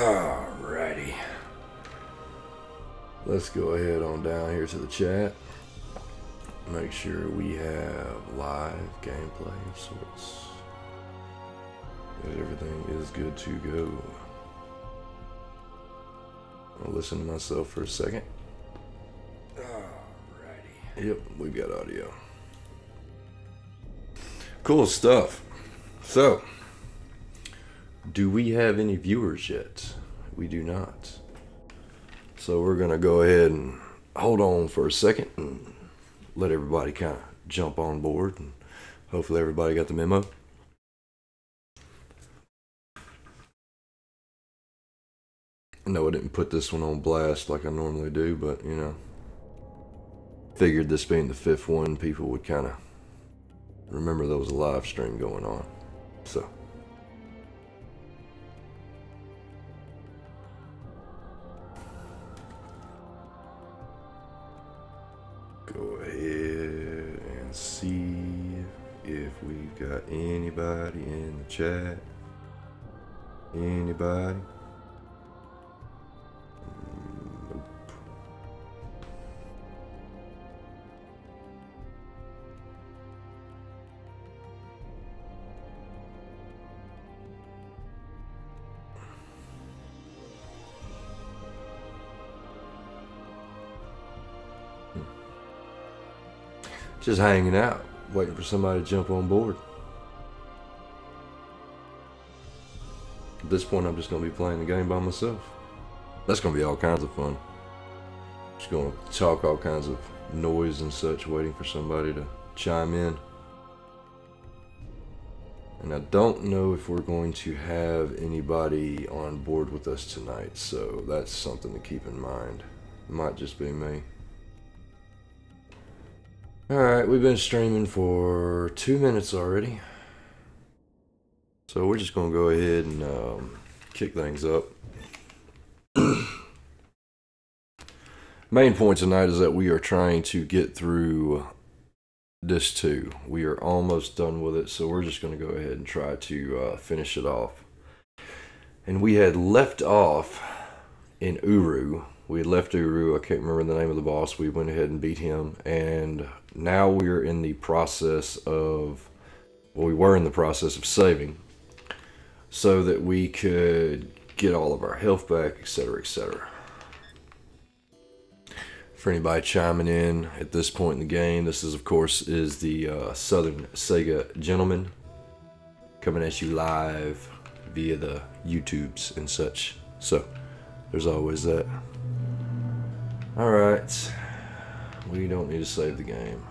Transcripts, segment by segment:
Alrighty. Let's go ahead on down here to the chat. Make sure we have live gameplay of sorts. That everything is good to go. I'll listen to myself for a second. Alrighty. Yep, we've got audio. Cool stuff. So, do we have any viewers yet? We do not. So we're gonna go ahead and hold on for a second and let everybody kind of jump on board, and hopefully everybody got the memo. No, I didn't put this one on blast like I normally do, but you know, figured this being the 5th one, people would kind of remember there was a live stream going on. So go ahead and see if we've got anybody in the chat. Anybody? Nope. Just hanging out, waiting for somebody to jump on board. At this point, I'm just going to be playing the game by myself. That's going to be all kinds of fun. Just going to talk all kinds of noise and such, waiting for somebody to chime in. And I don't know if we're going to have anybody on board with us tonight, so that's something to keep in mind. It might just be me. Alright, we've been streaming for 2 minutes already. So we're just going to go ahead and kick things up. Main point tonight is that we are trying to get through this 2. We are almost done with it, so we're just going to go ahead and try to finish it off. And we had left off in Uru. We had left Uru, I can't remember the name of the boss. We went ahead and beat him, and now we're in the process of, well, we were in the process of saving so that we could get all of our health back, etc., etc. For anybody chiming in at this point in the game, this is, of course, is the Southern Saga Gentleman coming at you live via the YouTubes and such. So, there's always that. Alright, we don't need to save the game.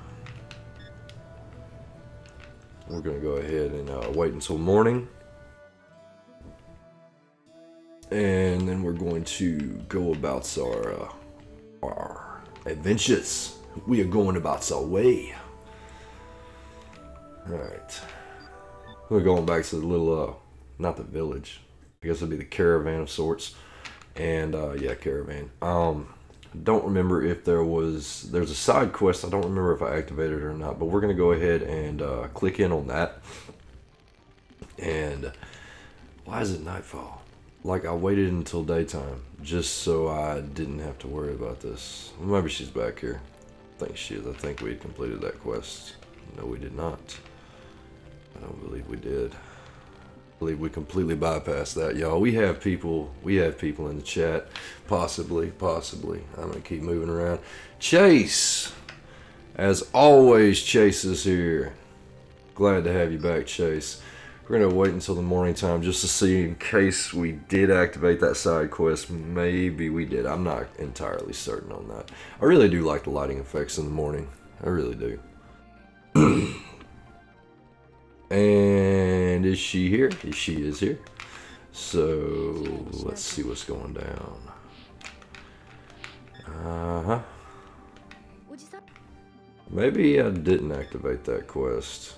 We're going to go ahead and wait until morning. And then we're going to go about our adventures. We are going about our way. Alright. We're going back to the little, not the village. I guess it'd be the caravan of sorts. And, yeah, caravan. Don't remember if there's a side quest. I don't remember if I activated it or not, but we're going to go ahead and click in on that. And why is it nightfall? Like, I waited until daytime just so I didn't have to worry about this. Well, maybe she's back here. I think she is. I think we had completed that quest. No, we did not. I don't believe we did. I believe we completely bypassed that, y'all. We have people in the chat. Possibly. I'm gonna keep moving around. Chase! As always, Chase is here. Glad to have you back, Chase. We're gonna wait until the morning time just to see in case we did activate that side quest. Maybe we did. I'm not entirely certain on that. I really do like the lighting effects in the morning. I really do. And is she here? She is here. So let's see what's going down. Maybe I didn't activate that quest.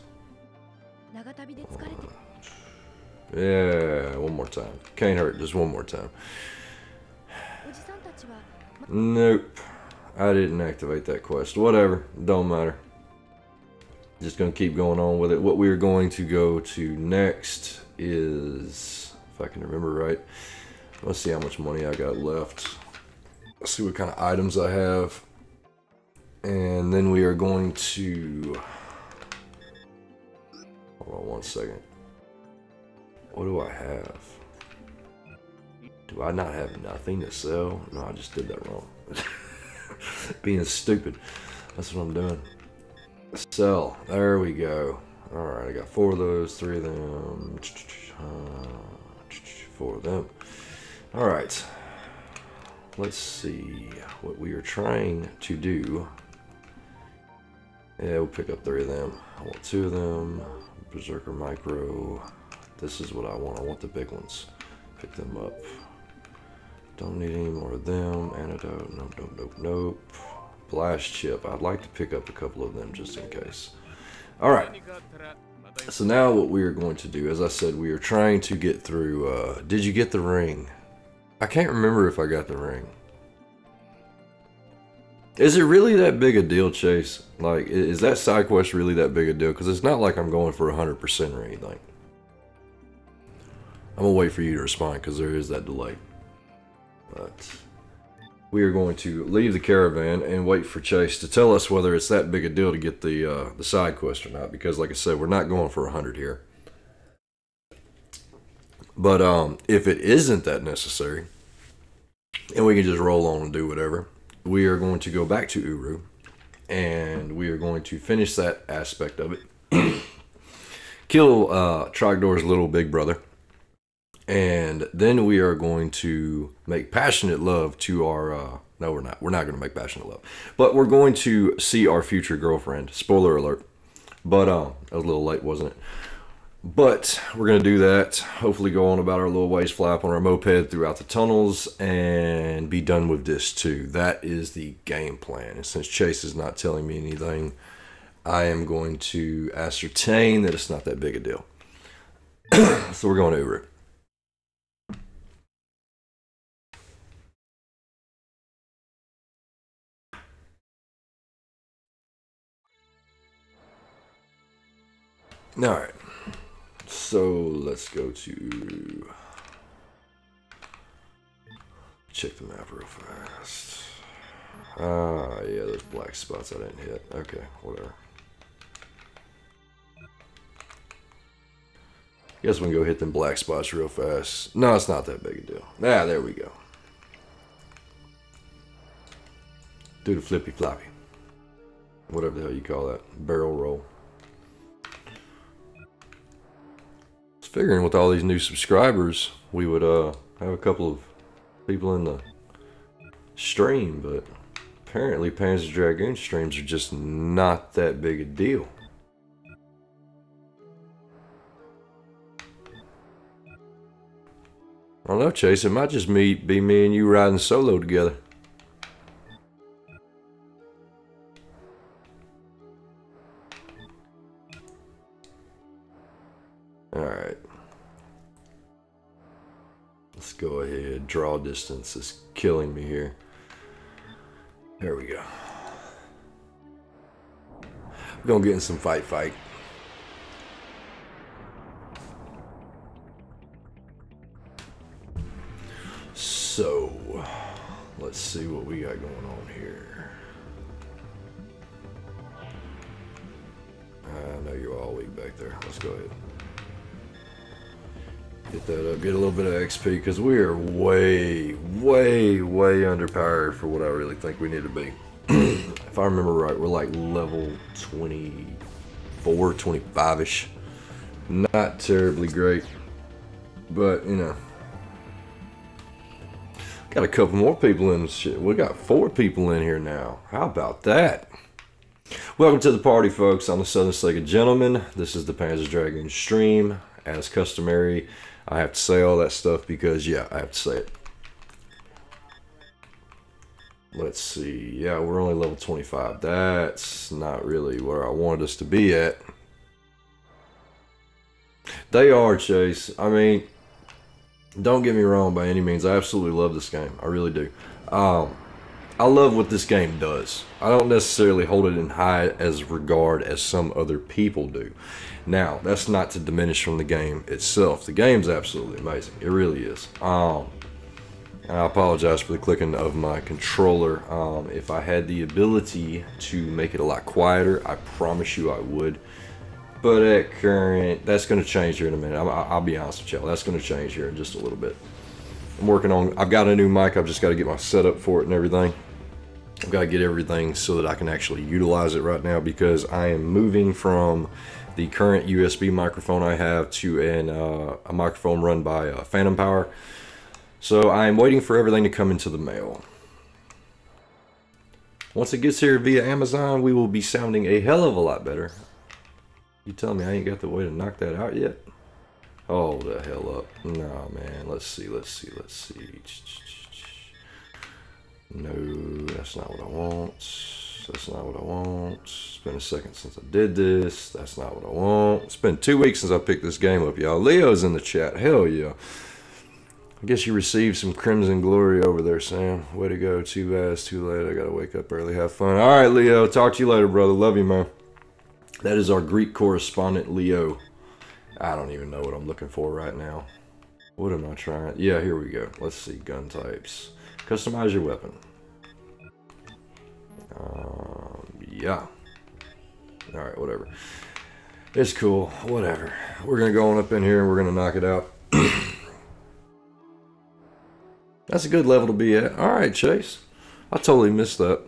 Yeah, one more time. Can't hurt, just one more time. Nope. I didn't activate that quest. Whatever, don't matter. Just gonna keep going on with it. What we're going to go to next is, if I can remember right, Let's see how much money I got left. Let's see what kind of items I have. And then we are going to... Hold on one second. What do I have? Do I not have nothing to sell? No, I just did that wrong. Being stupid. That's what I'm doing. Sell. There we go. Alright, I got 4 of those, 3 of them. 4 of them. Alright. Let's see what we are trying to do. Yeah, we'll pick up 3 of them. I want 2 of them. Berserker Micro. This is what I want. I want the big ones. Pick them up. Don't need any more of them. Antidote. Nope, nope, nope, nope. Blast chip. I'd like to pick up a couple of them just in case. Alright. So now what we are going to do, as I said, we are trying to get through... did you get the ring? I can't remember if I got the ring. Is it really that big a deal, Chase? Like, is that side quest really that big a deal? Because it's not like I'm going for 100% or anything. I'm going to wait for you to respond because there is that delay. But we are going to leave the caravan and wait for Chase to tell us whether it's that big a deal to get the side quest or not. Because like I said, we're not going for 100 here. But if it isn't that necessary, and we can just roll on and do whatever, we are going to go back to Uru, and we are going to finish that aspect of it. Kill Trogdor's little big brother, and then we are going to make passionate love to our... no, we're not. We're not going to make passionate love. But we're going to see our future girlfriend. Spoiler alert. But that was a little late, wasn't it? But we're going to do that, hopefully go on about our little ways, fly up on our moped throughout the tunnels, and be done with this too. That is the game plan. And since Chase is not telling me anything, I am going to ascertain that it's not that big a deal. So we're going over it. All right. So let's go to check the map real fast. Yeah, there's black spots I didn't hit. Okay, whatever. Guess we can go hit them black spots real fast. No, it's not that big a deal. Ah, there we go. Do the flippy floppy. Whatever the hell you call that. Barrel roll. Figuring with all these new subscribers we would have a couple of people in the stream, but apparently Panzer Dragoon streams are just not that big a deal. I don't know, Chase, it might just be me and you riding solo together. Alright. Let's go ahead. Draw distance is killing me here. There we go. We're gonna get in some fight. So, let's see what we got going on here. I know you're all weak back there. Let's go ahead. Get that up, get a little bit of XP, because we are way underpowered for what I really think we need to be. If I remember right, we're like level 24, 25-ish. Not terribly great, but, you know. Got a couple more people in the shit. We got 4 people in here now. How about that? Welcome to the party, folks. I'm the Southern Sega Gentleman. This is the Panzer Dragoon stream. As customary, I have to say all that stuff because, yeah, I have to say it. Let's see. Yeah, we're only level 25. That's not really where I wanted us to be at. They are, Chase. I mean, don't get me wrong by any means. I absolutely love this game. I really do. I love what this game does. I don't necessarily hold it in high as regard as some other people do. Now, that's not to diminish from the game itself. The game's absolutely amazing. It really is. And I apologize for the clicking of my controller. If I had the ability to make it a lot quieter, I promise you I would. But at current, that's going to change here in a minute. I'll be honest with y'all, that's going to change here in just a little bit. I'm working on, I've got a new mic, I've just got to get my setup for it and everything. I've got to get everything so that I can actually utilize it right now, because I am moving from the current USB microphone I have to a microphone run by Phantom Power. So I'm waiting for everything to come into the mail. Once it gets here via Amazon, we will be sounding a hell of a lot better. You tell me I ain't got the way to knock that out yet? Hold the hell up. Nah, man. Let's see. No, that's not what I want. That's not what I want. It's been a second since I did this. That's not what I want. It's been 2 weeks since I picked this game up, y'all. Leo's in the chat. Hell yeah. I guess you received some crimson glory over there, Sam. Way to go. Too bad it's too late. I gotta wake up early, have fun. All right, Leo. Talk to you later, brother. Love you, man. That is our Greek correspondent, Leo. I don't even know what I'm looking for right now. What am I trying? Yeah, here we go. Let's see. Gun types. Customize your weapon. Yeah. Alright, whatever. It's cool. Whatever. We're going to go on up in here and we're going to knock it out. That's a good level to be at. Alright, Chase. I totally missed that.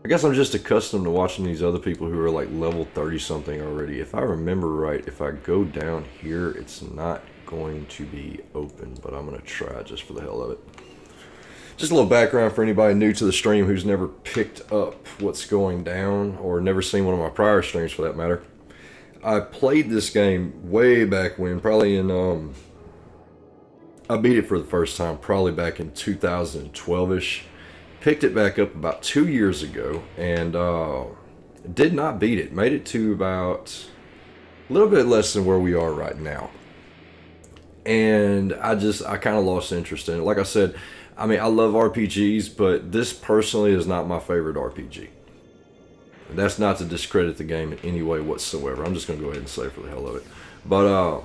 I guess I'm just accustomed to watching these other people who are like level 30 something already. If I remember right, if I go down here, it's not going to be open, but I'm going to try just for the hell of it. Just a little background for anybody new to the stream who's never picked up what's going down, or never seen one of my prior streams for that matter. I played this game way back when, probably in, I beat it for the first time probably back in 2012-ish. Picked it back up about 2 years ago, and did not beat it. Made it to about a little bit less than where we are right now. And I kind of lost interest in it. Like I said, I mean, I love RPGs, but this personally is not my favorite RPG. That's not to discredit the game in any way whatsoever. I'm just going to go ahead and say for the hell of it. But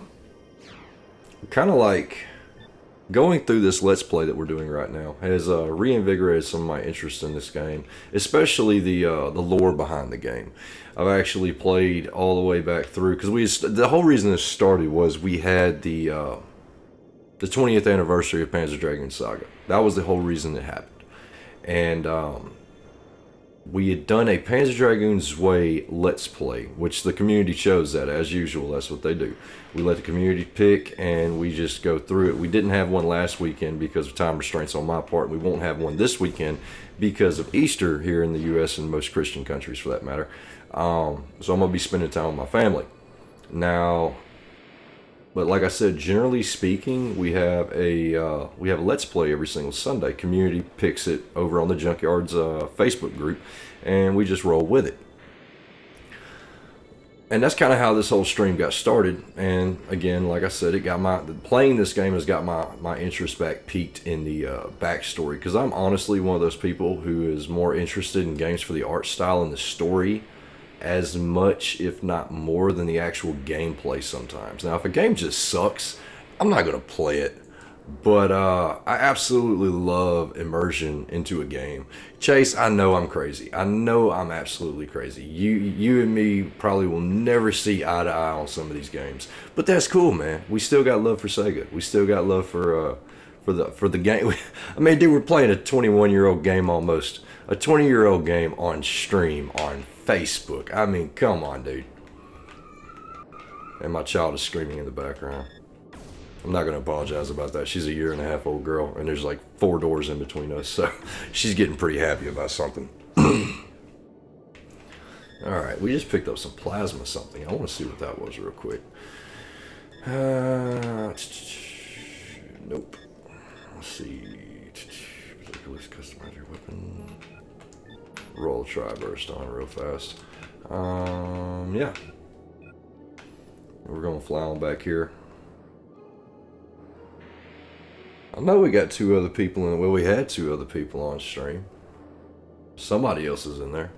kind of like going through this Let's Play that we're doing right now has reinvigorated some of my interest in this game, especially the lore behind the game. I've actually played all the way back through, because the whole reason this started was we had the 20th anniversary of Panzer Dragoon Saga. That was the whole reason it happened. And we had done a Panzer Dragoon's Way Let's Play, which the community chose that, as usual. That's what they do. We let the community pick, and we just go through it. We didn't have one last weekend because of time restraints on my part. We won't have one this weekend because of Easter here in the U.S. and most Christian countries, for that matter. So I'm going to be spending time with my family. Now, but like I said, generally speaking, we have a Let's Play every single Sunday. Community picks it over on the Junkyard's Facebook group, and we just roll with it. And that's kind of how this whole stream got started. And again, like I said, playing this game has got my interest back peaked in the backstory, because I'm honestly one of those people who is more interested in games for the art style and the story as much, if not more, than the actual gameplay sometimes. Now, if a game just sucks, I'm not going to play it. But I absolutely love immersion into a game. Chase, I know I'm crazy. I know I'm absolutely crazy. You and me probably will never see eye to eye on some of these games. But that's cool, man. We still got love for Sega. We still got love for the game. I mean, dude, we're playing a 21-year-old game almost. A 20-year-old game on stream on Facebook. I mean, come on, dude. And my child is screaming in the background. I'm not going to apologize about that. She's a 1.5-year-old girl, and there's like 4 doors in between us, so she's getting pretty happy about something. Alright, we just picked up some plasma something. I want to see what that was real quick. Nope. Let's see. Customize your weapon. Roll tri-burst on real fast. Yeah. We're going to fly on back here. I know we got 2 other people in. Well, we had 2 other people on stream. Somebody else is in there.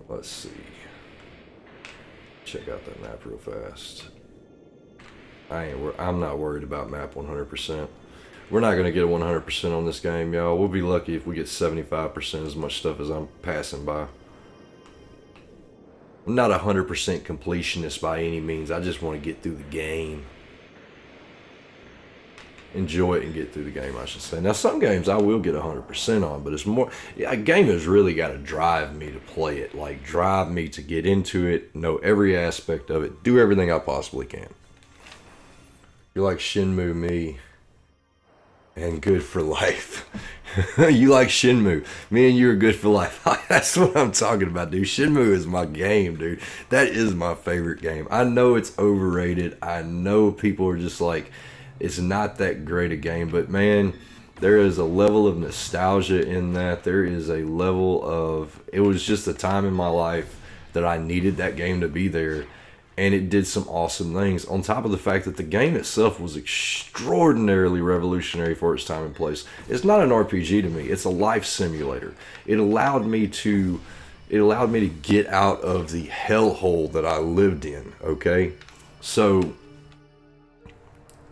Let's see. Check out that map real fast. I'm not worried about map 100%. We're not gonna get a 100% on this game, y'all. We'll be lucky if we get 75% as much stuff as I'm passing by. I'm not 100% completionist by any means. I just want to get through the game. Enjoy it and get through the game, I should say. Now, some games I will get 100% on, but it's more... A game has really got to drive me to play it. Like, drive me to get into it, know every aspect of it, do everything I possibly can. You're like Shenmue me and good for life. You like Shenmue. Me and you are good for life. That's what I'm talking about, dude. Shenmue is my game, dude. That is my favorite game. I know it's overrated. I know people are just like, it's not that great a game. But, man, there is a level of nostalgia in that. There is a level of... It was just a time in my life that I needed that game to be there. And it did some awesome things. On top of the fact that the game itself was extraordinarily revolutionary for its time and place. It's not an RPG to me. It's a life simulator. It allowed me to get out of the hellhole that I lived in. Okay, so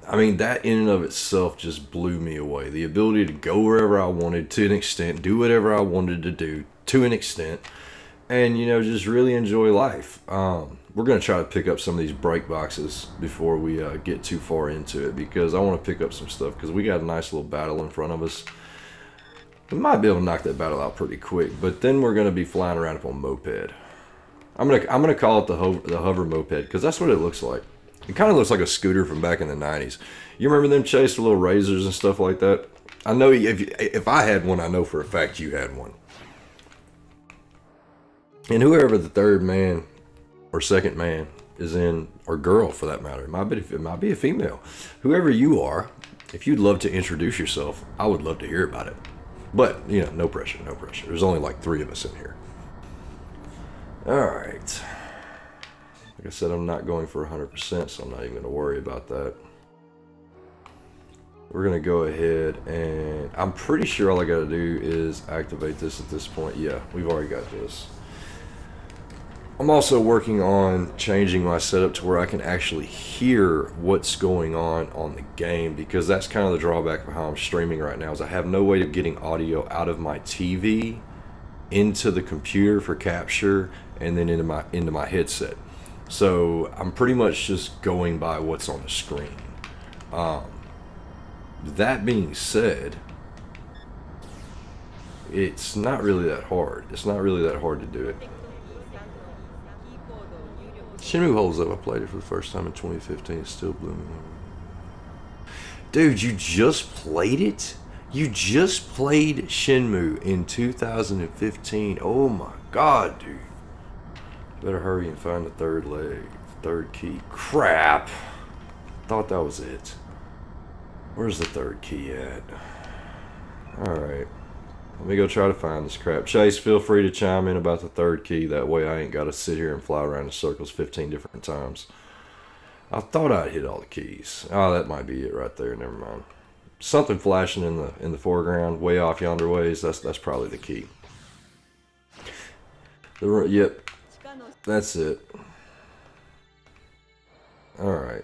I mean, that in and of itself just blew me away. The ability to go wherever I wanted to an extent, do whatever I wanted to do to an extent, and, you know, just really enjoy life. We're going to try to pick up some of these break boxes before we get too far into it, because I want to pick up some stuff, because we got a nice little battle in front of us. We might be able to knock that battle out pretty quick, but then we're going to be flying around up on moped. I'm gonna call it the hover moped, because that's what it looks like. It kind of looks like a scooter from back in the 90s. You remember them, Chase, with little razors and stuff like that? I know if I had one, I know for a fact you had one. And whoever the third man or second man is in, or girl for that matter, it might be a female. Whoever you are, if you'd love to introduce yourself, I would love to hear about it. But, you know, no pressure, no pressure. There's only like 3 of us in here. Alright. Like I said, I'm not going for 100%, so I'm not even going to worry about that. We're going to go ahead and... I'm pretty sure all I got to do is activate this at this point. Yeah, we've already got this. I'm also working on changing my setup to where I can actually hear what's going on the game, because that's kind of the drawback of how I'm streaming right now, is I have no way of getting audio out of my TV into the computer for capture and then into my headset. So I'm pretty much just going by what's on the screen. That being said, it's not really that hard. It's not really that hard to do it. Shenmue holds up. I played it for the first time in 2015. It's still blooming. Dude, you just played it? You just played Shenmue in 2015. Oh my god, dude. Better hurry and find the third key. Crap. Thought that was it. Where's the third key at? Alright. Let me go try to find this crap. Chase, feel free to chime in about the third key. That way I ain't got to sit here and fly around in circles 15 different times. I thought I'd hit all the keys. Oh, that might be it right there. Never mind. Something flashing in the foreground, way off yonder ways. That's probably the key. Yep. That's it. Alright.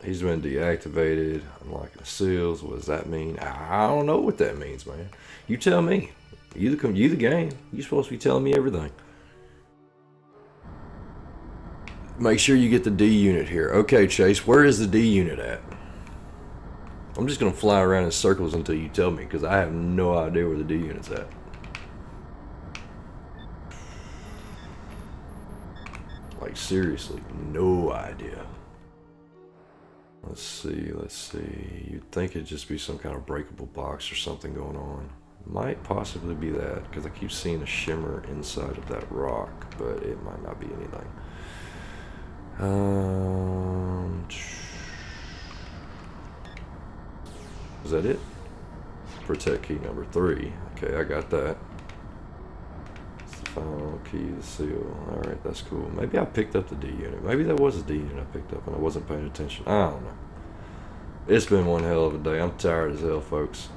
He's been deactivated. Unlocking the seals. What does that mean? I don't know what that means, man. You tell me. You the game. You're supposed to be telling me everything. Make sure you get the D unit here. Okay, Chase, where is the D unit at? I'm just going to fly around in circles until you tell me, because I have no idea where the D unit's at. Like, seriously, no idea. Let's see. You'd think it'd just be some kind of breakable box or something going on. Might possibly be that, because I keep seeing a shimmer inside of that rock, but it might not be anything. Is that it? Protect key number 3. Okay, I got that. It's the final key to the seal. Alright, that's cool. Maybe I picked up the D unit. Maybe that was a D unit I picked up and I wasn't paying attention. I don't know. It's been one hell of a day. I'm tired as hell, folks.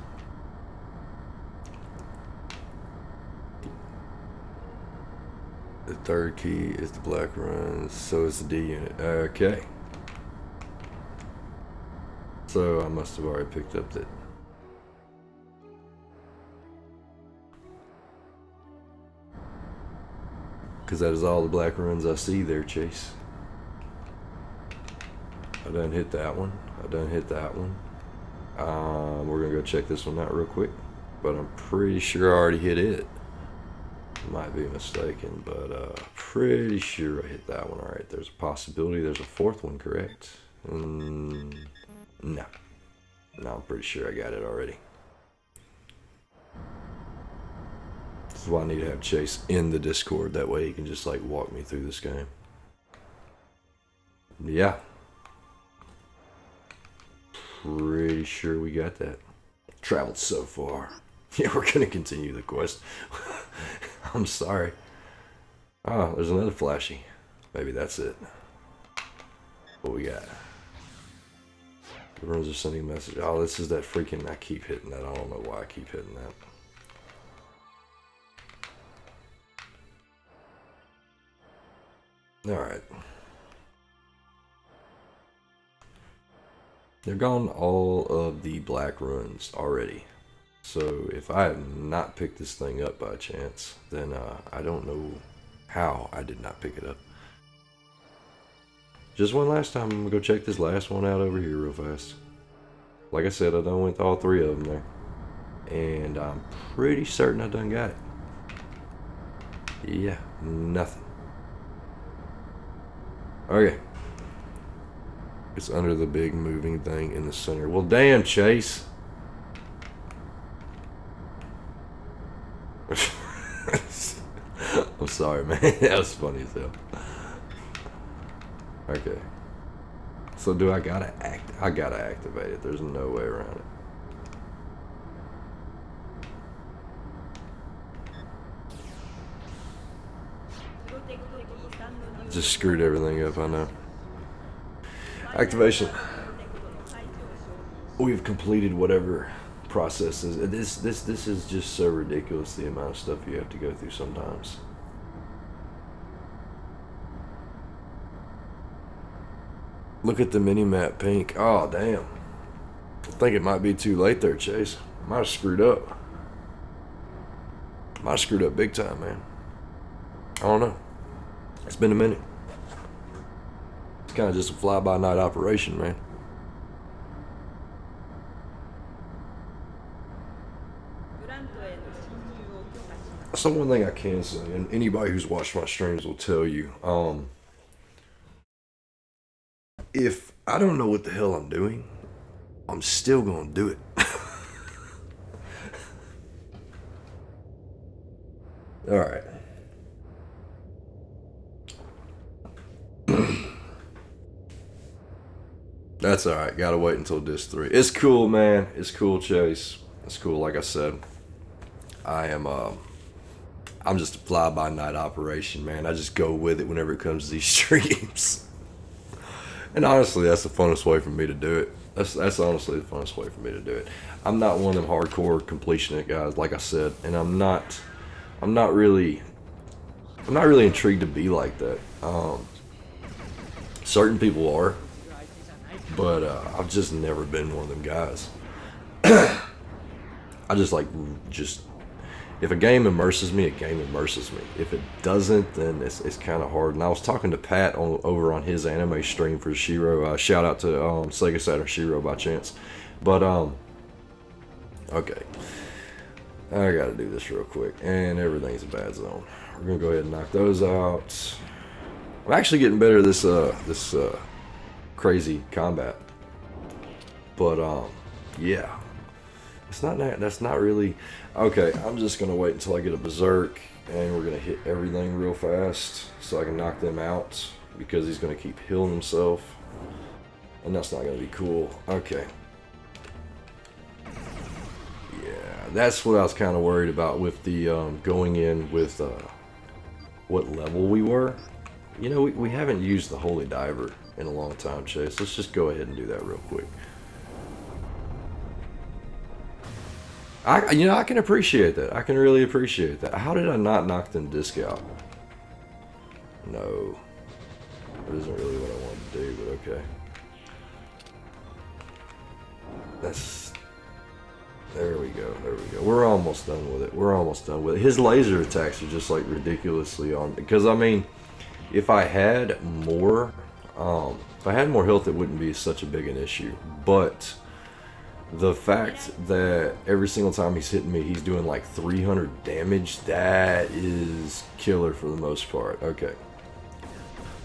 The third key is the black run, so is the D unit. Okay. So I must have already picked up that. Because that is all the black runs I see there, Chase. I done hit that one. I done hit that one. We're going to go check this one out real quick. But I'm pretty sure I already hit it. Might be mistaken, but pretty sure I hit that one. Alright, there's a possibility there's a fourth one, correct? No. No, I'm pretty sure I got it already. This is why I need to have Chase in the Discord. That way he can just like walk me through this game. Yeah. Pretty sure we got that. Traveled so far. Yeah, we're going to continue the quest. I'm sorry. Oh, there's another flashy. Maybe that's it. What we got? The runes are sending a message. Oh, this is that freaking... I keep hitting that. I don't know why I keep hitting that. Alright. They're gone all of the black runes already. So if I have not picked this thing up by chance, then I don't know how I did not pick it up. Just one last time, I'm going to go check this last one out over here real fast. Like I said, I done went all three of them there. And I'm pretty certain I done got it. Yeah, nothing. Okay. It's under the big moving thing in the center. Well, damn, Chase. I'm sorry, man. That was funny as hell. Okay. So do I gotta activate it. There's no way around it. Just screwed everything up, I know. Activation. We've completed whatever process is. This is just so ridiculous, the amount of stuff you have to go through sometimes. Look at the mini-map pink. Oh, damn. I think it might be too late there, Chase. Might have screwed up. Might have screwed up big time, man. I don't know. It's been a minute. It's kind of just a fly-by-night operation, man. So one thing I can say, and anybody who's watched my streams will tell you, if I don't know what the hell I'm doing, I'm still gonna do it. All right. That's all right. Gotta wait until disc 3. It's cool, man. It's cool, Chase. It's cool. Like I said, I'm just a fly-by-night operation, man. I just go with it whenever it comes to these streams. And honestly, that's the funnest way for me to do it. That's honestly the funnest way for me to do it. I'm not one of them hardcore completionist guys, like I said, and I'm not really intrigued to be like that. Certain people are, but I've just never been one of them guys. I just if a game immerses me, a game immerses me. If it doesn't, then it's kind of hard. And I was talking to Pat over on his anime stream for Shiro. Shout out to Sega Saturn Shiro by chance. But okay, I gotta do this real quick, and everything's a bad zone. We're gonna go ahead and knock those out. I'm actually getting better at this crazy combat. But yeah. That's not really... Okay, I'm just going to wait until I get a berserk, and we're going to hit everything real fast so I can knock them out, because he's going to keep healing himself, and that's not going to be cool. Okay. Yeah, that's what I was kind of worried about with the going in with what level we were. You know, we haven't used the Holy Diver in a long time, Chase. Let's just go ahead and do that real quick. I can appreciate that. I can really appreciate that. How did I not knock them disc out? No. That isn't really what I wanted to do, but okay. That's... There we go, there we go. We're almost done with it. We're almost done with it. His laser attacks are just like ridiculously on... Because I mean, if I had more health, it wouldn't be such a big an issue. But the fact that every single time he's hitting me, he's doing like 300 damage, that is killer for the most part. Okay.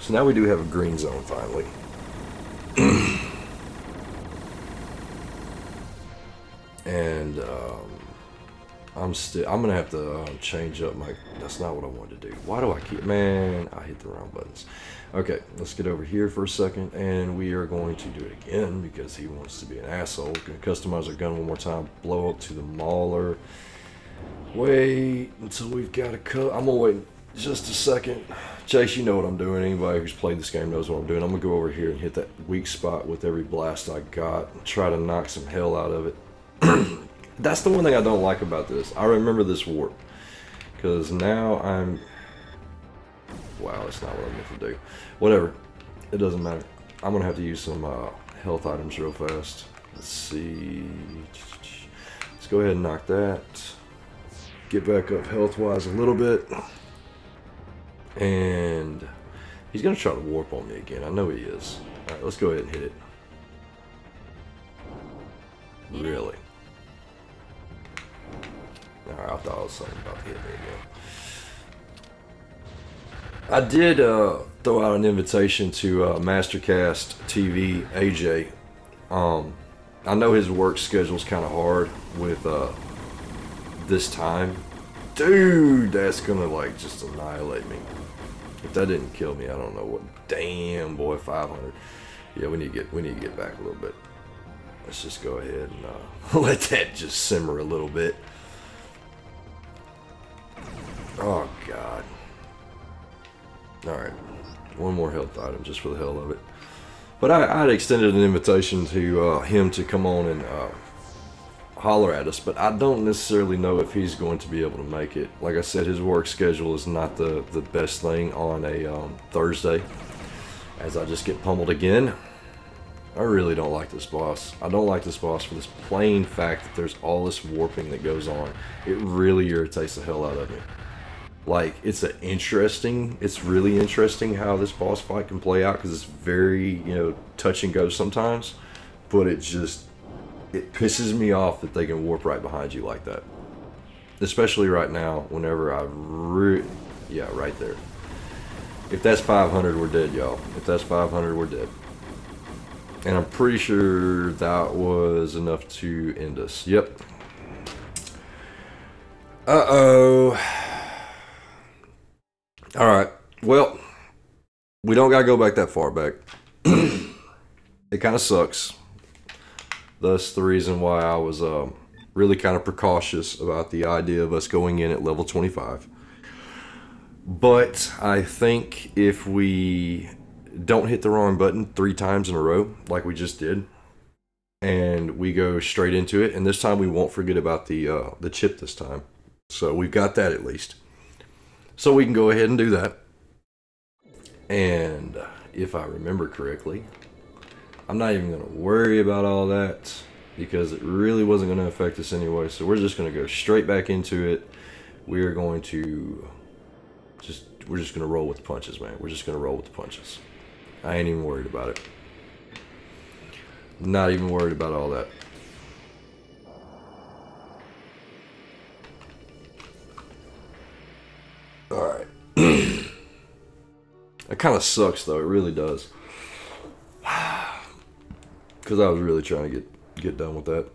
So now we do have a green zone finally. And I'm gonna have to change up my... That's not what I wanted to do. Why do I keep... Man, I hit the wrong buttons. Okay, let's get over here for a second, and we are going to do it again because he wants to be an asshole. Gonna customize our gun one more time. Blow up to the mauler. Wait until we've got a cut. I'm gonna wait just a second. Chase, you know what I'm doing. Anybody who's played this game knows what I'm doing. I'm gonna go over here and hit that weak spot with every blast I got and try to knock some hell out of it. That's the one thing I don't like about this. I remember this warp because now I'm... Wow, that's not what I meant to do. Whatever, it doesn't matter. I'm gonna have to use some health items real fast. Let's see. Let's go ahead and knock that. Get back up health wise a little bit. And he's gonna try to warp on me again. I know he is. All right, let's go ahead and hit it. Really? Alright, I thought I was something about to hit me again. I did throw out an invitation to Mastercast TV AJ. I know his work schedule's kind of hard with this time. Dude, that's gonna like just annihilate me. If that didn't kill me, I don't know what. Damn, boy, 500. Yeah, we need to get back a little bit. Let's just go ahead and let that just simmer a little bit. Oh, God. Alright. One more health item just for the hell of it. But I had extended an invitation to him to come on and holler at us. But I don't necessarily know if he's going to be able to make it. Like I said, his work schedule is not the best thing on a Thursday. As I just get pummeled again. I really don't like this boss. I don't like this boss for this plain fact that there's all this warping that goes on. It really irritates the hell out of me. Like, it's really interesting how this boss fight can play out because it's very, you know, touch and go sometimes. But it pisses me off that they can warp right behind you like that. Especially right now, whenever yeah, right there. If that's 500, we're dead, y'all. If that's 500, we're dead. And I'm pretty sure that was enough to end us. Yep. Uh-oh. Alright. Well, we don't gotta go back that far back. It kind of sucks. Thus the reason why I was really kind of precautious about the idea of us going in at level 25. But I think if we don't hit the wrong button 3 times in a row like we just did, and we go straight into it, and this time we won't forget about the chip this time, so we've got that at least, so we can go ahead and do that. And if I remember correctly, I'm not even going to worry about all that because it really wasn't going to affect us anyway, so we're just going to go straight back into it. We're just going to roll with the punches, man. We're just going to roll with the punches. I ain't even worried about it. Not even worried about all that. Alright. It kind of sucks though, it really does. Because I was really trying to get done with that.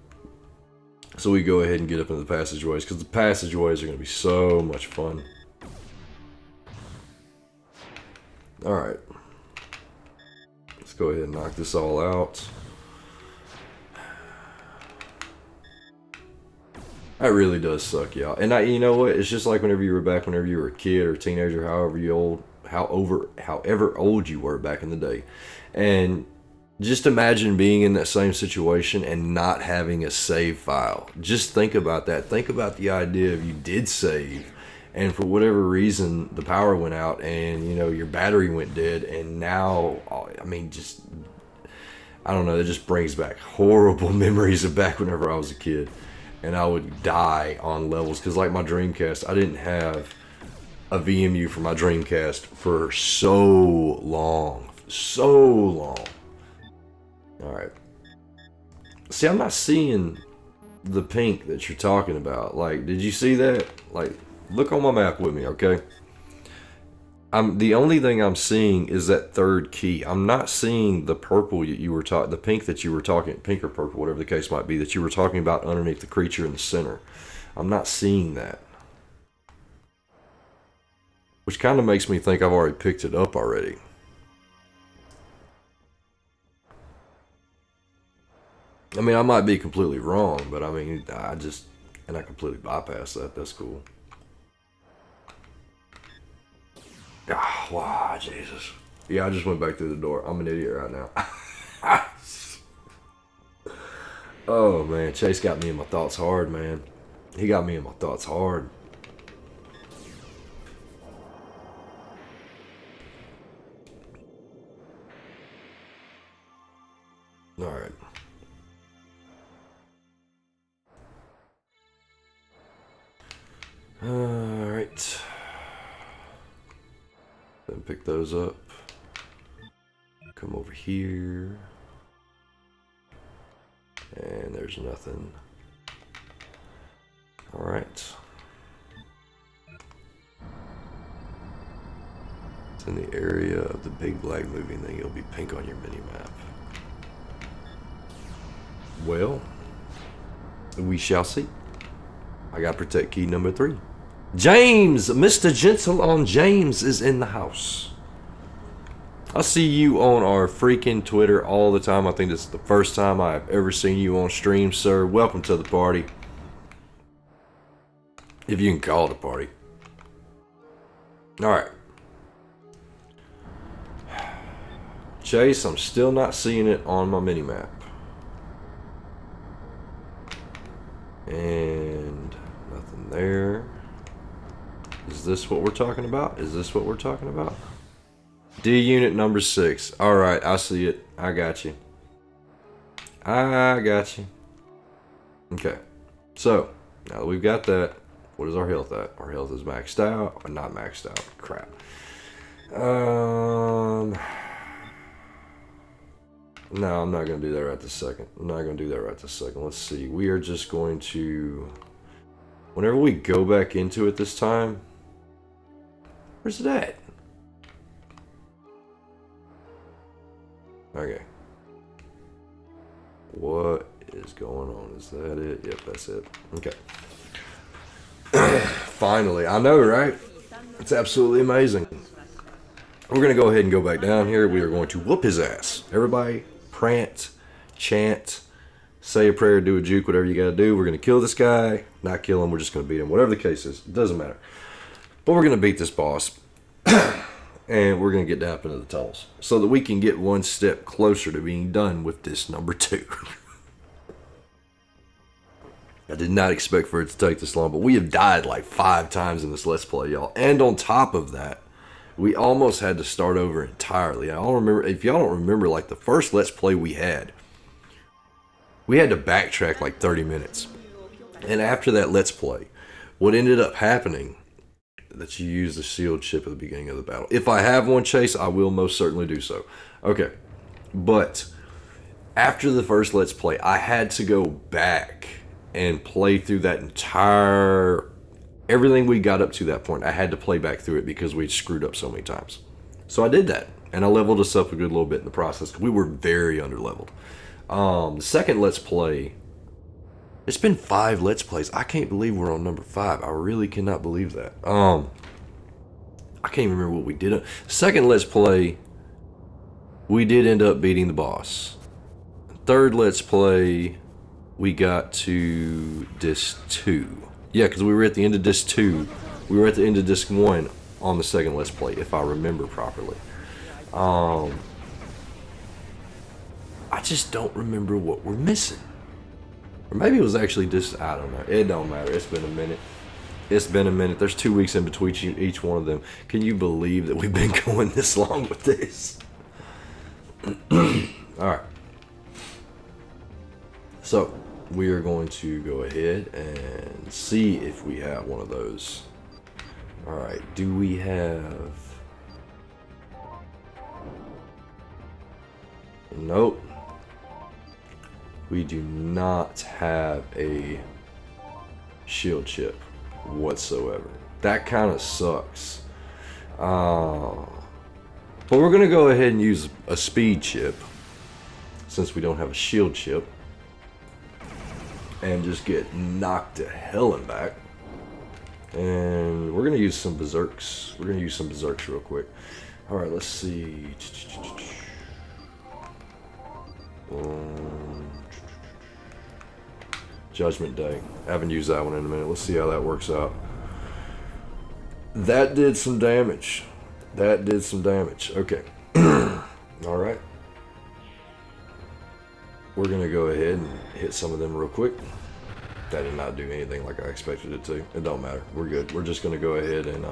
So we go ahead and get up into the passageways, because the passageways are going to be so much fun. Alright. Let's go ahead and knock this all out. That really does suck, y'all. And you know what? It's just like whenever you were a kid or a teenager, however old you were back in the day. And just imagine being in that same situation and not having a save file. Just think about that. Think about the idea of you did save, and for whatever reason the power went out and, you know, your battery went dead, and now, I mean, just I don't know, it just brings back horrible memories of back whenever I was a kid. And I would die on levels, because like my Dreamcast, I didn't have a VMU for my Dreamcast for so long. So long. Alright. See, I'm not seeing the pink that you're talking about. Like, did you see that? Like, look on my map with me, okay? The only thing I'm seeing is that third key. I'm not seeing the purple you were talking, the pink that you were talking, pink or purple, whatever the case might be, that you were talking about underneath the creature in the center. I'm not seeing that. Which kind of makes me think I've already picked it up already. I mean, I might be completely wrong, but I mean, I completely bypassed that. That's cool. Ah, wow, Jesus. Yeah, I just went back through the door. I'm an idiot right now. Oh, man. Chase got me in my thoughts hard, man. He got me in my thoughts hard. Alright. Alright. Then pick those up. Come over here. And there's nothing. Alright. It's in the area of the big black moving thing. It'll be pink on your mini-map. Well, we shall see. I got protect key number 3. James! Mr. Gentle on James is in the house. I see you on our freaking Twitter all the time. I think this is the first time I've ever seen you on stream, sir. Welcome to the party. If you can call it a party. Alright. Chase, I'm still not seeing it on my mini-map. And nothing there. Is this what we're talking about? Is this what we're talking about? D unit number 6. Alright, I see it. I got you. I got you. Okay. So, now that we've got that, what is our health at? Our health is maxed out. Or not maxed out. Crap. No, I'm not going to do that right this second. I'm not going to do that right this second. Let's see. We are just going to... Whenever we go back into it this time... Where's it at? Okay. What is going on? Is that it? Yep, that's it. Okay. Finally. I know, right? It's absolutely amazing. We're going to go ahead and go back down here. We are going to whoop his ass. Everybody, prance, chant, say a prayer, do a juke, whatever you got to do. We're going to kill this guy. Not kill him. We're just going to beat him. Whatever the case is. It doesn't matter. But we're going to beat this boss. And we're going to get down into the tunnels. So that we can get one step closer to being done with this number 2. I did not expect for it to take this long. But we have died like 5 times in this Let's Play, y'all. And on top of that, we almost had to start over entirely. I don't remember, if y'all don't remember, like the first Let's Play we had to backtrack like 30 minutes. And after that Let's Play, what ended up happening, that you use the shield chip at the beginning of the battle. If I have one, Chase, I will most certainly do so. Okay, but after the first Let's Play, I had to go back and play through that entire... Everything we got up to that point, I had to play back through it because we'd screwed up so many times. So I did that, and I leveled us up a good little bit in the process, because we were very underleveled. The second Let's Play, it's been 5 Let's Plays. I can't believe we're on number 5. I really cannot believe that. I can't even remember what we did. Second Let's Play, we did end up beating the boss. Third Let's Play, we got to Disc 2. Yeah, because we were at the end of Disc 2. We were at the end of Disc 1 on the second Let's Play, if I remember properly. I just don't remember what we're missing. Or maybe it was actually just, I don't know. It don't matter. It's been a minute. It's been a minute. There's 2 weeks in between each one of them. Can you believe that we've been going this long with this? Alright. So we are going to go ahead and see if we have one of those. Alright, do we have... Nope. We do not have a shield chip whatsoever. That kind of sucks. But we're going to go ahead and use a speed chip, since we don't have a shield chip, and just get knocked to hell and back. And we're going to use some berserks. We're going to use some berserks real quick. Alright, let's see. Judgment Day. I haven't used that one in a minute. Let's see how that works out. That did some damage. That did some damage. Okay. Alright. We're going to go ahead and hit some of them real quick. That did not do anything like I expected it to. It don't matter. We're good. We're just going to go ahead and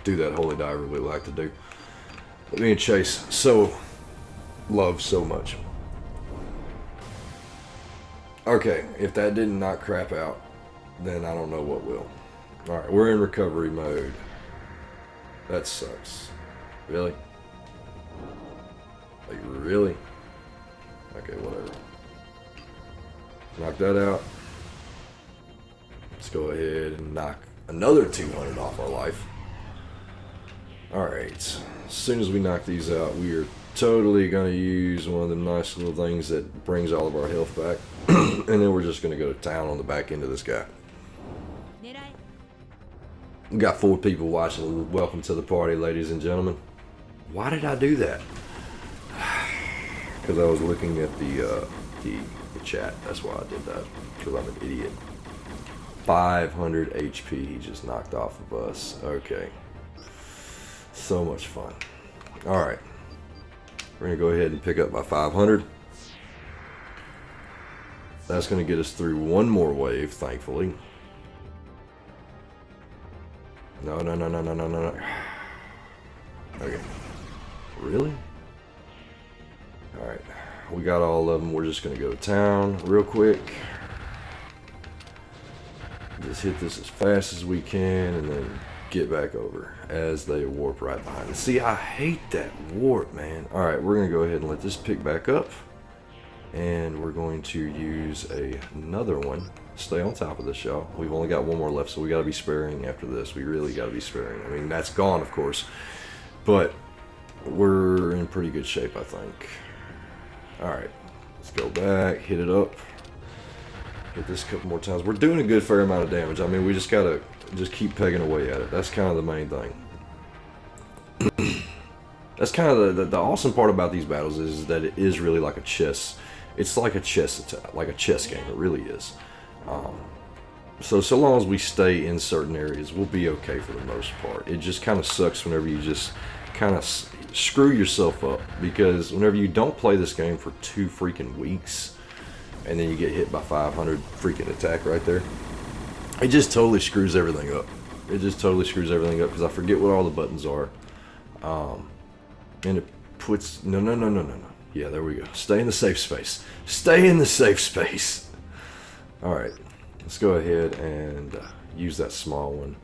do that holy diver we like to do. Me and Chase love so much. Okay, if that didn't knock crap out, then I don't know what will. Alright, we're in recovery mode. That sucks. Really? Like, really? Okay, whatever. Knock that out. Let's go ahead and knock another 200 off our life. Alright, as soon as we knock these out, we are totally going to use one of the nice little things that brings all of our health back. And then we're just going to go to town on the back end of this guy. We got 4 people watching. Welcome to the party, ladies and gentlemen. Why did I do that? Because I was looking at the chat. That's why I did that. Because I'm an idiot. 500 HP he just knocked off of us. Okay. So much fun. Alright. We're going to go ahead and pick up my 500. That's going to get us through one more wave, thankfully. No. Okay. Really? Alright. We got all of them. We're just going to go to town real quick. Just hit this as fast as we can and then get back over as they warp right behind us. See, I hate that warp, man. Alright, we're going to go ahead and let this pick back up. And we're going to use another one. Stay on top of this, y'all. We've only got one more left, so we got to be sparing after this. We really got to be sparing. I mean, that's gone, of course. But we're in pretty good shape, I think. Alright, let's go back, hit it up. Hit this a couple more times. We're doing a good fair amount of damage. I mean, we just got to just keep pegging away at it. That's kind of the main thing. That's kind of the awesome part about these battles is that it is really like a chess. It's like a chess attack, like a chess game. It really is. So long as we stay in certain areas, we'll be okay for the most part. It just kind of sucks whenever you just kind of screw yourself up, because whenever you don't play this game for 2 freaking weeks and then you get hit by 500 freaking attack right there, it just totally screws everything up. It just totally screws everything up because I forget what all the buttons are. And it puts... No. Yeah, there we go. Stay in the safe space. Stay in the safe space. Alright. Let's go ahead and use that small one.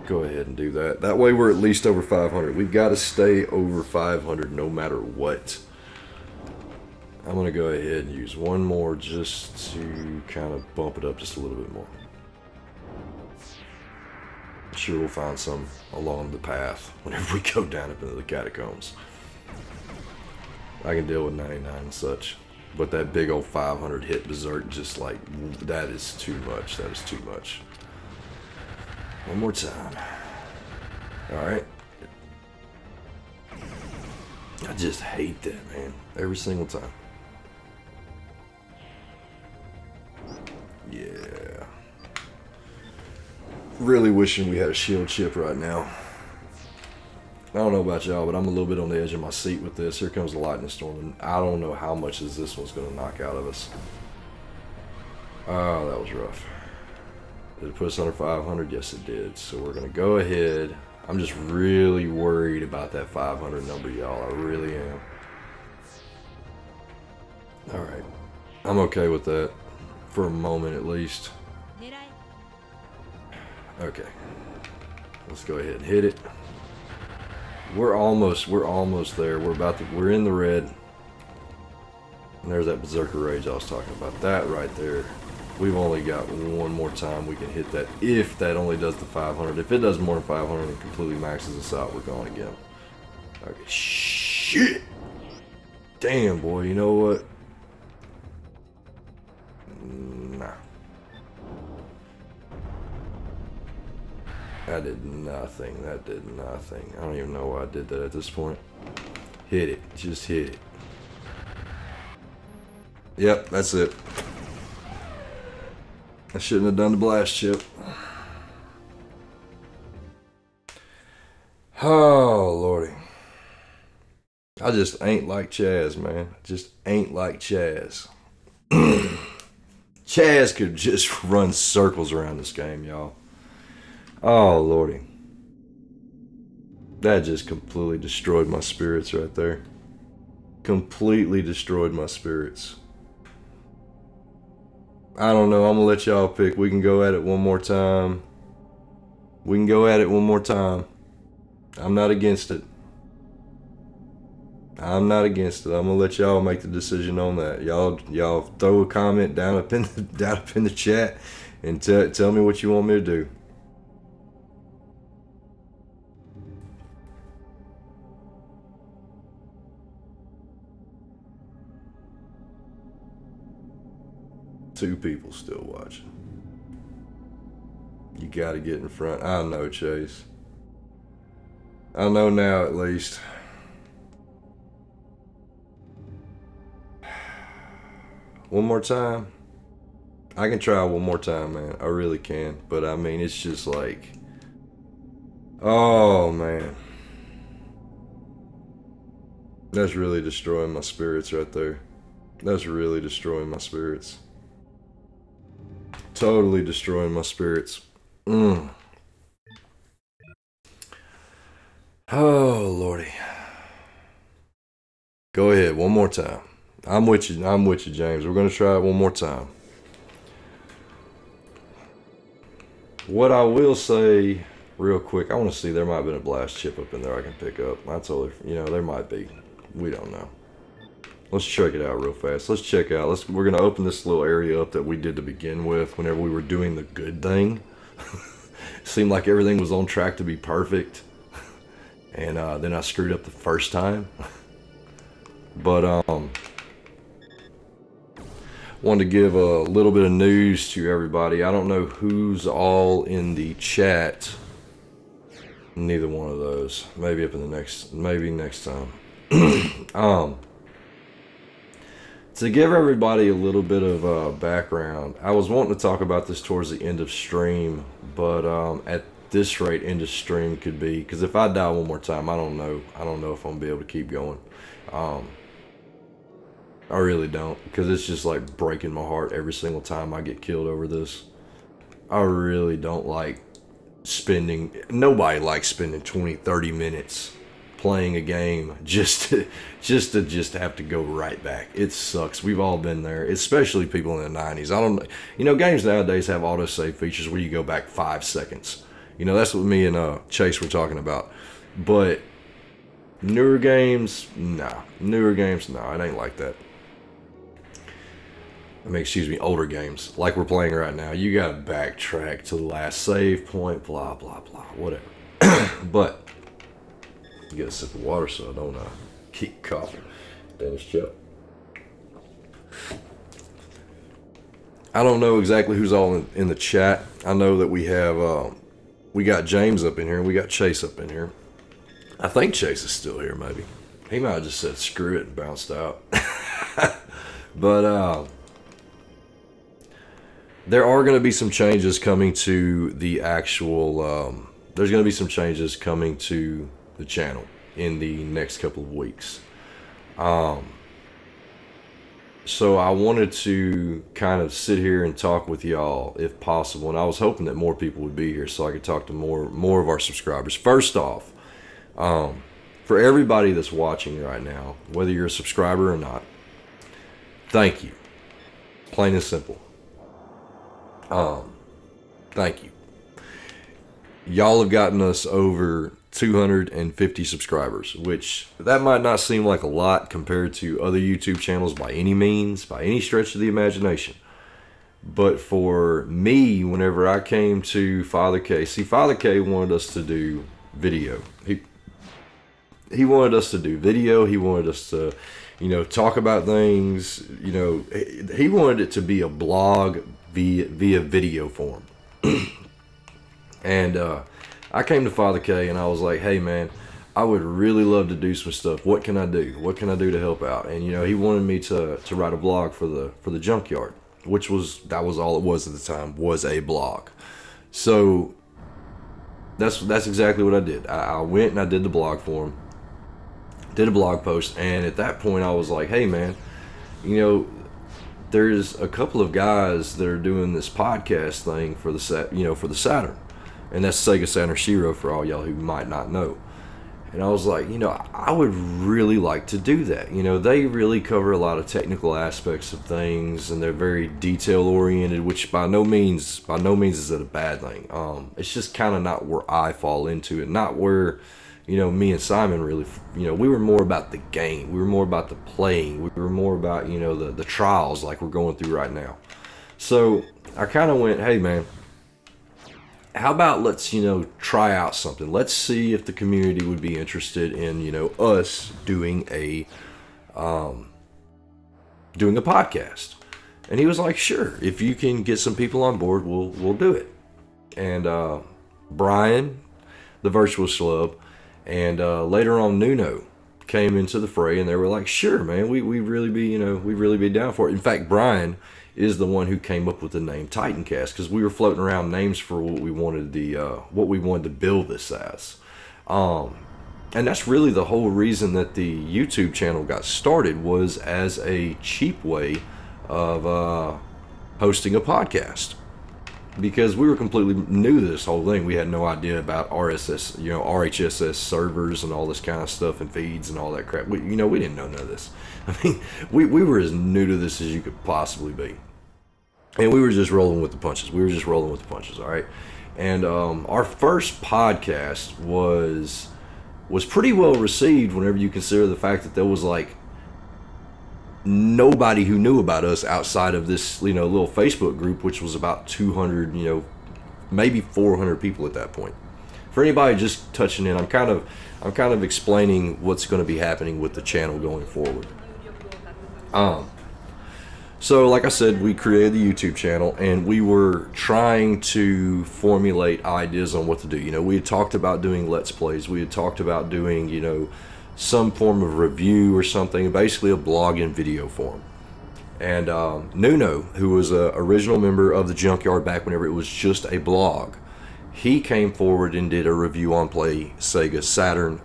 Go ahead and do that. That way we're at least over 500. We've got to stay over 500 no matter what. I'm going to go ahead and use one more just to kind of bump it up just a little bit more. I'm sure we'll find some along the path whenever we go down up into the catacombs. I can deal with 99 and such, but that big old 500 hit berserk, just like, that is too much. That is too much. One more time. Alright. I just hate that, man. Every single time. Yeah. Really wishing we had a shield chip right now. I don't know about y'all, but I'm a little bit on the edge of my seat with this. Here comes the lightning storm, and I don't know how much this one's going to knock out of us. Oh, that was rough. Did it put us under 500? Yes, it did. So we're going to go ahead. I'm just really worried about that 500 number, y'all. I really am. Alright. I'm okay with that. for a moment at least. Okay. Let's go ahead and hit it. We're almost there. We're in the red. And there's that Berserker Rage I was talking about. That right there. We've only got one more time we can hit that, if that only does the 500. If it does more than 500 and completely maxes us out, we're going again. Okay, shit! Damn, boy, you know what? Nah. That did nothing. That did nothing. I don't even know why I did that at this point. Hit it. Just hit it. Yep, that's it. I shouldn't have done the blast chip. Oh, lordy. I just ain't like Chaz, man. Just ain't like Chaz. Chaz could just run circles around this game, y'all. Oh, lordy. That just completely destroyed my spirits right there. Completely destroyed my spirits. I don't know. I'm going to let y'all pick. We can go at it one more time. We can go at it one more time. I'm not against it. I'm not against it. I'm going to let y'all make the decision on that. Y'all throw a comment down up in the chat and tell me what you want me to do. Two people still watching. You gotta get in front. I know, Chase. I know now, at least. One more time. I can try one more time, man. I really can. But I mean, it's just like, oh man, that's really destroying my spirits right there. That's really destroying my spirits. Totally destroying my spirits. Oh, lordy. Go ahead, one more time. I'm with you. I'm with you, James. We're going to try it one more time. What I will say real quick, I want to see, there might have been a blast chip up in there I can pick up. I totally, you know, there might be. We don't know. Let's check it out real fast. Let's check out. We're going to open this little area up that we did to begin with whenever we were doing the good thing. Seemed like everything was on track to be perfect. And then I screwed up the first time. But wanted to give a little bit of news to everybody. I don't know who's all in the chat. Neither one of those. Maybe up in the next, maybe next time. To give everybody a little bit of background, I was wanting to talk about this towards the end of stream, but at this rate, end of stream could be, because if I die one more time, I don't know if I'm gonna be able to keep going. I really don't, because it's just like breaking my heart every single time I get killed over this. I really don't like spending, nobody likes spending 20-30 minutes playing a game just to have to go right back. It sucks. We've all been there, especially people in the 90s. I don't, you know, games nowadays have autosave features where you go back 5 seconds. You know, that's what me and Chase were talking about. But newer games, nah. Newer games, nah, it ain't like that. I mean, excuse me, older games, like we're playing right now, you gotta backtrack to the last save point, blah, blah, blah, whatever. But, you get a sip of water so I don't keep coughing. Dennis Chuck. I don't know exactly who's all in the chat. I know that we have, we got James up in here, and we got Chase up in here. I think Chase is still here, maybe. He might have just said screw it and bounced out. But, there are going to be some changes coming to the actual, there's going to be some changes coming to the channel in the next couple of weeks. So I wanted to kind of sit here and talk with y'all if possible, and I was hoping that more people would be here so I could talk to more of our subscribers. First off, for everybody that's watching right now, whether you're a subscriber or not, thank you. Plain and simple. Thank you. Y'all have gotten us over 250 subscribers, which that might not seem like a lot compared to other YouTube channels by any means, by any stretch of the imagination. But for me, whenever I came to Father K, see, Father K wanted us to do video. He wanted us to do video. He wanted us to, you know, talk about things. You know, he wanted it to be a blog via video form. And I came to Father K and I was like, hey man, I would really love to do some stuff. What can I do? What can I do to help out? And you know, he wanted me to write a blog for the Junkyard, which that was all it was at the time, was a blog. So that's exactly what I did. I went and I did the blog for him, did a blog post, and at that point I was like, hey man, you know, there's a couple of guys that are doing this podcast thing for the Saturn, and that's Sega Saturn Shiro for all y'all who might not know. And I was like, you know, I would really like to do that. You know, they really cover a lot of technical aspects of things, and they're very detail oriented, which by no means is it a bad thing. It's just kind of not where I fall into it, not where, you know, me and Simon really, you know, we were more about the game. We were more about the playing. We were more about, you know, the trials like we're going through right now. So I kind of went, hey man, how about let's, you know, try out something. Let's see if the community would be interested in, you know, us doing a podcast. And he was like, sure, if you can get some people on board, we'll do it. And Brian, the virtual schlub, and later on Nuno came into the fray, and they were like, sure man, we'd really be down for it. In fact, Brian is the one who came up with the name Titancast, because we were floating around names for what we wanted to build this as. And that's really the whole reason that the YouTube channel got started, was as a cheap way of hosting a podcast. Because we were completely new to this whole thing. We had no idea about RSS, you know, RHSS servers and all this kind of stuff and feeds and all that crap. We didn't know none of this. I mean, we were as new to this as you could possibly be. And we were just rolling with the punches. All right. And our first podcast was pretty well received whenever you consider the fact that there was like nobody who knew about us outside of this, you know, little Facebook group, which was about 200, you know, maybe 400 people at that point. For anybody just touching in, I'm kind of explaining what's going to be happening with the channel going forward. So like I said, we created the YouTube channel, and we were trying to formulate ideas on what to do. You know, we had talked about doing Let's Plays. We had talked about doing, you know, some form of review or something, basically a blog in video form. And Nuno, who was an original member of the Junkyard back whenever it was just a blog, he came forward and did a review on Play Sega Saturn,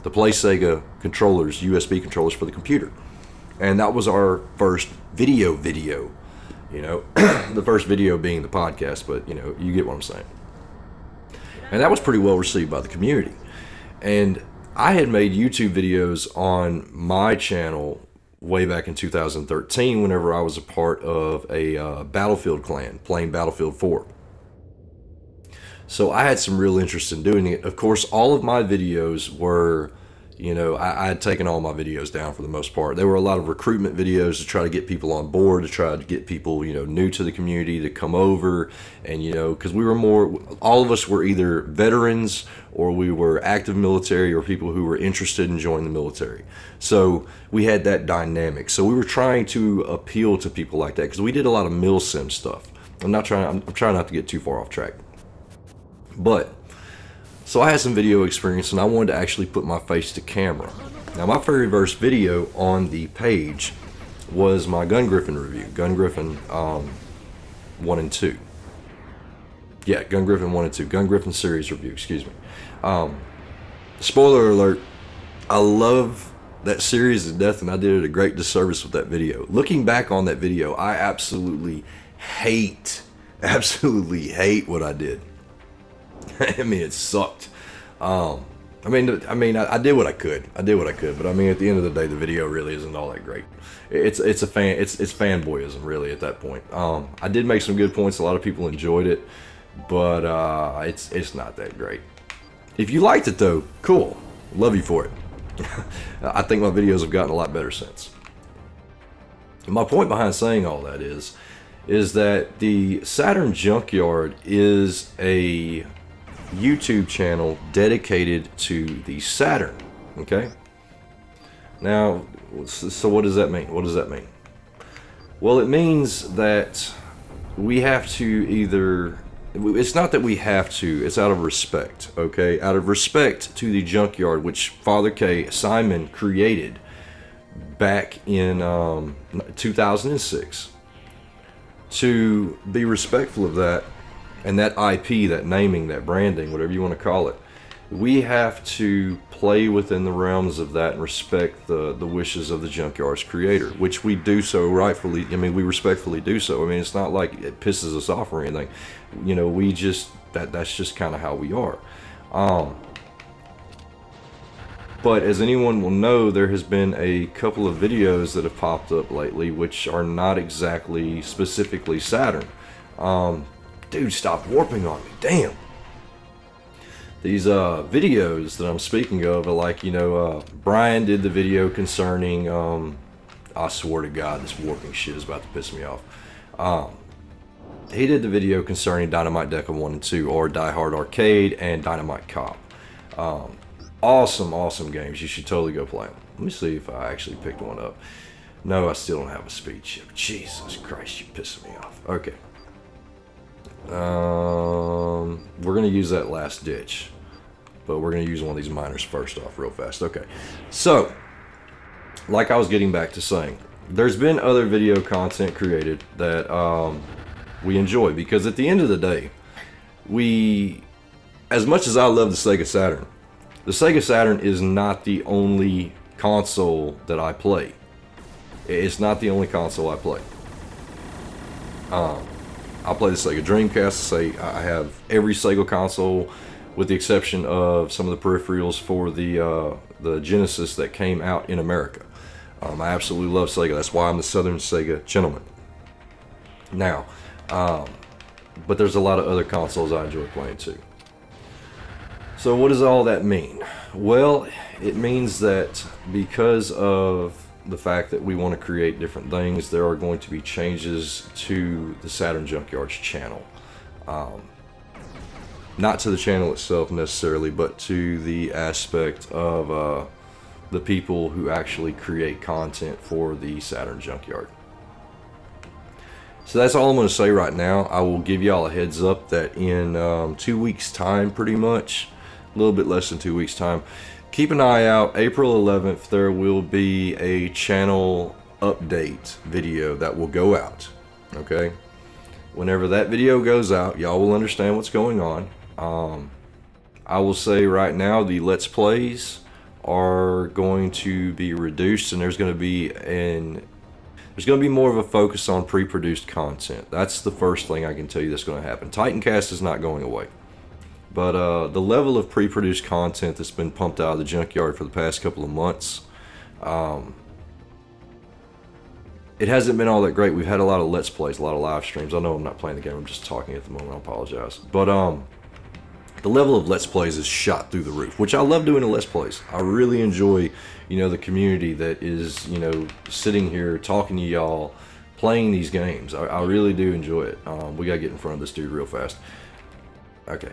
the Play Sega controllers, USB controllers for the computer. And that was our first video, you know, the first video being the podcast, but you know, you get what I'm saying. And that was pretty well received by the community. And I had made YouTube videos on my channel way back in 2013 whenever I was a part of a Battlefield clan playing Battlefield 4. So I had some real interest in doing it. Of course, all of my videos were, you know, I had taken all my videos down for the most part. There were a lot of recruitment videos to try to get people on board, to try to get people, you know, new to the community to come over. And, you know, because we were all of us were either veterans or we were active military or people who were interested in joining the military. So we had that dynamic. So we were trying to appeal to people like that, because we did a lot of milsim stuff. I'm trying not to get too far off track. But so I had some video experience, and I wanted to actually put my face to camera. Now, my very first video on the page was my Gun Griffin review, Gun Griffin 1 and 2. Yeah, Gun Griffin 1 and 2, Gun Griffin series review, excuse me. Spoiler alert, I love that series to death, and I did it a great disservice with that video. Looking back on that video, I absolutely hate what I did. I mean, it sucked. I did what I could. I did what I could, but I mean, at the end of the day, the video really isn't all that great. It's fanboyism really at that point. I did make some good points. A lot of people enjoyed it, but it's not that great. If you liked it though, cool. Love you for it. I think my videos have gotten a lot better since. My point behind saying all that is that the Saturn Junkyard is a YouTube channel dedicated to the Saturn. Okay. Now, so what does that mean? What does that mean? Well, it means that we have to either... It's not that we have to, it's out of respect, okay? Out of respect to the Junkyard, which Father K. Simon created back in 2006. To be respectful of that, and that IP, that naming, that branding, whatever you want to call it, we have to play within the realms of that and respect the wishes of the Junkyard's creator, which we do so rightfully. I mean, we respectfully do so. I mean, it's not like it pisses us off or anything. You know, we just, that's just kind of how we are. But as anyone will know, there has been a couple of videos that have popped up lately which are not exactly specifically Saturn. Dude, stop warping on me, damn. These videos that I'm speaking of are like, you know, Brian did the video concerning, I swear to God, this warping shit is about to piss me off. He did the video concerning Dynamite Deca 1 and 2, or Die Hard Arcade and Dynamite Cop. Awesome, awesome games. You should totally go play them. Let me see if I actually picked one up. No, I still don't have a speed chip. Jesus Christ, you're pissing me off. Okay. We're going to use that last ditch. But we're going to use one of these miners first off real fast. Okay. So, like I was getting back to saying, there's been other video content created that we enjoy. Because at the end of the day, as much as I love the Sega Saturn, the Sega Saturn is not the only console that I play. It's not the only console I play. I play the Sega Dreamcast. I have every Sega console with the exception of some of the peripherals for the Genesis that came out in America. I absolutely love Sega. That's why I'm the Southern Sega gentleman. Now, but there's a lot of other consoles I enjoy playing too. So what does all that mean? Well, it means that because of the fact that we want to create different things, there are going to be changes to the Saturn Junkyard's channel. Not to the channel itself necessarily, but to the aspect of the people who actually create content for the Saturn Junkyard. So that's all I'm going to say right now. I will give y'all a heads up that in 2 weeks time, pretty much, a little bit less than 2 weeks time, keep an eye out. April 11th, there will be a channel update video that will go out. Okay? Whenever that video goes out, y'all will understand what's going on. I will say right now, the Let's Plays are going to be reduced, and there's going to be more of a focus on pre-produced content. That's the first thing I can tell you that's going to happen. Titancast is not going away. But the level of pre-produced content that's been pumped out of the Junkyard for the past couple of months, it hasn't been all that great. We've had a lot of Let's Plays, a lot of live streams. I know I'm not playing the game, I'm just talking at the moment, I apologize. But the level of Let's Plays is shot through the roof, which I love doing the Let's Plays. I really enjoy, you know, the community that is, you know, sitting here talking to y'all, playing these games. I really do enjoy it. We gotta get in front of this dude real fast. Okay.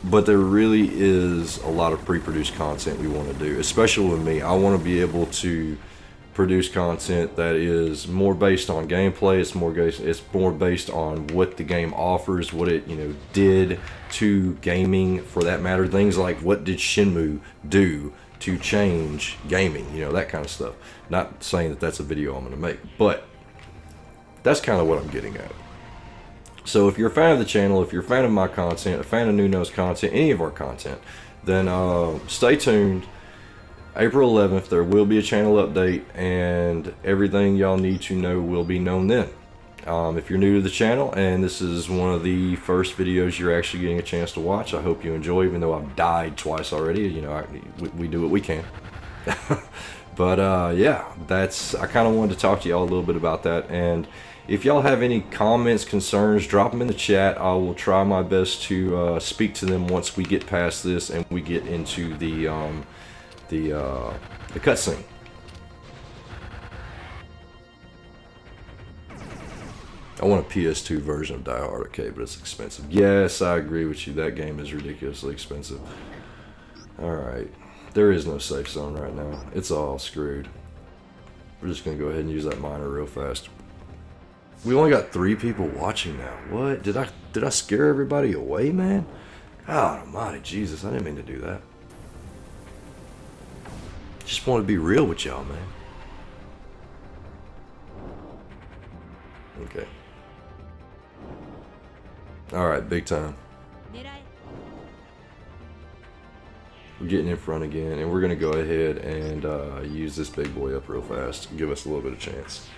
But there really is a lot of pre-produced content we want to do, especially with me. I want to be able to produce content that is more based on gameplay. It's more based on what the game offers, what it, you know, did to gaming, for that matter. Things like, what did Shenmue do to change gaming? You know, that kind of stuff. Not saying that that's a video I'm going to make, but that's kind of what I'm getting at. So if you're a fan of the channel, if you're a fan of my content, a fan of Nuno's content, any of our content, then stay tuned. April 11th, there will be a channel update, and everything y'all need to know will be known then. If you're new to the channel and this is one of the first videos you're actually getting a chance to watch, I hope you enjoy, even though I've died twice already. You know, we do what we can. But yeah, I kind of wanted to talk to y'all a little bit about that. And if y'all have any comments, concerns, drop them in the chat. I will try my best to speak to them once we get past this and we get into the cutscene. I want a PS2 version of Die Hard Arcade, but it's expensive. Yes, I agree with you. That game is ridiculously expensive. Alright. There is no safe zone right now. It's all screwed. We're just going to go ahead and use that miner real fast. We only got 3 people watching now. What? Did I scare everybody away, man? God almighty, Jesus. I didn't mean to do that. Just want to be real with y'all, man. Okay. Alright, big time. We're getting in front again, and we're going to go ahead and use this big boy up real fast. Give us a little bit of chance.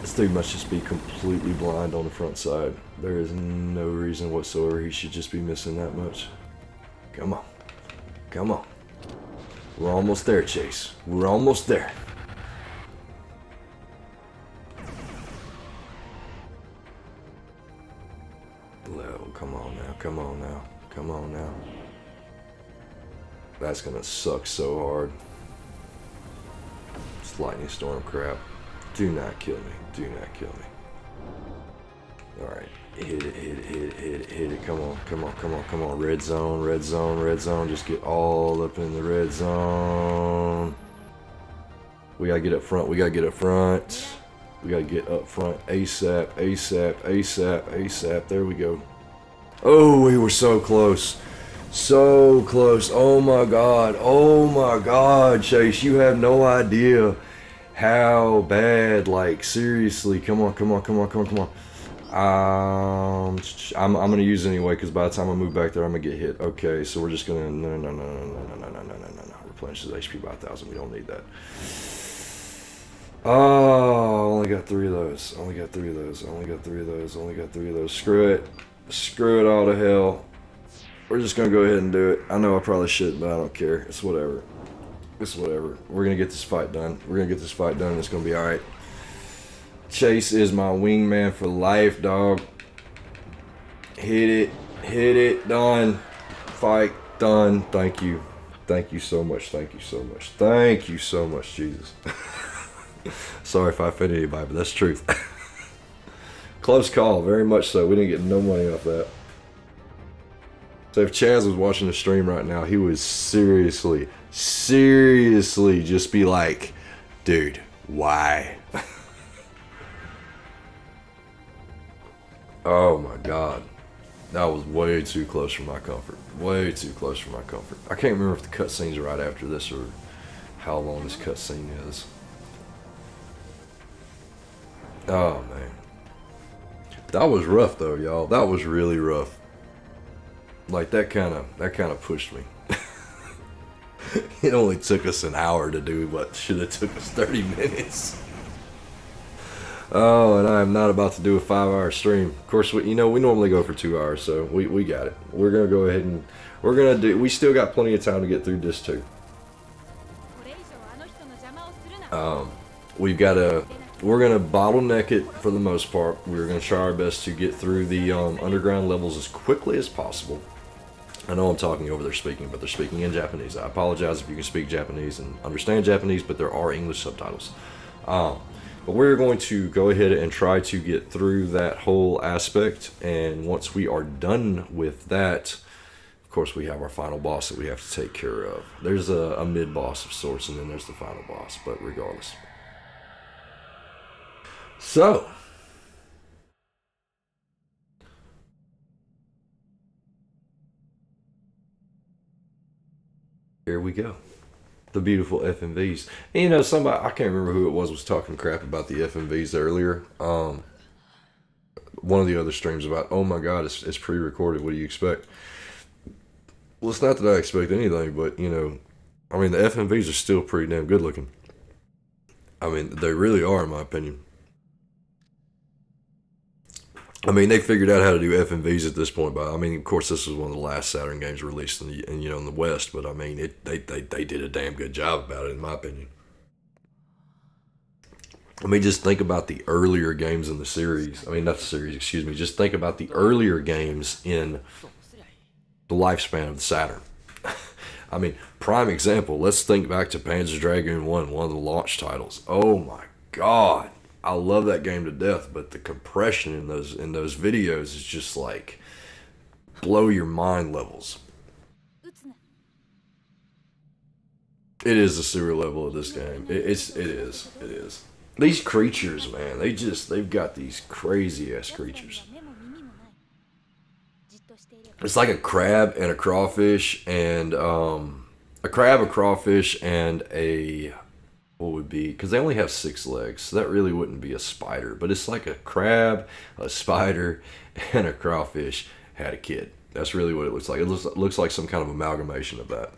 This dude must just be completely blind on the front side. There is no reason whatsoever he should just be missing that much. Come on. Come on. We're almost there, Chase. We're almost there. Well, come on now. Come on now. Come on now. That's gonna suck so hard. It's lightning storm crap. Do not kill me. Do not kill me. Alright. Hit it, hit it, hit it, hit it, hit it. Come on, come on, come on, come on. Red zone, red zone, red zone. Just get all up in the red zone. We gotta get up front. We gotta get up front. We gotta get up front ASAP, ASAP, ASAP, ASAP. There we go. Oh, we were so close. So close. Oh my God. Oh my God, Chase. You have no idea how bad. Like, seriously. Come on, come on, come on, come on, come on. I'm gonna use it anyway, because by the time I move back there, I'm gonna get hit. Okay, so we're just gonna no. Replenish his HP by 1,000. We don't need that. Oh, only got 3 of those. Only got 3 of those. Only got 3 of those. Only got 3 of those. Screw it. Screw it all to hell. We're just gonna go ahead and do it. I know I probably shouldn't, but I don't care. It's whatever. It's whatever. We're gonna get this fight done. We're gonna get this fight done, and it's gonna be all right. Chase is my wingman for life, dog. Hit it. Hit it. Done. Fight. Done. Thank you. Thank you so much. Thank you so much. Thank you so much, Jesus. Sorry if I offended anybody, but that's truth. Close call. Very much so. We didn't get no money off that. So if Chaz was watching the stream right now, he would seriously just be like, dude, why? Oh my God. That was way too close for my comfort. Way too close for my comfort. I can't remember if the cutscene's right after this or how long this cutscene is. Oh man. That was rough though, y'all. That was really rough. Like that kinda pushed me. It only took us an hour to do what should have took us 30 minutes. Oh, and I am not about to do a 5-hour stream. Of course, we normally go for 2 hours, so we got it. We're gonna go ahead and we still got plenty of time to get through this too. We're gonna bottleneck it for the most part. We're gonna try our best to get through the underground levels as quickly as possible. I know I'm talking over their speaking, but they're speaking in Japanese. I apologize if you can speak Japanese and understand Japanese, but there are English subtitles. But we're going to go ahead and try to get through that whole aspect, and once we are done with that, of course we have our final boss that we have to take care of. There's a mid-boss of sorts, and then there's the final boss, but regardless. So, here we go. The beautiful FMVs. And you know, somebody, I can't remember who it was talking crap about the FMVs earlier. One of the other streams about, oh my God, it's pre-recorded. What do you expect? Well, it's not that I expect anything, but, you know, I mean, the FMVs are still pretty damn good looking. I mean, they really are, in my opinion. I mean, they figured out how to do FMVs at this point, but I mean, of course, this was one of the last Saturn games released you know, in the West. But I mean, they did a damn good job about it, in my opinion. I mean, just think about the earlier games in the series. I mean, not the series, excuse me. Just think about the earlier games in the lifespan of the Saturn. I mean, prime example. Let's think back to Panzer Dragoon 1, one of the launch titles. Oh my God. I love that game to death, but the compression in those videos is just like blow your mind levels. It is the sewer level of this game. It is. These creatures, man, they've got these crazy ass creatures. It's like a crab and a crawfish and a crawfish and a what would be, because they only have 6 legs, so that really wouldn't be a spider, but it's like a crab, a spider, and a crawfish had a kid. That's really what it looks like. It looks like some kind of amalgamation of that.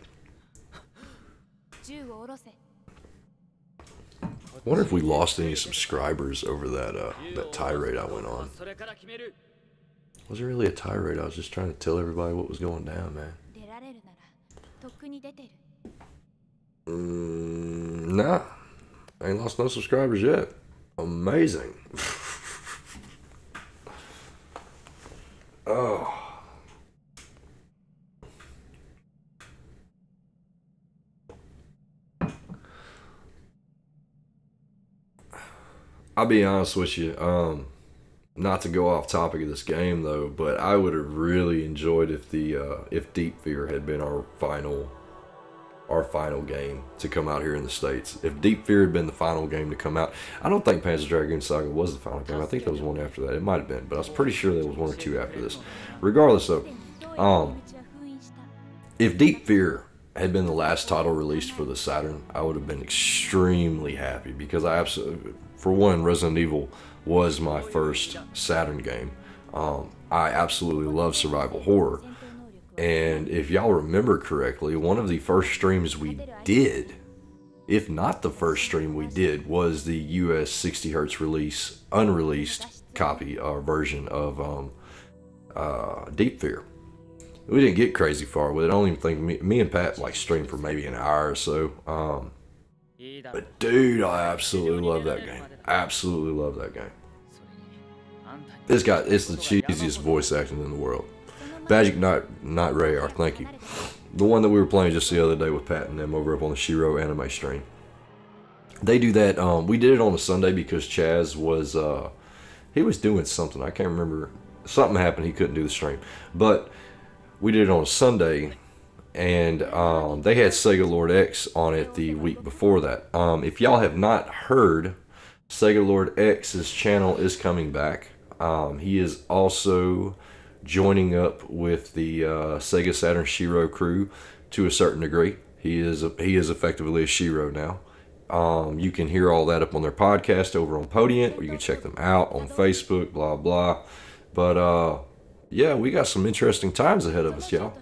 I wonder if we lost any subscribers over that tirade I went on. Was it really a tirade? I was just trying to tell everybody what was going down, man. Nah, I ain't lost no subscribers yet. Amazing. Oh. I'll be honest with you, not to go off topic of this game though, but I would have really enjoyed if Deep Fear had been our final game to come out here in the States. If Deep Fear had been the final game to come out, I don't think Panzer Dragoon Saga was the final game. I think there was one after that. It might have been, but I was pretty sure there was 1 or 2 after this. Regardless though, if Deep Fear had been the last title released for the Saturn, I would have been extremely happy because I absolutely, for one, Resident Evil was my first Saturn game. I absolutely love survival horror. And if y'all remember correctly, one of the first streams we did, if not the first stream we did, was the US 60 Hz release, unreleased copy or version of Deep Fear. We didn't get crazy far with it. I don't even think me and Pat like streamed for maybe an hour or so. But dude, I absolutely love that game. Absolutely love that game. It's the cheesiest voice acting in the world. Magic Knight Rayar, thank you. The one that we were playing just the other day with Pat and them over up on the Shiro anime stream. They do that. We did it on a Sunday because Chaz was he was doing something. I can't remember. Something happened. He couldn't do the stream. But we did it on a Sunday, and they had Sega Lord X on it the week before that. If y'all have not heard, Sega Lord X's channel is coming back. He is also joining up with the Sega Saturn Shiro crew to a certain degree. He is effectively a Shiro now. You can hear all that up on their podcast over on Podient, or you can check them out on Facebook, blah blah. But yeah, we got some interesting times ahead of us, y'all.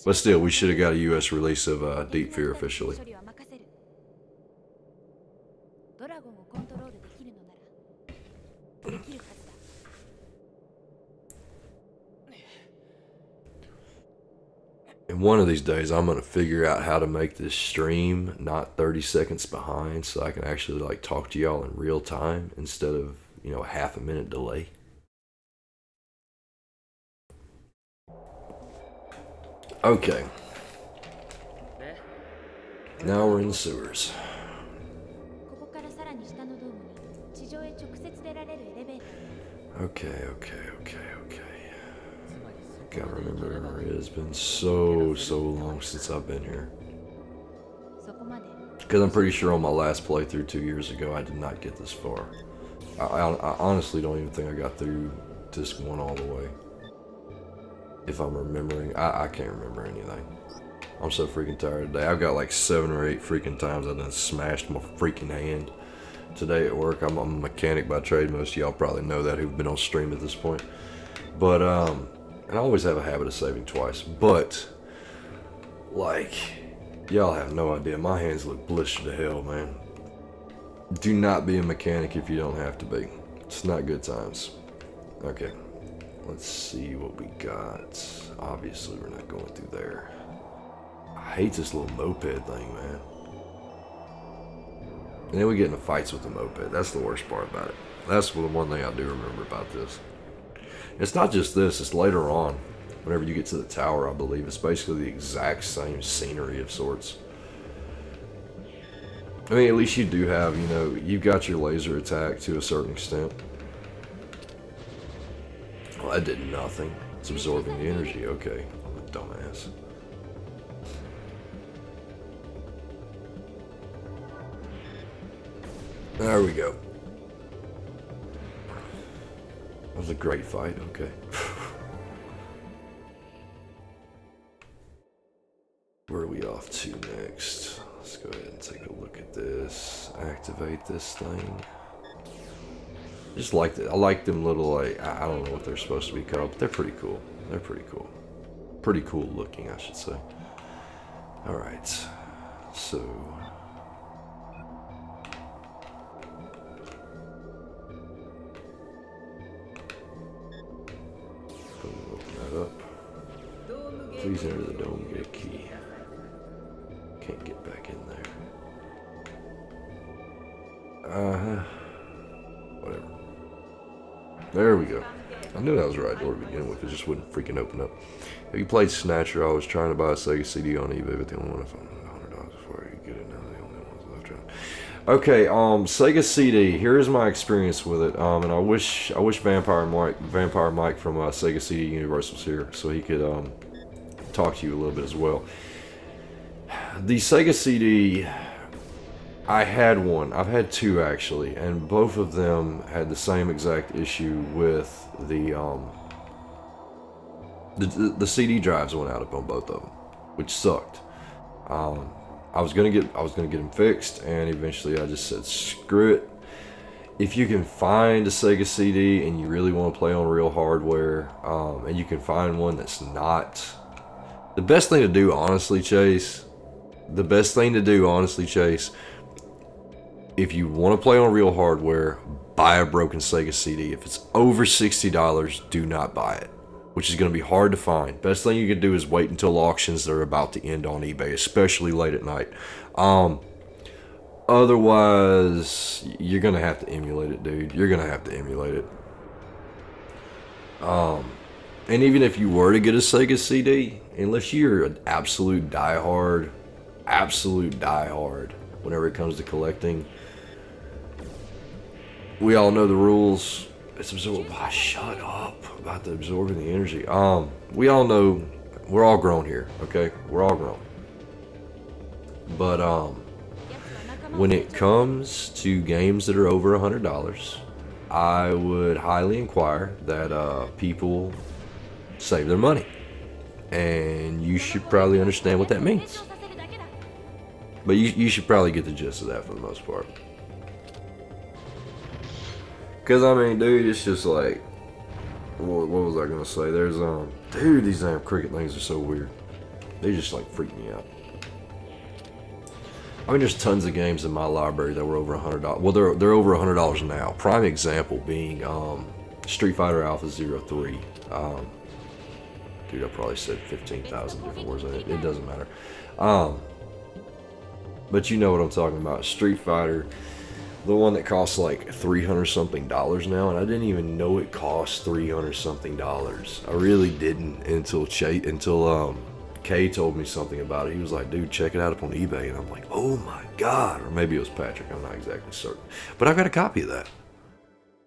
But still, we should have got a US release of Deep Fear officially. And one of these days, I'm going to figure out how to make this stream not 30 seconds behind, so I can actually like talk to y'all in real time instead of, you know, a half a minute delay. Okay. Now we're in the sewers. Okay. Gotta remember, it has been so long since I've been here. Because I'm pretty sure on my last playthrough 2 years ago, I did not get this far. I honestly don't even think I got through disc 1 all the way. If I'm remembering, I can't remember anything. I'm so freaking tired today. I've got like 7 or 8 freaking times I done smashed my freaking hand today at work. I'm a mechanic by trade. Most of y'all probably know that who've been on stream at this point. But And I always have a habit of saving twice, but like, y'all have no idea. My hands look blistered to hell, man. Do not be a mechanic if you don't have to be. It's not good times. Okay, let's see what we got. Obviously, we're not going through there. I hate this little moped thing, man. And then we get into fights with the moped. That's the worst part about it. That's the one thing I do remember about this. It's not just this, it's later on. Whenever you get to the tower, I believe. It's basically the exact same scenery of sorts. I mean, at least you do have, you know, you've got your laser attack to a certain extent. Well, that did nothing. It's absorbing the energy. Okay, I'm a dumbass. There we go. That was a great fight, okay. Where are we off to next? Let's go ahead and take a look at this. Activate this thing. Just like it. I like them little, like, I don't know what they're supposed to be called, but they're pretty cool. They're pretty cool. Pretty cool looking, I should say. Alright. So. Open that up. Please enter the dome gate key. Can't get back in there. Whatever. There we go. I knew that was the right door to begin with. It just wouldn't freaking open up. Have you played Snatcher? I was trying to buy a Sega CD on eBay, but the only one I found $100 before you get it. Now the only ones left. Okay, Sega CD. Here's my experience with it. And I wish Vampire Mike from Sega CD Universe was here, so he could talk to you a little bit as well. The Sega CD, I had one. I've had two actually, and both of them had the same exact issue with the CD drives went out on both of them, which sucked. I was gonna get them fixed, and eventually I just said screw it. If you can find a Sega CD and you really want to play on real hardware, and you can find one that's not, the best thing to do, honestly, Chase. The best thing to do, honestly, Chase, if you want to play on real hardware, buy a broken Sega CD. If it's over $60, do not buy it, which is going to be hard to find. Best thing you can do is wait until auctions that are about to end on eBay, especially late at night. Otherwise, you're going to have to emulate it, dude. You're going to have to emulate it. And even if you were to get a Sega CD, unless you're an absolute diehard, whenever it comes to collecting, we all know the rules. It's absorbed. Oh, shut up about the absorbing the energy. We all know, we're all grown here, okay? We're all grown. But when it comes to games that are over $100, I would highly inquire that people save their money, and you should probably understand what that means. But you should probably get the gist of that for the most part. Because, I mean, dude, it's just like, what was I going to say? There's, dude, these damn cricket things are so weird. They just, like, freak me out. I mean, there's tons of games in my library that were over $100. Well, they're over $100 now. Prime example being, Street Fighter Alpha 03. Dude, I probably said 15,000 different words on it. It doesn't matter. But you know what I'm talking about. Street Fighter, the one that costs like $300 something now, and I didn't even know it cost $300 something. I really didn't until Kay told me something about it. He was like, dude, check it out up on eBay. And I'm like, oh my God. Or maybe it was Patrick. I'm not exactly certain. But I got a copy of that.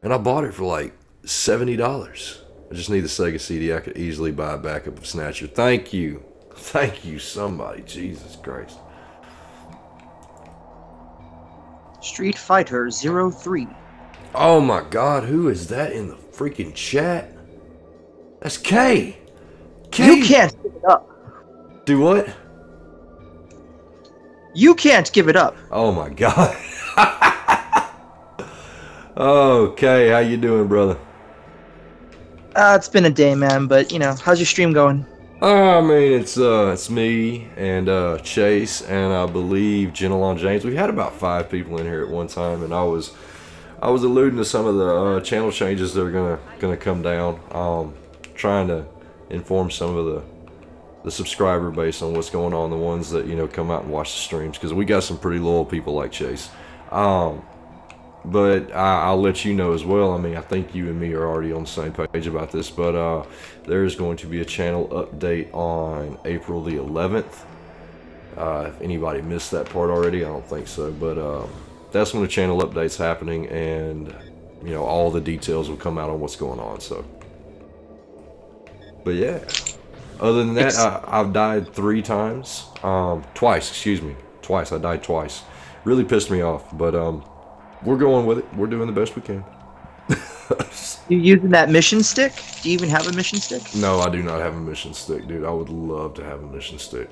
And I bought it for like $70. I just need the Sega CD. I could easily buy a backup of Snatcher. Thank you. Thank you, somebody. Jesus Christ. Street Fighter 03. Oh my God, who is that in the freaking chat? That's Kay. Kay. You can't give it up. Do what? You can't give it up. Oh my God. Okay, how you doing, brother? It's been a day, man, but, how's your stream going? I mean, it's me and Chase and I believe Jenalon James. We had about 5 people in here at one time, and I was alluding to some of the channel changes that are gonna come down. Trying to inform some of the subscriber base on what's going on, the ones that come out and watch the streams, because we got some pretty loyal people like Chase. But I'll let you know as well. I mean, I think you and me are already on the same page about this, but there's going to be a channel update on April the 11th. If anybody missed that part already, I don't think so, but that's when the channel update's happening, and all the details will come out on what's going on. So, but yeah, other than that, I've died 3 times. Twice, excuse me, twice. I died twice. Really pissed me off, but we're going with it. We're doing the best we can. You using that mission stick? Do you even have a mission stick? No, I do not have a mission stick, dude. I would love to have a mission stick.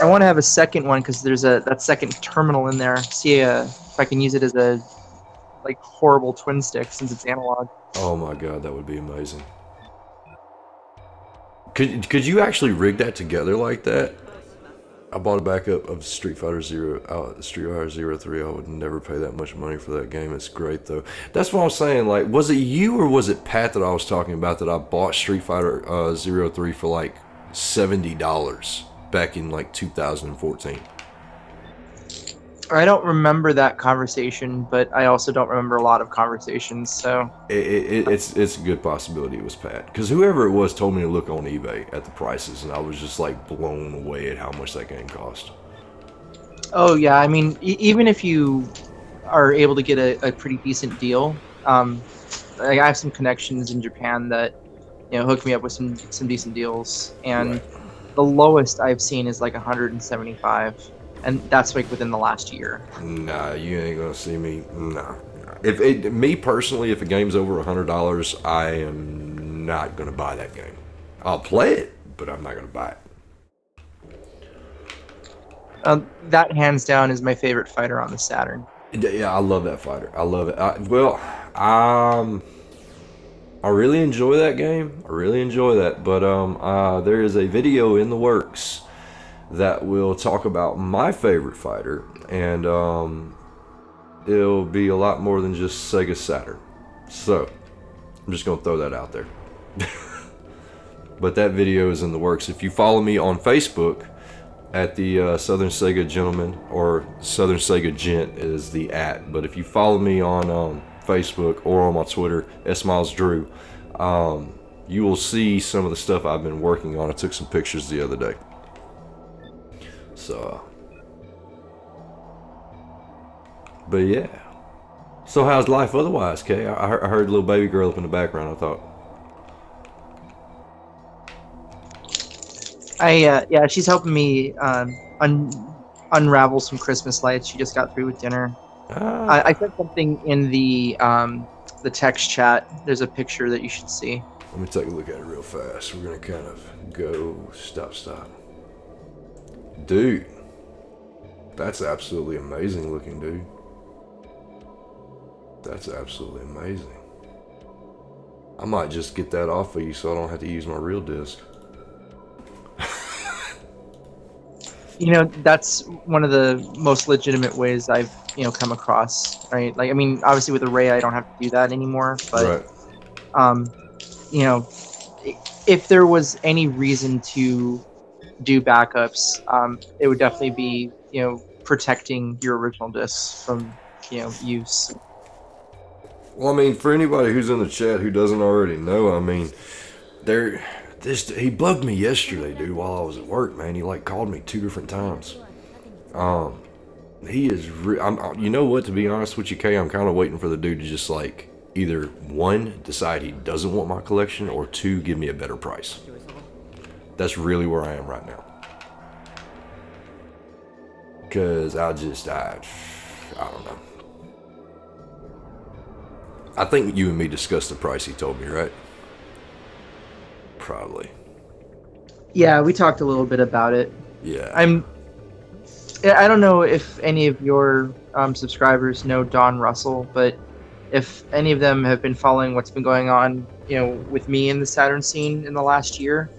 I want to have a second one because there's that second terminal in there. See if I can use it as a horrible twin stick since it's analog. Oh my god, that would be amazing. Could you actually rig that together like that? I bought a backup of Street Fighter 03. I would never pay that much money for that game. It's great though. That's what I was saying. Like, was it you or was it Pat that I was talking about that I bought Street Fighter 03 for like $70 back in like 2014? I don't remember that conversation, but I also don't remember a lot of conversations. So it's a good possibility it was Pat, because whoever it was told me to look on eBay at the prices, and I was just like blown away at how much that game cost. Oh yeah, I mean, even if you are able to get a pretty decent deal, I have some connections in Japan that hook me up with some decent deals, and right. The lowest I've seen is like 175. And that's like within the last year. Nah, you ain't gonna see me. Nah. Me personally, if a game's over $100, I am not gonna buy that game. I'll play it, but I'm not gonna buy it. That hands down is my favorite fighter on the Saturn. Yeah, I love that fighter. I love it. I really enjoy that game. I really enjoy that. But there is a video in the works that will talk about my favorite fighter, and it'll be a lot more than just Sega Saturn. So I'm just gonna throw that out there. But that video is in the works. If you follow me on Facebook at the Southern Sega Gentleman, or Southern Sega Gent is the @, but if you follow me on Facebook or on my Twitter, SMilesDrew, you will see some of the stuff I've been working on. I took some pictures the other day. So, but yeah. So how's life otherwise, Kay? I heard a little baby girl up in the background. I thought. Yeah, she's helping me unravel some Christmas lights. She just got through with dinner. I said something in the text chat. There's a picture that you should see. Let me take a look at it real fast. We're gonna kind of go stop. Dude, that's absolutely amazing looking, dude. That's absolutely amazing. I might just get that off of you so I don't have to use my real disc. That's one of the most legitimate ways I've, come across, right? Like, I mean, obviously with Array, I don't have to do that anymore, but, right. If there was any reason to do backups, it would definitely be protecting your original discs from use. Well, I mean, for anybody who's in the chat who doesn't already know, I mean, he bugged me yesterday, dude, while I was at work, man. He called me 2 different times. He is you know what, to be honest with you, Kay, I'm kind of waiting for the dude to just either 1, decide he doesn't want my collection, or 2, give me a better price. That's really where I am right now. Because I don't know. I think you and me discussed the price he told me, right? Probably. Yeah, we talked a little bit about it. Yeah. I don't know if any of your subscribers know Don Russell, but if any of them have been following what's been going on, with me in the Saturn scene in the last year,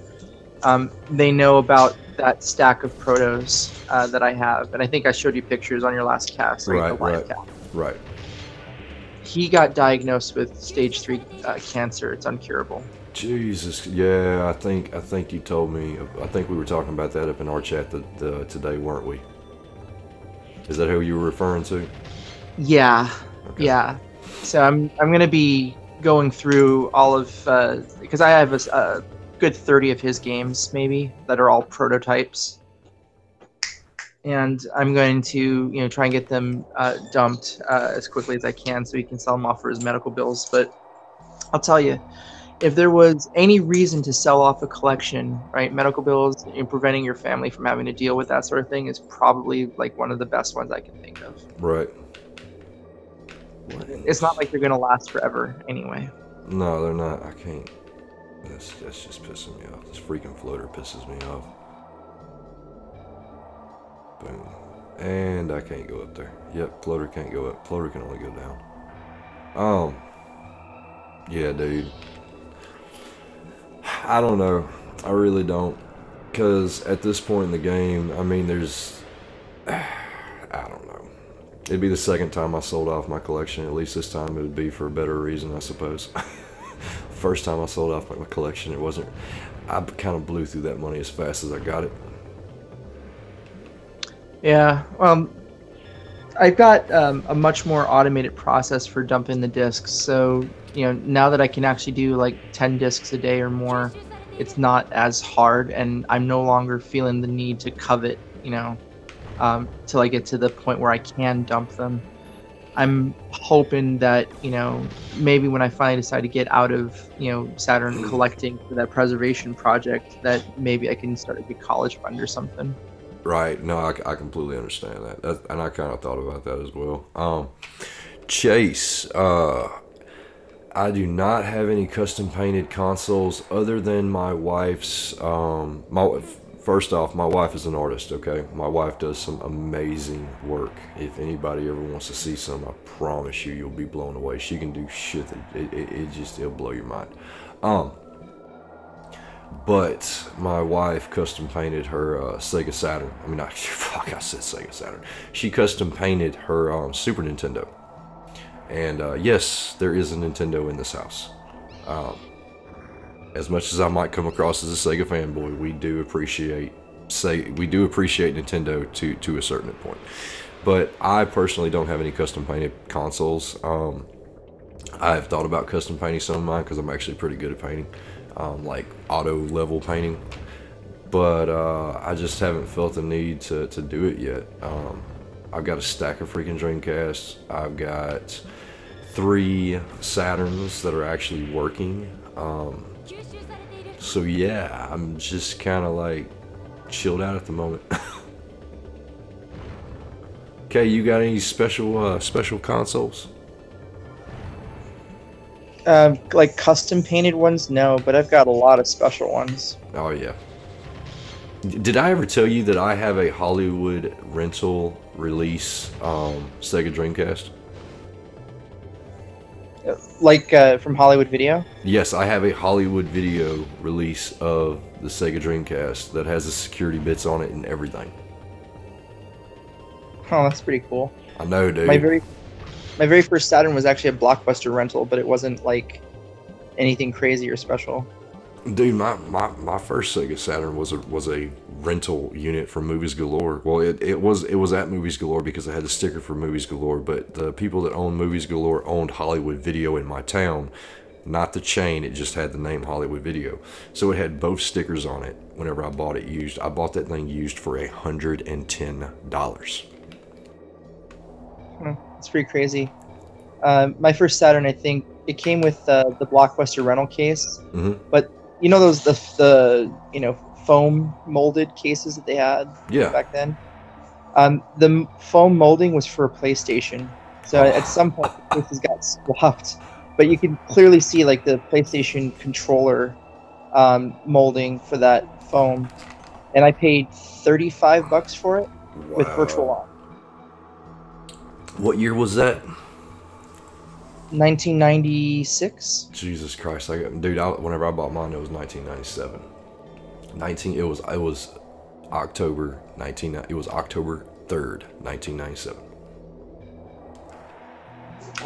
they know about that stack of protos that I have, and I think I showed you pictures on your last cast, right? Right, The live right, cast. right. He got diagnosed with stage 3 cancer. It's uncurable. Jesus, yeah, I think you told me. I think we were talking about that up in our chat today, weren't we? Is that who you were referring to? Yeah, Okay. yeah. So I'm gonna be going through all of because I have a good 30 of his games maybe that are all prototypes, and I'm going to try and get them dumped as quickly as I can so he can sell them off for his medical bills. But I'll tell you, if there was any reason to sell off a collection, right, medical bills and preventing your family from having to deal with that sort of thing is probably like one of the best ones I can think of. Right. It's not like they're gonna last forever anyway. No, they're not. I can't. That's just pissing me off. This freaking floater pisses me off. Boom. And I can't go up there. Yep, floater can't go up. Floater can only go down. Yeah, dude. I don't know. I really don't. Because at this point in the game, I mean, there's... I don't know. It'd be the second time I sold off my collection. At least this time it would be for a better reason, I suppose. First time I sold off my collection, it wasn't... I kind of blew through that money as fast as I got it. Yeah, I've got a much more automated process for dumping the discs. So, now that I can actually do like 10 discs a day or more, it's not as hard, and I'm no longer feeling the need to covet, till I get to the point where I can dump them. I'm hoping that, maybe when I finally decide to get out of, Saturn collecting for that preservation project, that maybe I can start a big college fund or something. Right. No, I completely understand that. And I kind of thought about that as well. Chase, I do not have any custom painted consoles other than my wife's. First off, my wife is an artist, okay? My wife does some amazing work. If anybody ever wants to see some, I promise you'll be blown away. She can do shit that it'll blow your mind. But my wife custom painted her Sega Saturn. I mean, I said Sega Saturn. She custom painted her Super Nintendo. And yes, there is a Nintendo in this house. As much as I might come across as a Sega fanboy, we do appreciate Nintendo to a certain point. But I personally don't have any custom painted consoles. I've thought about custom painting some of mine because I'm actually pretty good at painting. Like auto level painting, but I just haven't felt the need to do it yet. I've got a stack of freaking Dreamcasts. I've got 3 Saturns that are actually working. So yeah, I'm just kind of like chilled out at the moment. Okay, you got any special consoles? Like custom painted ones, no, but I've got a lot of special ones. Oh yeah. Did I ever tell you that I have a Hollywood rental release Sega Dreamcast? Like from Hollywood Video? Yes, I have a Hollywood Video release of the Sega Dreamcast that has the security bits on it and everything. Oh, that's pretty cool. I know, dude. My very first Saturn was actually a Blockbuster rental, but it wasn't like anything crazy or special. Dude, my first Sega Saturn was a rental unit from Movies Galore. Well, it was at Movies Galore because I had a sticker for Movies Galore, but the people that owned Movies Galore owned Hollywood Video in my town, not the chain. It just had the name Hollywood Video, so it had both stickers on it. Whenever I bought it used, I bought that thing used for $110. It's pretty crazy. My first Saturn, I think, it came with the Blockbuster rental case, but those the foam molded cases that they had back then. The foam molding was for a PlayStation, so at some point the cases got swapped, but you can clearly see like the PlayStation controller molding for that foam, and I paid $35 for it with virtual on. What year was that? 1996. Jesus Christ! Dude, whenever I bought mine, it was 1997. It was October 19. It was October 3rd, 1997.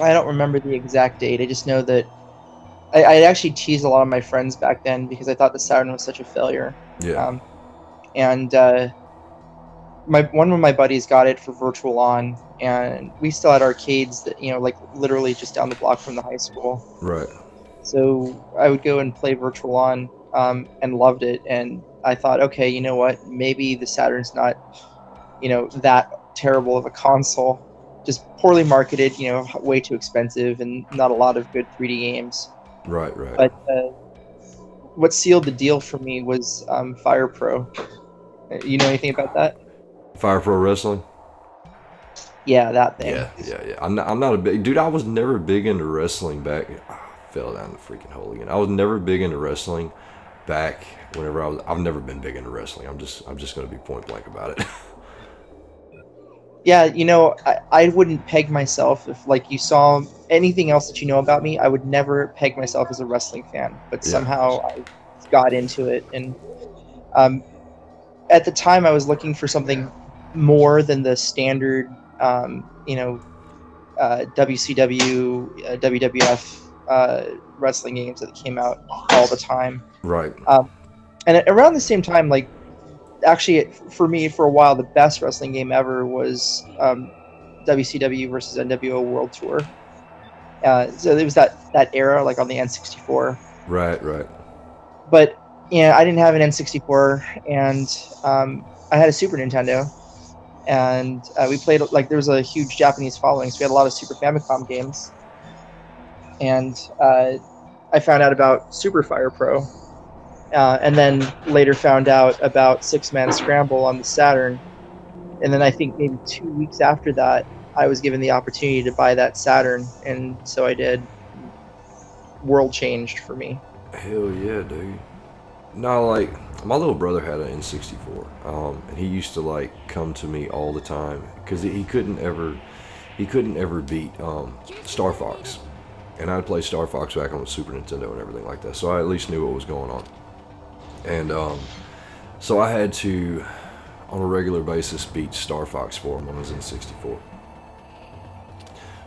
I don't remember the exact date. I just know that I actually teased a lot of my friends back then because I thought the Saturn was such a failure. Yeah. And one of my buddies got it for Virtual On, and we still had arcades that, you know, like literally just down the block from the high school. Right. So I would go and play Virtual On, and loved it. And I thought, okay, you know what? Maybe the Saturn's not, you know, that terrible of a console. Just poorly marketed, you know, way too expensive, and not a lot of good 3D games. Right. Right. But what sealed the deal for me was Fire Pro. You know anything about that? Fire Pro Wrestling. Yeah, that thing. Yeah. I'm not a big dude. I was never big into wrestling back. I fell down the freaking hole again. I was never big into wrestling back whenever I've never been big into wrestling. I'm just going to be point blank about it. Yeah, you know, I wouldn't peg myself if, like, you saw anything else that you know about me. I would never peg myself as a wrestling fan, but somehow I got into it. And at the time, I was looking for something more than the standard, you know, WCW, WWF wrestling games that came out all the time. Right. And around the same time, like, actually, for me, for a while, the best wrestling game ever was WCW versus NWO World Tour. So it was that era, like on the N64. Right. But yeah, I didn't have an N64, and I had a Super Nintendo, and we played, like, there was a huge Japanese following, so we had a lot of Super Famicom games. And I found out about Super Fire Pro. And then later found out about Six Man Scramble on the Saturn. And then I think maybe 2 weeks after that, I was given the opportunity to buy that Saturn. And so I did. World changed for me. Hell yeah, dude. No, like, my little brother had an N64. And he used to, like, come to me all the time. Because he couldn't ever beat Star Fox. And I'd play Star Fox back on the Super Nintendo and everything like that. So I at least knew what was going on. And so I had to, on a regular basis, beat Star Fox for him on his N64.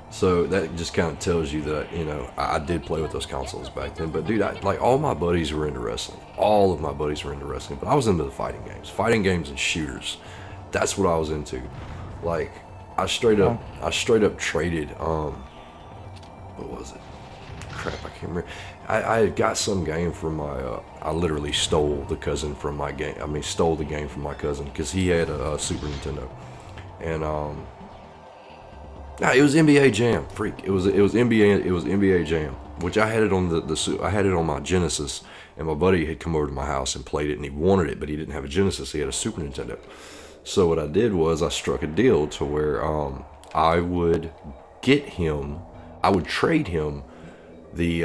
So that just kind of tells you that, you know, I did play with those consoles back then. But dude, like, all my buddies were into wrestling. All of my buddies were into wrestling. But I was into the fighting games and shooters. That's what I was into. Like, I straight up traded. What was it? Crap, I can't remember. I got some game from my, I literally stole the cousin from my game. I mean, stole the game from my cousin because he had a Super Nintendo. And, it was NBA Jam. Freak. It was NBA Jam, which I had it on I had it on my Genesis, and my buddy had come over to my house and played it, and he wanted it, but he didn't have a Genesis. He had a Super Nintendo. So what I did was I struck a deal to where I would trade him the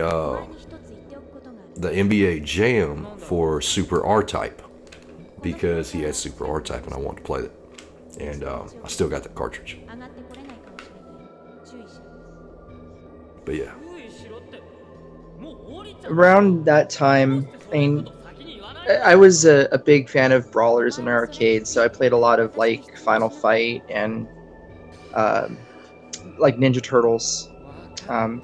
NBA Jam for Super R-Type because he had Super R-Type and I wanted to play it. And I still got the cartridge. But yeah. Around that time, I mean, I was a big fan of brawlers in arcades, so I played a lot of, like, Final Fight and like Ninja Turtles. And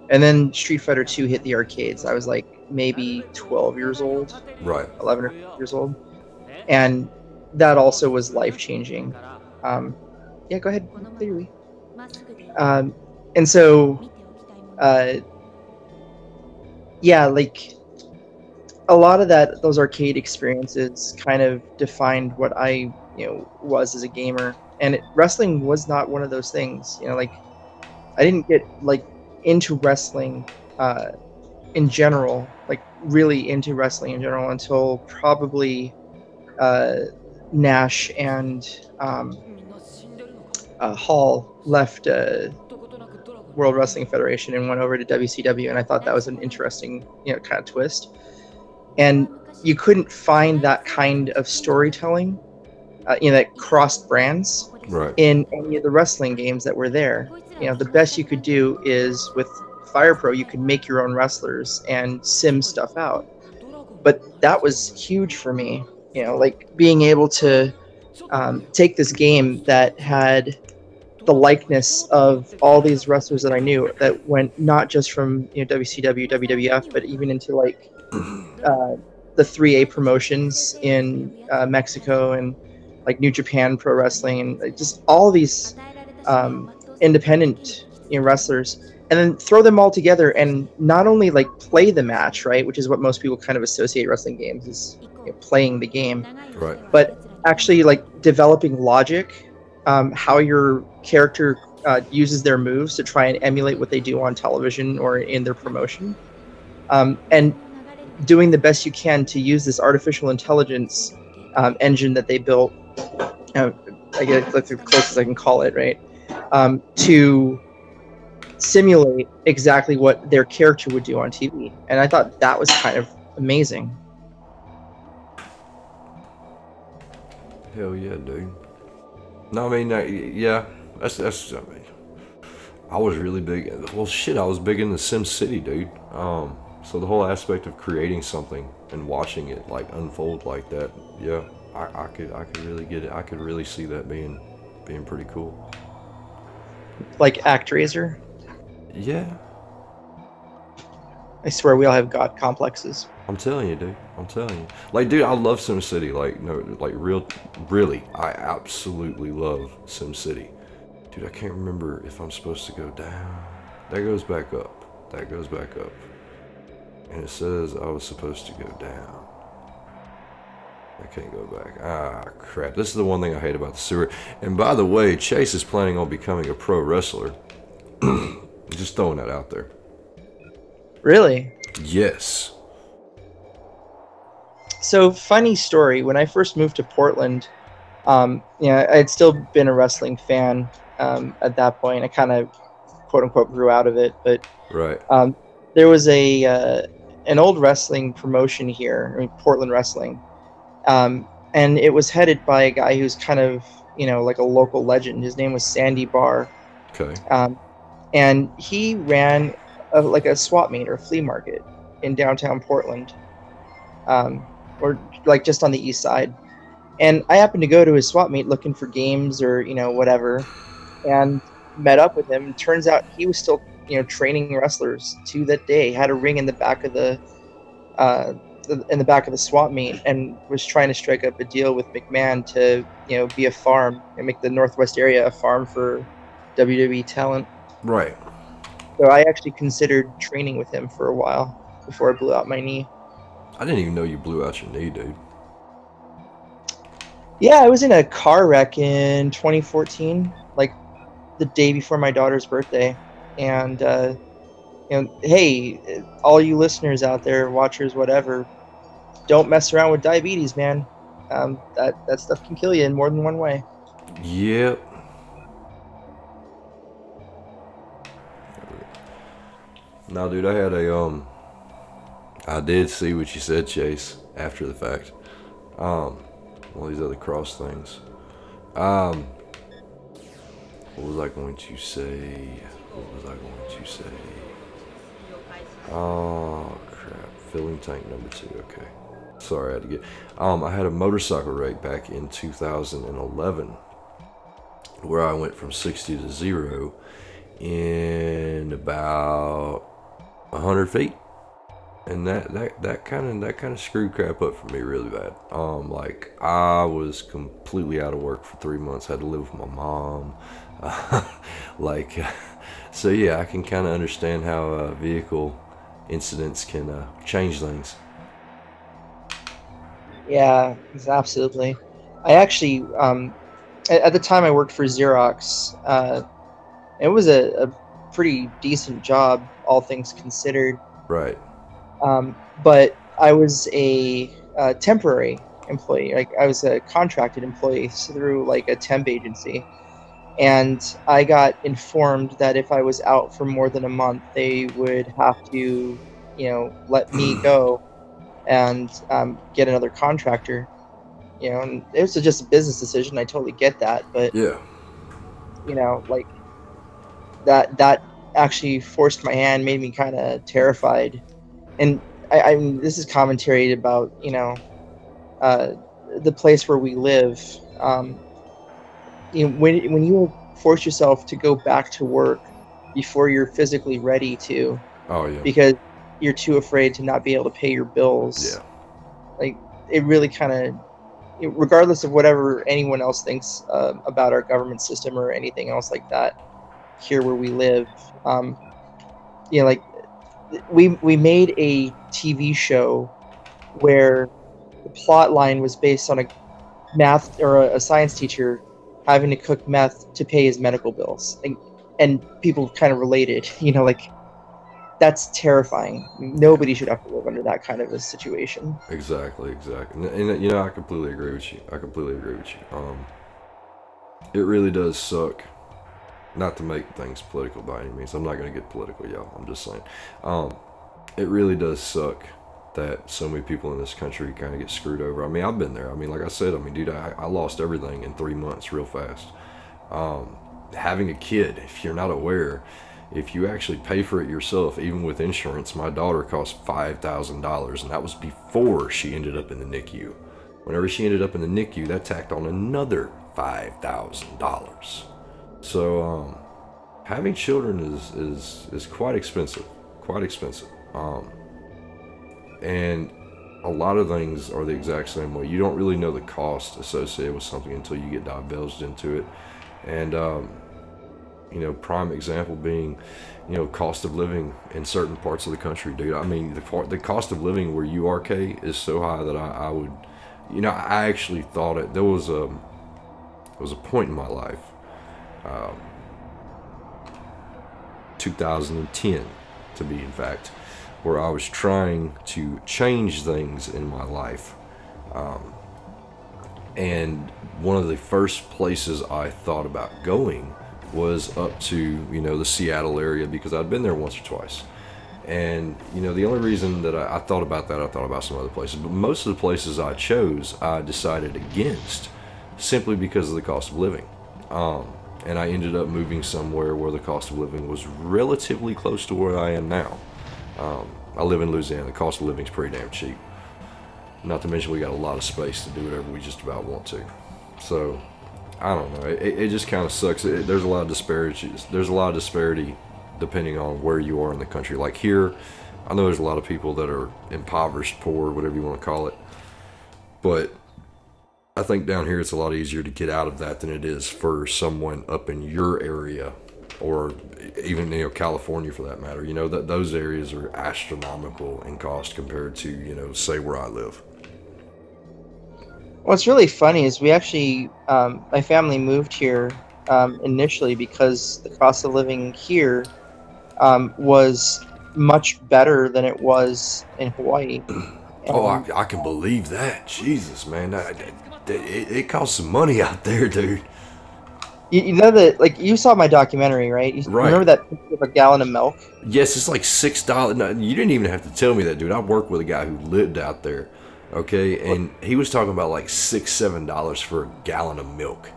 then Street Fighter 2 hit the arcades. I was like maybe 12 years old. Right. 11 or 12 years old. And that also was life-changing. Yeah, go ahead. Clearly. And so, yeah, like, a lot of those arcade experiences kind of defined what I, you know, was as a gamer. And wrestling was not one of those things. You know, like, I didn't get, like, into wrestling in general, like, really into wrestling in general, until probably Nash and Hall left World Wrestling Federation and went over to WCW, and I thought that was an interesting, you know, kind of twist. And you couldn't find that kind of storytelling, you know, that crossed brands Right. in any of the wrestling games that were there. You know, the best you could do is with Fire Pro, you could make your own wrestlers and sim stuff out. But that was huge for me. You know, like being able to take this game that had the likeness of all these wrestlers that I knew that went not just from WCW, WWF, but even into like the 3A promotions in Mexico and like New Japan Pro Wrestling and like, just all these independent wrestlers, and then throw them all together and not only like play the match, right, which is what most people kind of associate wrestling games is playing the game, Right. but actually like developing logic, how your character uses their moves to try and emulate what they do on television or in their promotion, and doing the best you can to use this artificial intelligence engine that they built. I guess that's as close as I can call it, right? To simulate exactly what their character would do on TV, and I thought that was kind of amazing. Hell yeah, dude. No, I mean, yeah, that's. I mean, I was really big. Well, shit, I was big into Sim City, dude. So the whole aspect of creating something and watching it like unfold like that, yeah, I could really get it. I could really see that being pretty cool. Like ActRaiser. Yeah. I swear we all have god complexes. I'm telling you, dude. I'm telling you. Like, dude, I love SimCity. Like, no, like, really, I absolutely love SimCity. Dude, I can't remember if I'm supposed to go down. That goes back up. That goes back up. And it says I was supposed to go down. I can't go back. Ah, crap. This is the one thing I hate about the sewer. And by the way, Chase is planning on becoming a pro wrestler. Just throwing that out there. Really? Yes. So, funny story. When I first moved to Portland, I had still been a wrestling fan at that point. I kind of, quote unquote, grew out of it. But right. There was an old wrestling promotion here, I mean, Portland Wrestling, and it was headed by a guy who's kind of, like a local legend. His name was Sandy Barr. Okay. And he ran like a swap meet or a flea market in downtown Portland, or like just on the east side. And I happened to go to his swap meet looking for games or whatever, and met up with him. And turns out he was still training wrestlers to that day. Had a ring in the back of the swap meet, and was trying to strike up a deal with McMahon to be a farm and make the Northwest area a farm for WWE talent. Right. So I actually considered training with him for a while before I blew out my knee. I didn't even know you blew out your knee, dude. Yeah, I was in a car wreck in 2014, like the day before my daughter's birthday. And, hey, all you listeners out there, watchers, whatever, don't mess around with diabetes, man. That stuff can kill you in more than one way. Yep. No, dude, I had I did see what you said, Chase, after the fact. All these other cross things. What was I going to say? Oh, crap. Filling tank number 2, okay. Sorry, I had to get... I had a motorcycle wreck back in 2011 where I went from 60 to 0 in about 100 feet. And that kind of screwed crap up for me really bad. Like, I was completely out of work for 3 months. Had to live with my mom. So yeah, I can kind of understand how vehicle incidents can change things. Yeah, absolutely. I actually, at the time I worked for Xerox, it was a pretty decent job, all things considered. Right. But I was a temporary employee. Like, I was a contracted employee through like a temp agency. And I got informed that if I was out for more than a month, they would have to, let me go and get another contractor. And it was just a business decision. I totally get that, but yeah, you know, like that actually forced my hand, made me kind of terrified. And I mean, this is commentary about, you know, uh, the place where we live. You know, when you force yourself to go back to work before you're physically ready to, Oh yeah. because you're too afraid to not be able to pay your bills. Yeah. Like, it really kind of, regardless of whatever anyone else thinks about our government system or anything else like that, here where we live, you know, like we made a TV show where the plot line was based on a math or a science teacher having to cook meth to pay his medical bills, and people kind of related, you know, like that's terrifying. Nobody should have to live under that kind of a situation. Exactly. And you know, I completely agree with you. It really does suck. Not to make things political by any means. I'm not gonna get political, y'all. I'm just saying. It really does suck that so many people in this country kind of get screwed over. I mean, I've been there. I mean, like I said, I mean, dude, I lost everything in 3 months real fast. Having a kid, if you're not aware, if you actually pay for it yourself, even with insurance, my daughter cost $5,000, and that was before she ended up in the NICU. Whenever she ended up in the NICU, that tacked on another $5,000. So, having children is quite expensive, and a lot of things are the exact same way. You don't really know the cost associated with something until you get divulged into it. And you know, prime example being, you know, cost of living in certain parts of the country, dude. I mean, the cost of living where you are, Kay, is so high that I would, you know, I actually thought there was a point in my life, 2010 to be in fact, where I was trying to change things in my life. And one of the first places I thought about going was up to, you know, the Seattle area, because I'd been there once or twice. And, you know, the only reason that I thought about that, I thought about some other places, but most of the places I chose, I decided against simply because of the cost of living. And I ended up moving somewhere where the cost of living was relatively close to where I am now. I live in Louisiana. The cost of living is pretty damn cheap. Not to mention we got a lot of space to do whatever we just about want to. So, I don't know. It just kind of sucks. There's a lot of disparities. There's a lot of disparity depending on where you are in the country. Like here, I know there's a lot of people that are impoverished, poor, whatever you want to call it. But I think down here it's a lot easier to get out of that than it is for someone up in your area, or even, you know, California for that matter. You know, those areas are astronomical in cost compared to, you know, say where I live. What's really funny is we actually, my family moved here initially because the cost of living here was much better than it was in Hawaii. Oh, I can believe that. Jesus, man. It costs some money out there, dude. You know that, like, you saw my documentary, right? You Right. remember that picture of a gallon of milk? Yes, it's like $6. No, you didn't even have to tell me that, dude. I worked with a guy who lived out there, okay? And he was talking about like $6, $7 for a gallon of milk.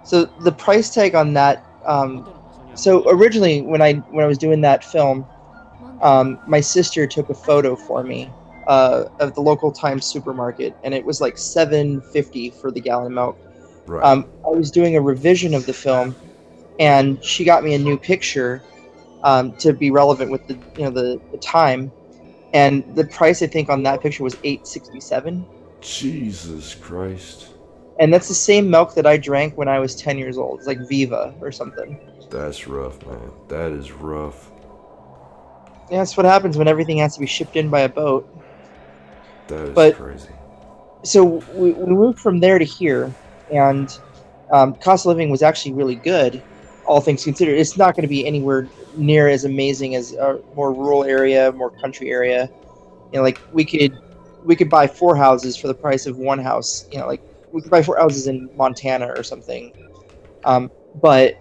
So the price tag on that, so originally when I was doing that film, my sister took a photo for me of the local Times supermarket, and it was like $7.50 for the gallon of milk. Right. I was doing a revision of the film, and she got me a new picture to be relevant with the, you know, the time, and the price I think on that picture was $8.67. Jesus Christ. And that's the same milk that I drank when I was 10 years old. It's like Viva or something. That's rough, man. That is rough. Yeah, that's what happens when everything has to be shipped in by a boat. That is crazy. So we moved from there to here, and cost of living was actually really good, all things considered. It's not going to be anywhere near as amazing as a more rural area, more country area. You know, like we could buy 4 houses for the price of 1 house. You know, like we could buy 4 houses in Montana or something. But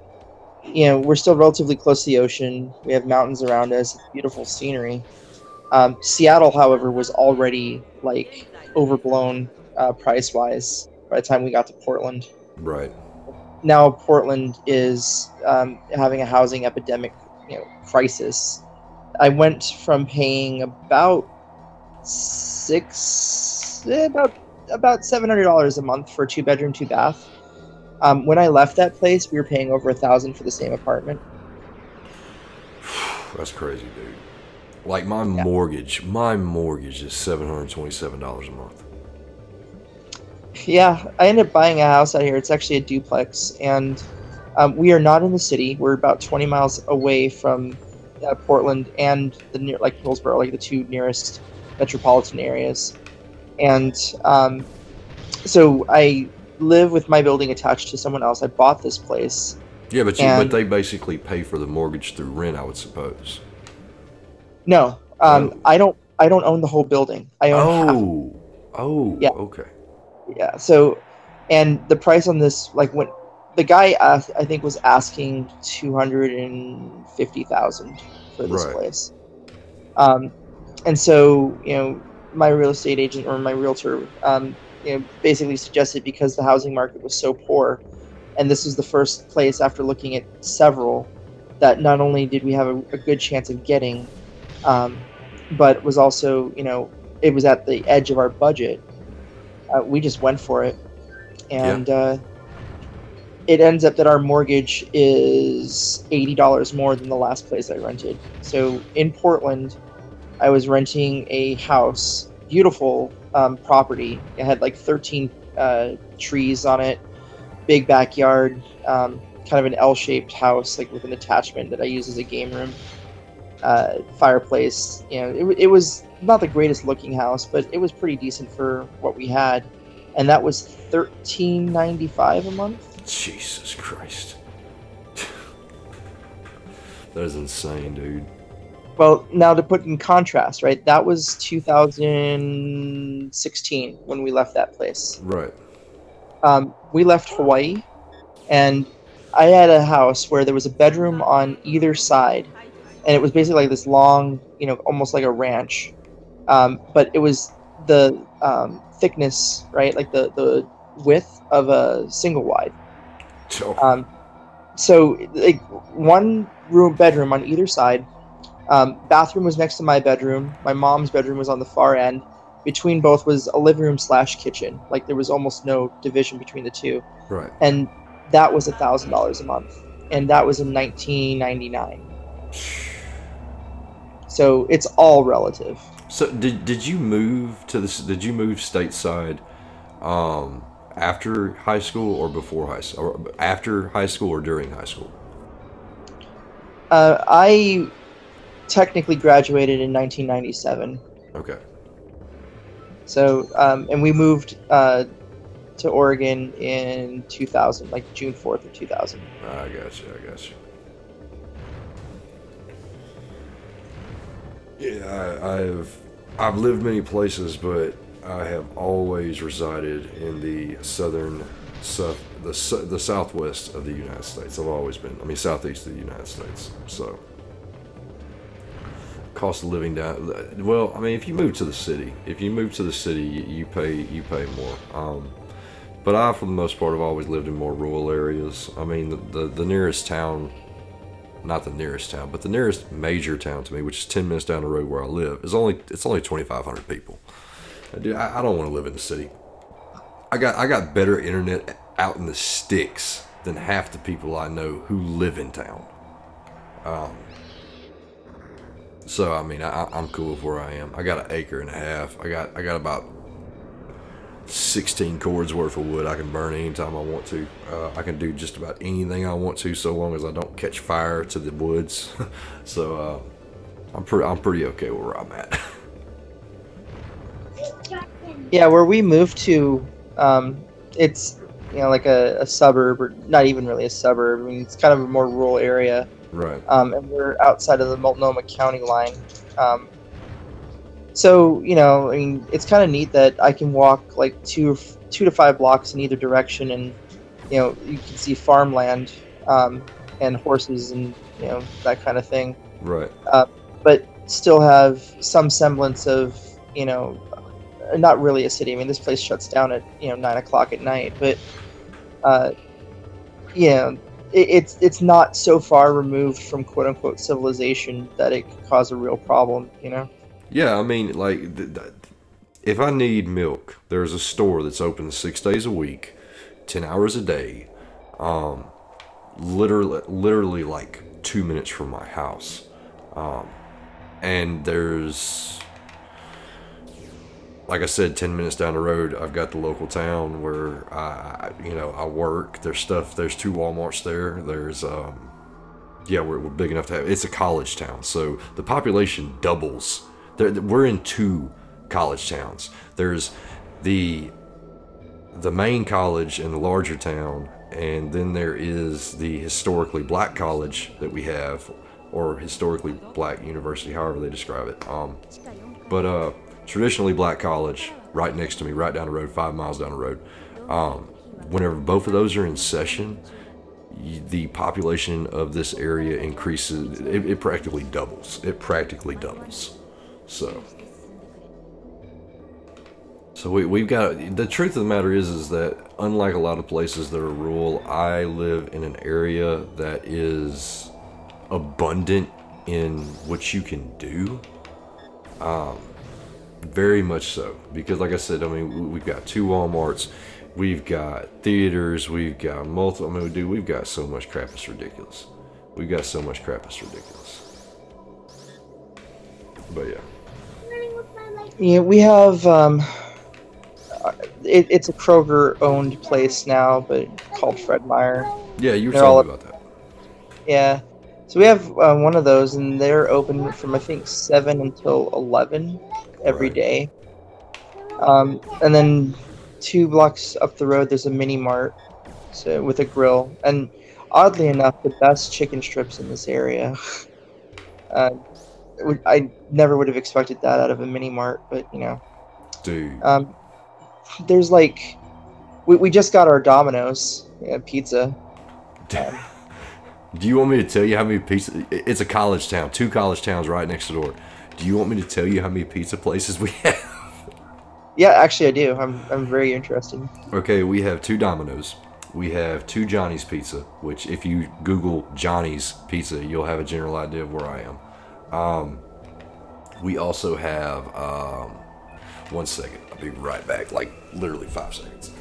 you know, we're still relatively close to the ocean. We have mountains around us, beautiful scenery. Seattle, however, was already like overblown price-wise by the time we got to Portland. Right. now Portland is having a housing epidemic, crisis. I went from paying about $700 a month for a 2-bedroom, 2-bath. When I left that place, we were paying over $1,000 for the same apartment. That's crazy, dude. Like my mortgage is $727 a month. Yeah, I ended up buying a house out here. It's actually a duplex, and we are not in the city. We're about 20 miles away from Portland and Hillsborough, like the two nearest metropolitan areas. And so I live with my building attached to someone else. I bought this place. Yeah, but they basically pay for the mortgage through rent, I would suppose. No, I don't own the whole building. I own half. Yeah. Okay. Yeah. So, and the price on this, like when the guy I think was asking $250,000 for this place. And so my real estate agent or my realtor, basically suggested, because the housing market was so poor, and this was the first place after looking at several that not only did we have a good chance of getting, but was also, it was at the edge of our budget. We just went for it. And it ends up that our mortgage is $80 more than the last place I rented. So in Portland, I was renting a house, beautiful property. It had like 13 trees on it, big backyard, kind of an L-shaped house, like with an attachment that I use as a game room, fireplace. It was not the greatest looking house, but it was pretty decent for what we had, and that was $13.95 a month. Jesus Christ. That is insane, dude. Well, now to put in contrast, right? That was 2016 when we left that place. Right. We left Hawaii, and I had a house where there was a bedroom on either side, and it was basically like this long, almost like a ranch. But it was the thickness, right? Like the width of a single wide. So like one bedroom on either side. Bathroom was next to my bedroom. My mom's bedroom was on the far end. Between both was a living room / kitchen. Like there was almost no division between the two. Right. And that was $1,000 a month, and that was in 1999. So it's all relative. So did you move to this? Did you move stateside after high school or before high school, or after high school or during high school? I technically graduated in 1997. Okay. So and we moved to Oregon in 2000, like June 4th of 2000. I got you. Yeah, I've lived many places, but I have always resided in the the southwest of the United States. I've always been, southeast of the United States. So, cost of living down. Well, if you move to the city, you pay more. But I, for the most part, have always lived in more rural areas. The nearest town. Not the nearest town, but the nearest major town to me, which is 10 minutes down the road where I live, it's only 2,500 people. Dude, I don't want to live in the city. I got better internet out in the sticks than half the people I know who live in town. So I'm cool with where I am. I got 1.5 acres. I got about 16 cords worth of wood I can burn anytime I want to. I can do just about anything I want to, so long as I don't catch fire to the woods. So I'm pretty okay where I'm at. Yeah, where we moved to, it's like a suburb, or not even really a suburb. It's kind of a more rural area. Right. And we're outside of the Multnomah County line. So, it's kind of neat that I can walk like 2 to 5 blocks in either direction, and, you can see farmland, and horses and, that kind of thing. Right. But still have some semblance of, not really a city. This place shuts down at, 9 o'clock at night, but, it's not so far removed from quote unquote civilization that it could cause a real problem, you know? Yeah, I mean, like, if I need milk, there's a store that's open 6 days a week, 10 hours a day, literally like 2 minutes from my house. And there's, like I said, 10 minutes down the road, I've got the local town where I work. There's 2 Walmarts there. There's, we're big enough to have, it's a college town. So the population doubles. We're in 2 college towns. There's the main college in the larger town, and then there is the historically black college that we have, or historically black university, however they describe it. But traditionally black college, right next to me, right down the road, 5 miles down the road. Whenever both of those are in session, the population of this area increases. It practically doubles. So we've got, the truth of the matter is that unlike a lot of places that are rural, I live in an area that is abundant in what you can do. Very much so, because like I said, I mean, we've got 2 Walmarts, we've got theaters, we've got multiple, I mean, we've got so much crap, it's ridiculous. But yeah. Yeah, we have, it's a Kroger-owned place now, but called Fred Meyer. Yeah, you were telling me about that. Yeah. So we have one of those, and they're open from, I think, 7 until 11 every day. And then 2 blocks up the road, there's a mini mart, so with a grill. And oddly enough, the best chicken strips in this area. I never would have expected that out of a mini mart, but you know. Dude. There's like, we just got our Domino's pizza. Do you want me to tell you how many pizza? It's a college town, 2 college towns right next door. Do you want me to tell you how many pizza places we have? Yeah, actually I do. I'm very interested. Okay, we have 2 Domino's. We have 2 Johnny's Pizza, which if you Google Johnny's Pizza, you'll have a general idea of where I am. We also have, 1 second, I'll be right back, like literally 5 seconds.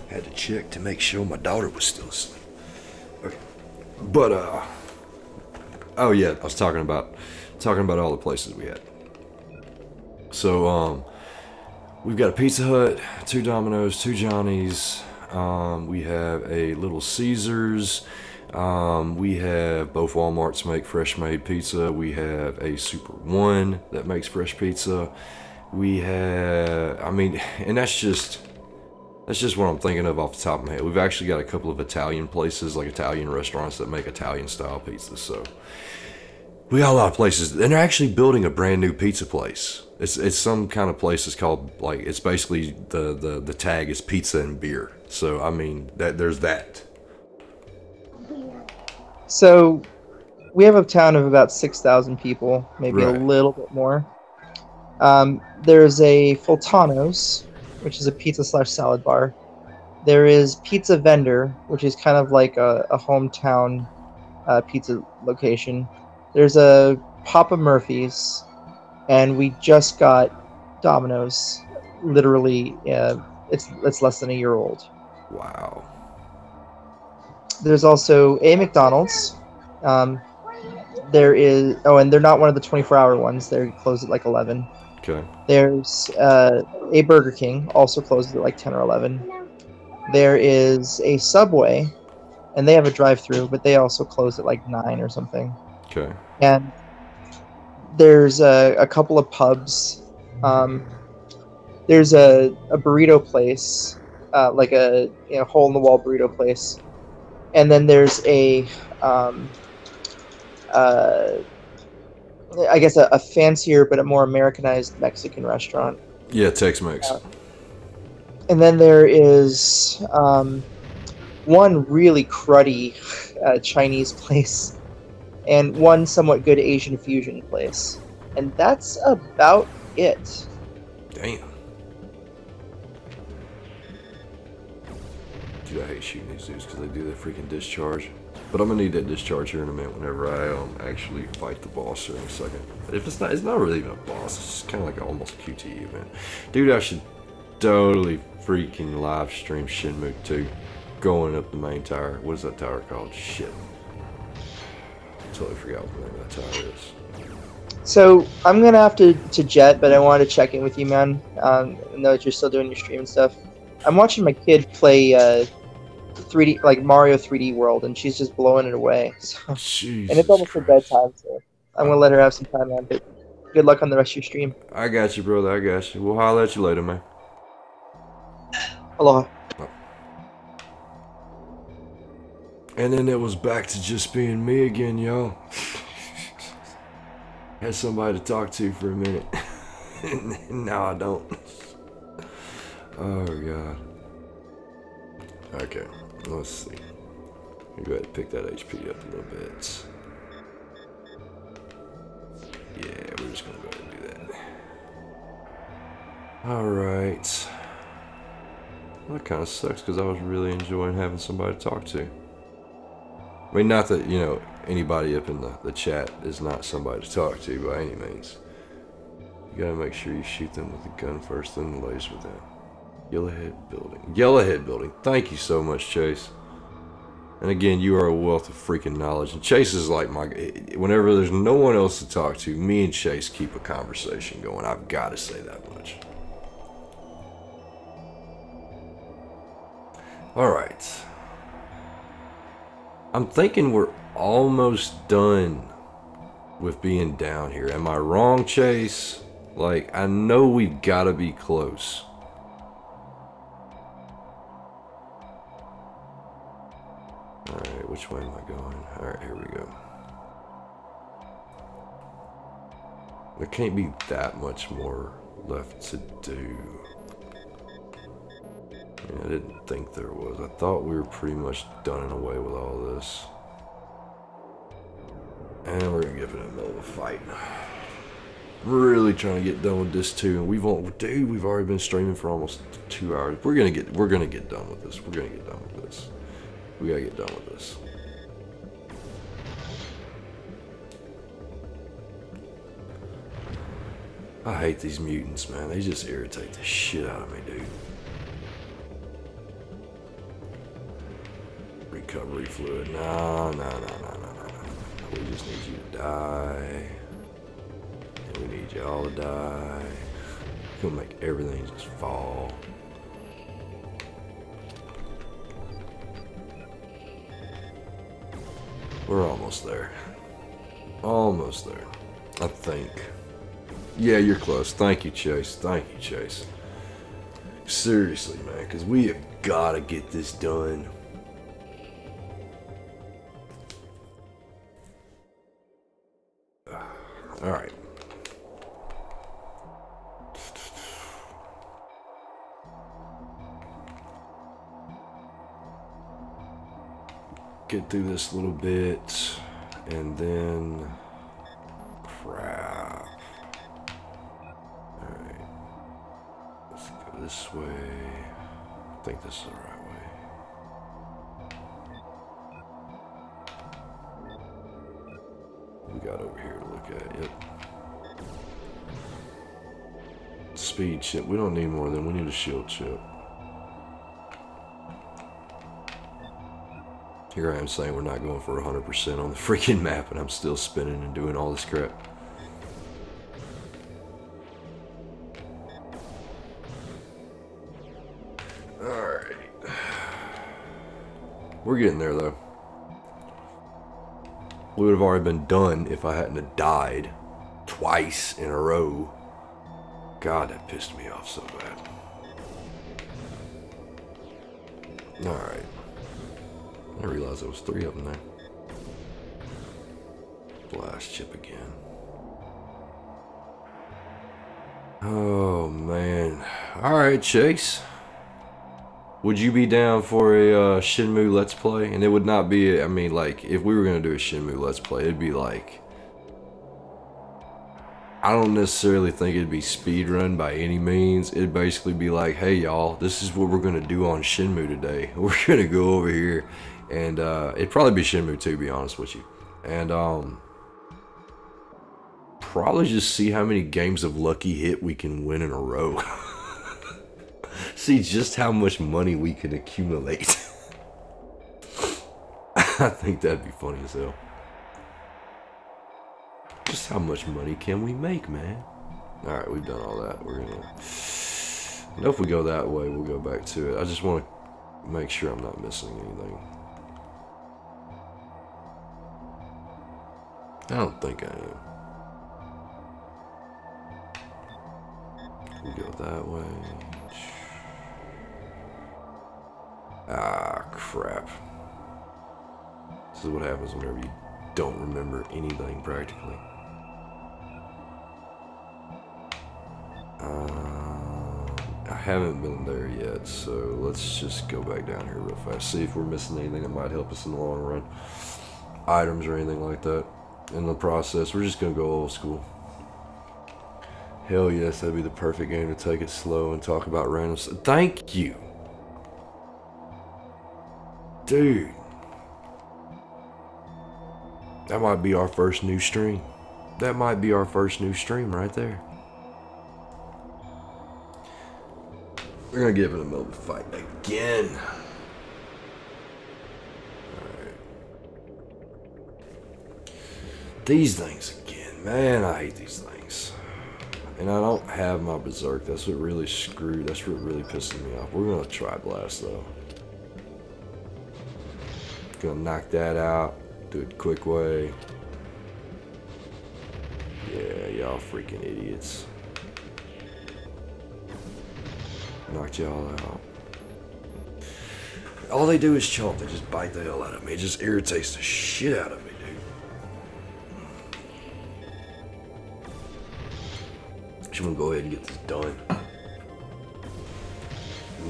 Had to check to make sure my daughter was still asleep. Okay. But oh yeah, I was talking about all the places we had. So we've got a Pizza Hut, 2 Domino's, 2 Johnny's, we have a Little Caesars, we have both Walmarts make fresh made pizza, we have a Super One that makes fresh pizza, we have, I mean, and that's just what I'm thinking of off the top of my head. We've actually got a couple of Italian places, like Italian restaurants that make Italian-style pizzas. So we got a lot of places, and they're actually building a brand new pizza place. It's some kind of place. It's called, like, it's basically the tag is pizza and beer. So I mean, there's that. So we have a town of about 6,000 people, maybe Right. a little bit more. There's a Fultano's, which is a pizza/salad bar. There is Pizza Vendor, which is kind of like a hometown pizza location. There's a Papa Murphy's, and we just got Domino's. Literally, it's less than a year old. Wow. There's also a McDonald's. There is, and they're not one of the 24-hour ones. They're closed at like 11. Okay. There's a Burger King, also closes at like 10 or 11. There is a Subway, and they have a drive-through, but they also close at like 9 or something. Okay. And there's a couple of pubs. There's a burrito place, like a hole-in-the-wall burrito place. and then there's a uh, I guess a fancier but a more Americanized Mexican restaurant. Yeah, Tex-Mex. And then there is one really cruddy Chinese place and one somewhat good Asian fusion place. And that's about it. Damn. Dude, I hate shooting these dudes because they do that freaking discharge. But I'm gonna need that discharge here in a minute whenever I actually fight the boss here in a second. But if it's not really even a boss. It's just kind of like an almost QTE event. Dude, I should totally freaking live stream Shenmue 2 going up the main tower. What is that tower called? Shit. Totally forgot what the name of that tower is. So I'm gonna have to jet, but I wanted to check in with you, man. Know that you're still doing your stream and stuff. I'm watching my kid play 3D, like Mario 3D World, and she's just blowing it away. So, and it's almost her bedtime, so I'm gonna let her have some time, man. But good luck on the rest of your stream. I got you, brother. I got you. We'll holler at you later, man. Aloha. And then it was back to just being me again, yo. Had somebody to talk to for a minute. And now I don't. Oh, God. Okay, let's see. Let me go ahead and pick that HP up a little bit. Yeah, we're just going to go ahead and do that. Alright. Well, that kind of sucks because I was really enjoying having somebody to talk to. I mean, not that, you know, anybody up in the chat is not somebody to talk to by any means. You gotta make sure you shoot them with the gun first, then the laser with them. Yellowhead Building. Yellowhead Building. Thank you so much, Chase. And again, you are a wealth of freaking knowledge. And Chase is like my... Whenever there's no one else to talk to, me and Chase keep a conversation going. I've got to say that much. Alright. I'm thinking we're almost done with being down here. Am I wrong, Chase? Like, I know we've got to be close. Alright, which way am I going? Alright, here we go. There can't be that much more left to do. I didn't think there was. I thought we were pretty much done and away with all this. And we're gonna get in the middle of a fight. Really trying to get done with this too. And we've already been streaming for almost 2 hours. We're gonna get done with this. We're gonna get done with this. We gotta get done with this. I hate these mutants, man. They just irritate the shit out of me, dude. Recovery fluid. No. We just need you to die. And we need y'all to die. We'll make everything just fall. We're almost there. Almost there. I think. Yeah, you're close. Thank you, Chase. Thank you, Chase. Seriously, man, because we have got to get this done. Alright. Get through this little bit, and then... Crap. Alright. Let's go this way. I think this is the right way. We got over here to look at. Yep. Speed chip. We don't need more than we need a shield chip. Here I am saying we're not going for 100% on the freaking map, and I'm still spinning and doing all this crap. Alright. We're getting there, though. We would have already been done if I hadn't have died twice in a row. God, that pissed me off so bad. Alright. I didn't realize there was 3 of them there. Blast chip again. Oh man. Alright, Chase. Would you be down for a Shenmue Let's Play? And it would not be, I mean, like, if we were going to do a Shenmue Let's Play, it'd be like, I don't necessarily think it'd be speedrun by any means. It'd basically be like, hey y'all, this is what we're going to do on Shenmue today. We're going to go over here, and it'd probably be Shenmue 2, to be honest with you. And probably just see how many games of Lucky Hit we can win in a row. See just how much money we can accumulate. I think that'd be funny as hell. Just how much money can we make, man? Alright, we've done all that. We're gonna... I know if we go that way, we'll go back to it. I just want to make sure I'm not missing anything. I don't think I am. We go that way. Ah, crap. This is what happens whenever you don't remember anything practically. I haven't been there yet, so let's just go back down here real fast. See if we're missing anything that might help us in the long run. Items or anything like that. In the process, we're just gonna go old school. Hell yes, that'd be the perfect game to take it slow and talk about random stuff. Thank you. Dude. That might be our first new stream. That might be our first new stream right there. We're gonna give it a moment to fight again. Alright. These things again. Man, I hate these things. And I don't have my Berserk. That's what really screwed. That's what really pissing me off. We're gonna try Blast though. Gonna knock that out. Do it the quick way. Yeah, y'all freaking idiots. Knocked y'all out. All they do is chomp. They just bite the hell out of me. It just irritates the shit out of me, dude. Just want to go ahead and get this done.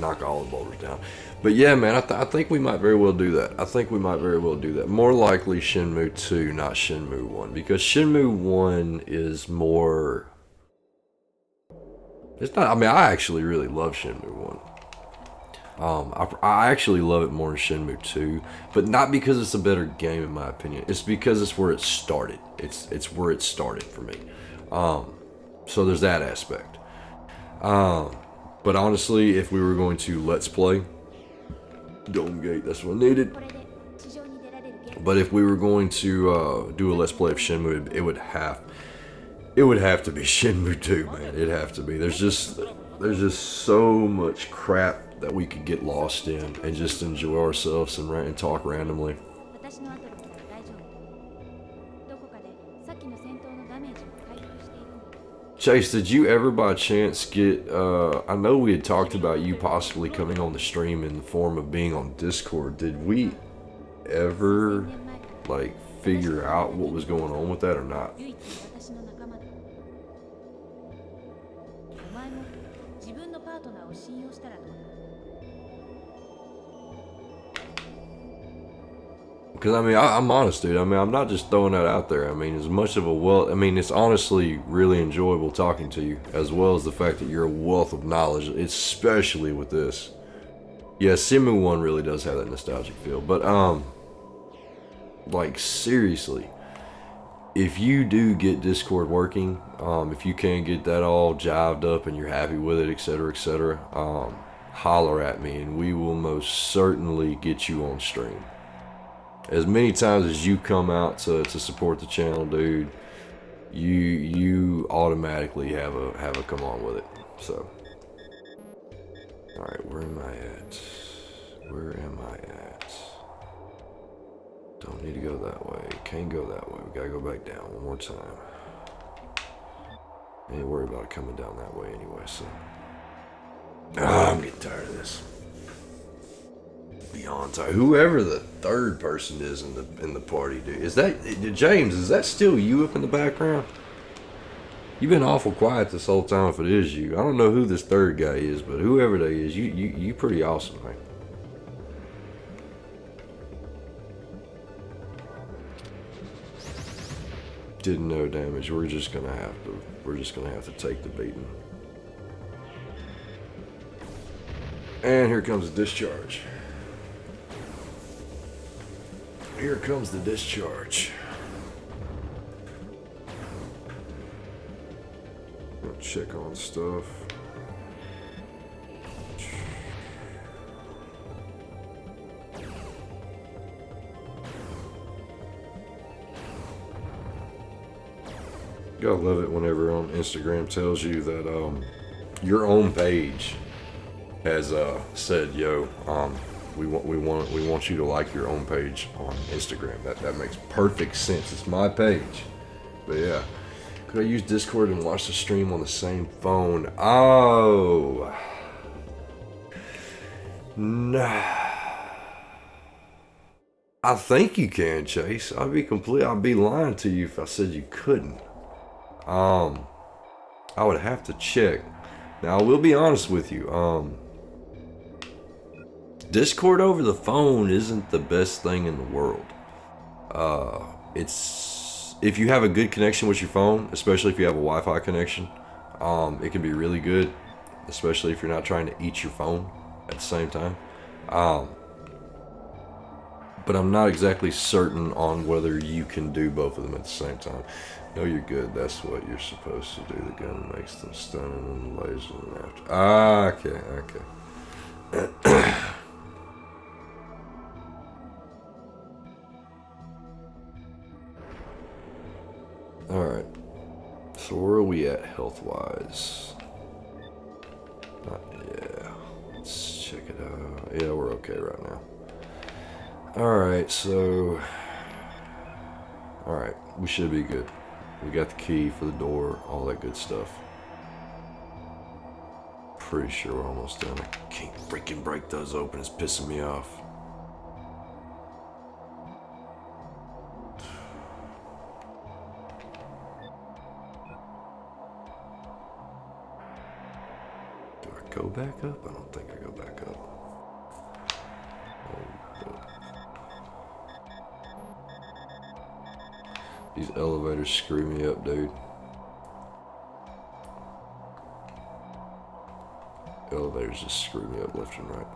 Knock all the boulders down. But yeah, man, I think we might very well do that. I think we might very well do that. More likely Shenmue 2, not Shenmue 1. Because Shenmue 1 is more... It's not... I mean, I actually really love Shenmue 1. I actually love it more than Shenmue 2. But not because it's a better game, in my opinion. It's because it's where it started. It's where it started for me. So there's that aspect. But honestly, if we were going to Let's Play... Dome Gate, that's what I needed. But if we were going to do a Let's Play of Shenmue, it would have to be Shenmue 2, man. It'd have to be. There's just so much crap that we could get lost in and just enjoy ourselves and talk randomly. Chase, did you ever by chance get, I know we had talked about you possibly coming on the stream in the form of being on Discord. Did we ever, like, figure out what was going on with that or not? Because, I mean, I'm honest, dude. I mean, I'm not just throwing that out there. I mean, as much of a I mean, it's honestly really enjoyable talking to you, as well as the fact that you're a wealth of knowledge, especially with this. Yeah, Shenmue 1 really does have that nostalgic feel. But, like, seriously, if you do get Discord working, if you can get that all jived up and you're happy with it, etc., holler at me, and we will most certainly get you on stream. As many times as you come out to support the channel, dude, you automatically have a come on with it. So, all right, where am I at? Where am I at? Don't need to go that way. Can't go that way. We gotta go back down one more time. Ain't worry about it coming down that way anyway. So, I'm getting tired of this. beyond tired. Whoever the third person is in the party, dude. Is that James? Is that still you up in the background? You've been awful quiet this whole time. If it is you, I don't know who this third guy is, but whoever they is, you pretty awesome, man. Did no damage. We're just gonna have to take the beating. And here comes the discharge. Here comes the discharge. I'll check on stuff. Gotta love it whenever on Instagram tells you that your own page has said, "Yo, we want you to like your own page on Instagram." That makes perfect sense. It's my page, but yeah. Could I use Discord and watch the stream on the same phone? Oh, nah. I think you can, Chase. I'd be lying to you if I said you couldn't. I would have to check. Now, I will be honest with you. Discord over the phone isn't the best thing in the world. If you have a good connection with your phone, especially if you have a Wi-Fi connection, it can be really good, especially if you're not trying to eat your phone at the same time. But I'm not exactly certain on whether you can do both of them at the same time. No, you're good. That's what you're supposed to do. The gun makes them stunning and laser them after. Ah, okay, okay. Alright. So where are we at health-wise? Yeah. Let's check it out. Yeah, we're okay right now. Alright, so... Alright, we should be good. We got the key for the door, all that good stuff. Pretty sure we're almost done. I can't freaking break those open, it's pissing me off. Do I go back up? I don't think I go back up. Oh, these elevators screw me up, dude. Elevators just screw me up left and right.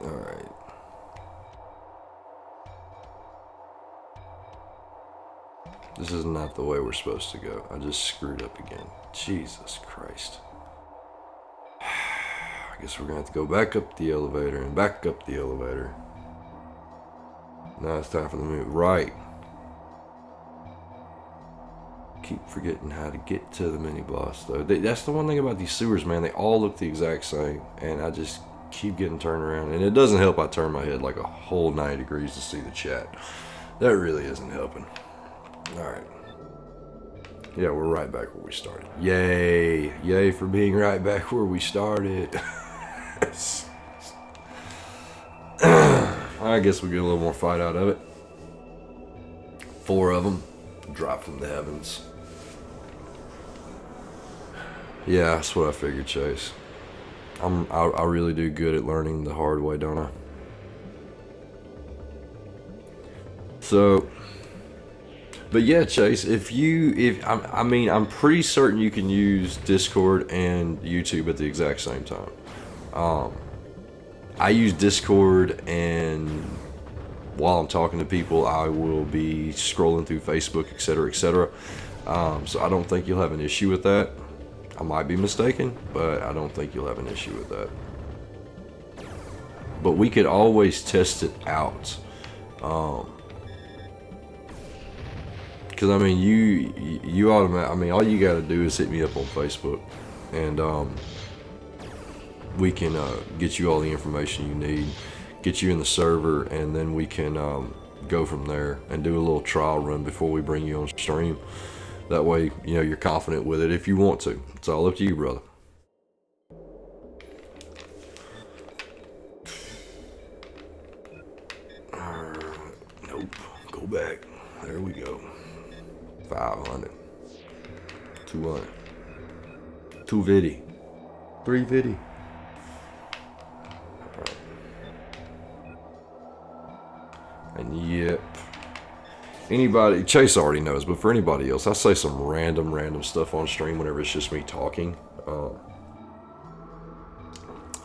Alright. This is not the way we're supposed to go. I just screwed up again. Jesus Christ. I guess we're gonna have to go back up the elevator and back up the elevator. Now it's time for the move. Right. Keep forgetting how to get to the mini boss though. That's the one thing about these sewers, man. They all look the exact same, and I just keep getting turned around. And it doesn't help I turn my head like a whole 90 degrees to see the chat. That really isn't helping. Alright. Yeah, we're right back where we started. Yay. Yay for being right back where we started. I guess we get a little more fight out of it. 4 of them drop from the heavens. Yeah, that's what I figured, Chase. I really do good at learning the hard way, don't I? So, but yeah, Chase, I'm pretty certain you can use Discord and YouTube at the exact same time. I use Discord, and while I'm talking to people, I will be scrolling through Facebook, etc., etc. So I don't think you'll have an issue with that. I might be mistaken, but I don't think you'll have an issue with that. But we could always test it out. Because I mean, you automatically, I mean, all you got to do is hit me up on Facebook, and we can get you all the information you need, get you in the server, and then we can go from there and do a little trial run before we bring you on stream. That way, you know, you're confident with it if you want to. It's all up to you, brother. 500. 200. 250. 350. Alright. And yep. Anybody, Chase already knows, but for anybody else, I say some random stuff on stream whenever it's just me talking.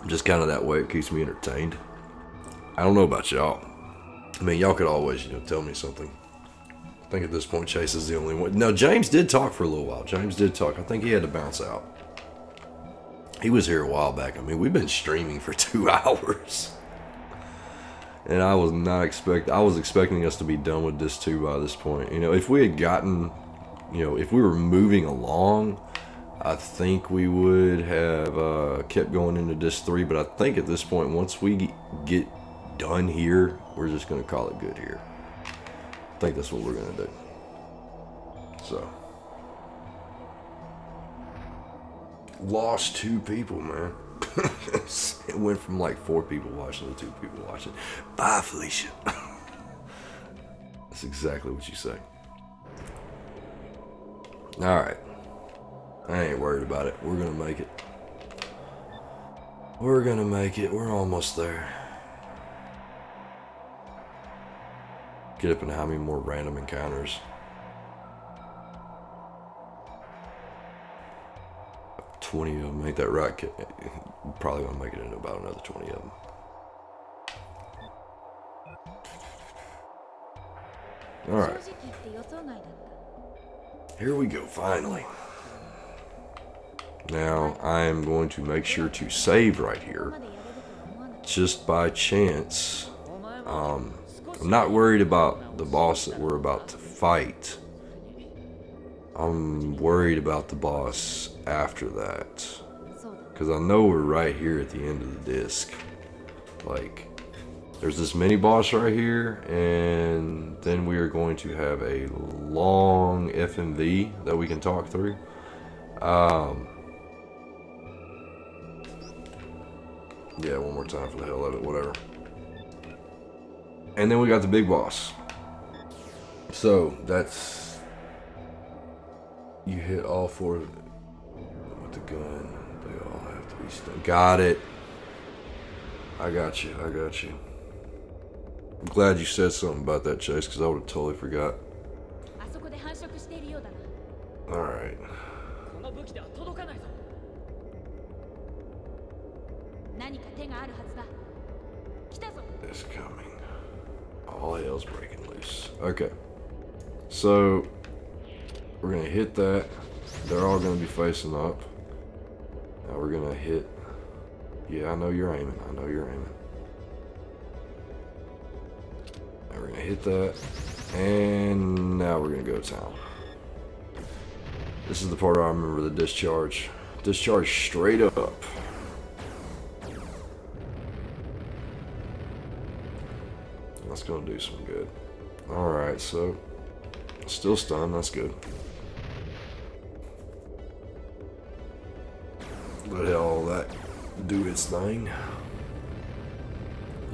Just kind of that way it keeps me entertained. I don't know about y'all. I mean, y'all could always, tell me something. I think at this point, Chase is the only one. No, James did talk for a little while. James did talk. I think he had to bounce out. He was here a while back. I mean, we've been streaming for 2 hours. And I was not I was expecting us to be done with this 2 by this point. If we had gotten, if we were moving along, I think we would have kept going into disc 3. But I think at this point, once we get done here, we're just going to call it good here. I think that's what we're going to do. So. Lost 2 people, man. It went from like 4 people watching to 2 people watching. Bye, Felicia. That's exactly what you say. Alright. I ain't worried about it. We're gonna make it. We're gonna make it. We're almost there. Get up into how many more random encounters? 20 of them. Ain't that right? Probably gonna make it into about another 20 of them. Alright. Here we go, finally. Now, I am going to make sure to save right here. Just by chance. I'm not worried about the boss that we're about to fight. I'm worried about the boss after that. Because I know we're right here at the end of the disc. Like, there's this mini boss right here, and then we are going to have a long FMV that we can talk through. Yeah, one more time for the hell of it, whatever. And then we got the big boss. So, that's... You hit all 4 with the gun. They all have to be stunned. Got it. I got you. I got you. I'm glad you said something about that, Chase, because I would have totally forgot. Alright. It's coming. All hell's breaking loose. Okay. So, we're going to hit that. They're all going to be facing up. Now we're going to hit... Yeah, I know you're aiming. I know you're aiming. Now we're going to hit that. And now we're going to go to town. This is the part I remember, the discharge. Discharge straight up. That's going to do some good. Alright, so... Still stunned, that's good. Let all that do its thing.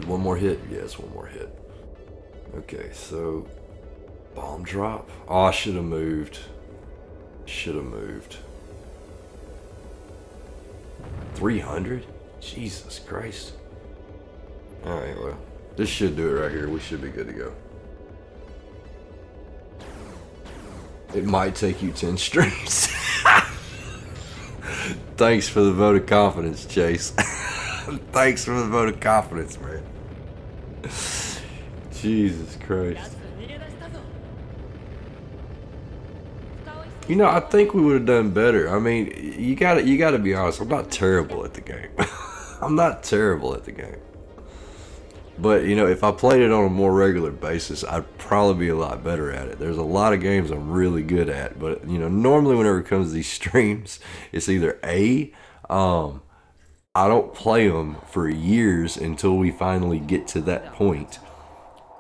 One more hit? Yes, one more hit. Okay, so... Bomb drop? Oh, I should have moved. Should have moved. 300? Jesus Christ. Alright, well. This should do it right here. We should be good to go. It might take you 10 streams. Thanks for the vote of confidence, Chase. Thanks for the vote of confidence, man. Jesus Christ. I think we would have done better. I mean, you gotta be honest. I'm not terrible at the game. I'm not terrible at the game. But, if I played it on a more regular basis, I'd probably be a lot better at it. There's a lot of games I'm really good at. But, normally whenever it comes to these streams, it's either A, I don't play them for years until we finally get to that point.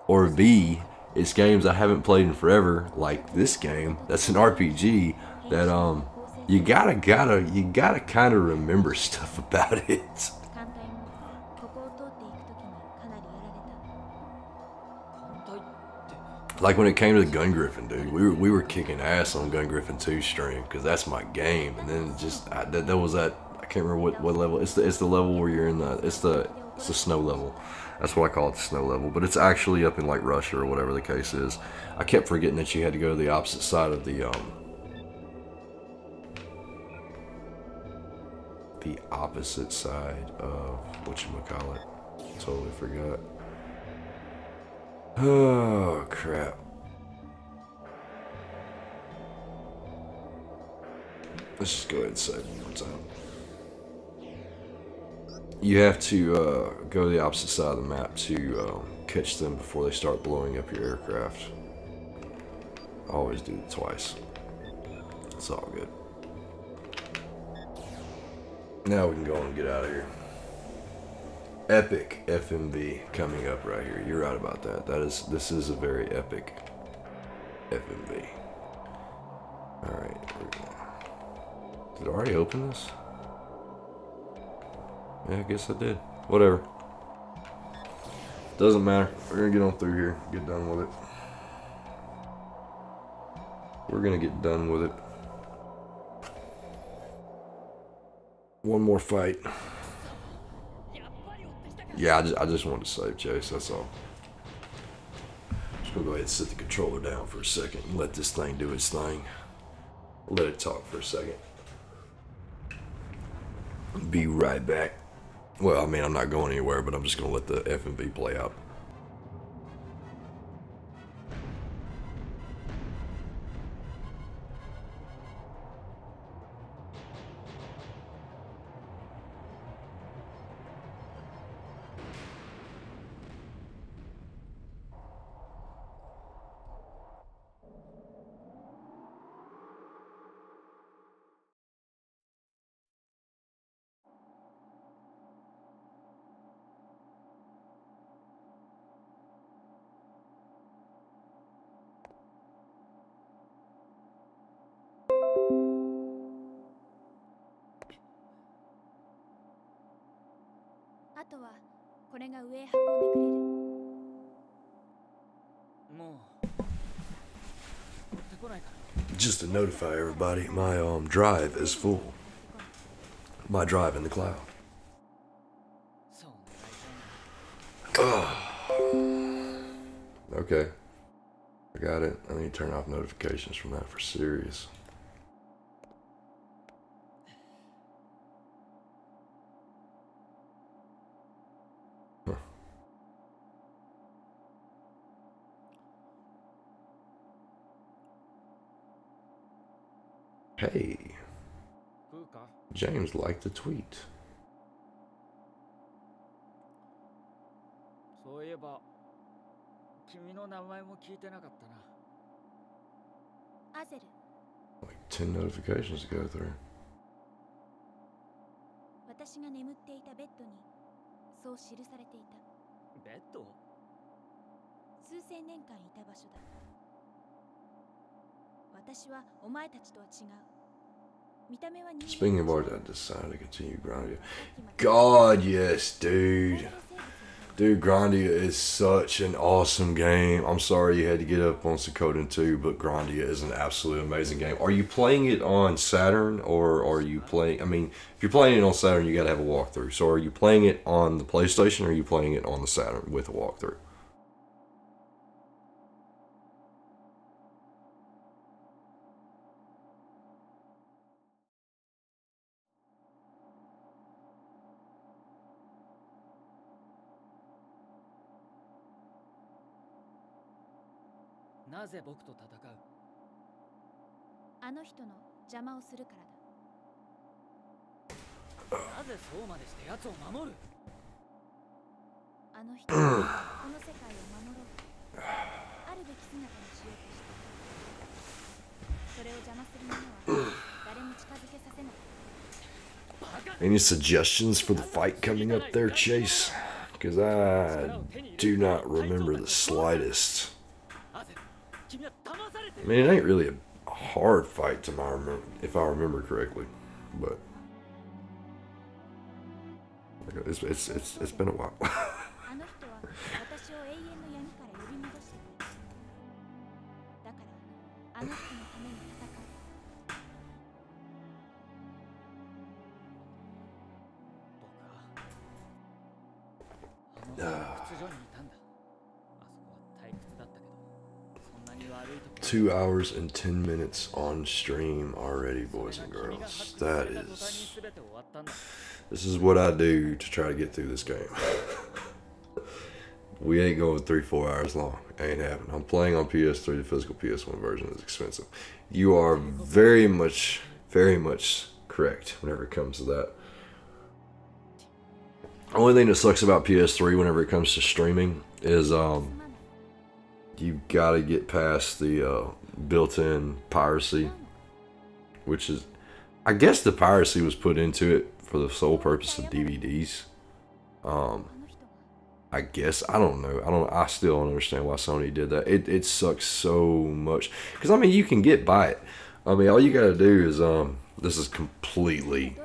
Or B, it's games I haven't played in forever, like this game. That's an RPG that, you gotta kind of remember stuff about it. Like when it came to the Gun Griffin, dude, we were kicking ass on Gun Griffin 2 stream because that's my game. And then it just that was that, I can't remember what level. It's the level where you're in it's the snow level. That's what I call it, the snow level. But it's actually up in like Russia or whatever the case is. I kept forgetting that you had to go to the opposite side of the opposite side of whatchamacallit. Totally forgot. Oh crap. Let's just go ahead and save one more time. You have to go to the opposite side of the map to catch them before they start blowing up your aircraft. I always do it twice. It's all good. Now we can go and get out of here. Epic FMV coming up right here. You're right about that. This is a very epic FMV. Alright, did I already open this? Yeah, I guess I did. Whatever. Doesn't matter. We're gonna get on through here. Get done with it. We're gonna get done with it. One more fight. Yeah, I just wanted to save chase, that's all. Just gonna go ahead and sit the controller down for a second and let this thing do its thing. Let it talk for a second. Be right back. Well, I mean, I'm not going anywhere, but I'm just gonna let the FMV play out. Just to notify everybody, my drive is full. My drive in the cloud. Okay. I got it. I need to turn off notifications from that for serious. Huh. Hey. James liked the tweet. Like 10 notifications to go through. Speaking of art, I decided to continue Grandia. God, yes, dude. Dude, Grandia is such an awesome game. I'm sorry you had to get up on Suikoden 2, but Grandia is an absolutely amazing game. Are you playing it on Saturn, or are you playing... I mean, if you're playing it on Saturn, you gotta have a walkthrough. So are you playing it on the PlayStation, or are you playing it on the Saturn with a walkthrough? Any suggestions for the fight coming up there, Chase? Because I do not remember the slightest. I mean, it ain't really a hard fight to my if I remember correctly, but it's been a while. 2 hours and 10 minutes on stream already, boys and girls. This is what I do to try to get through this game. We ain't going 3-4 hours long. Ain't happening. I'm playing on PS3. The physical PS1 version is expensive. You are very much correct whenever it comes to that. Only thing that sucks about PS3 whenever it comes to streaming is you gotta get past the built-in piracy, which is, I guess the piracy was put into it for the sole purpose of DVDs. I guess, I don't know. I still don't understand why Sony did that. It sucks so much. Because, I mean, you can get by it. I mean, all you gotta do is, this is completely,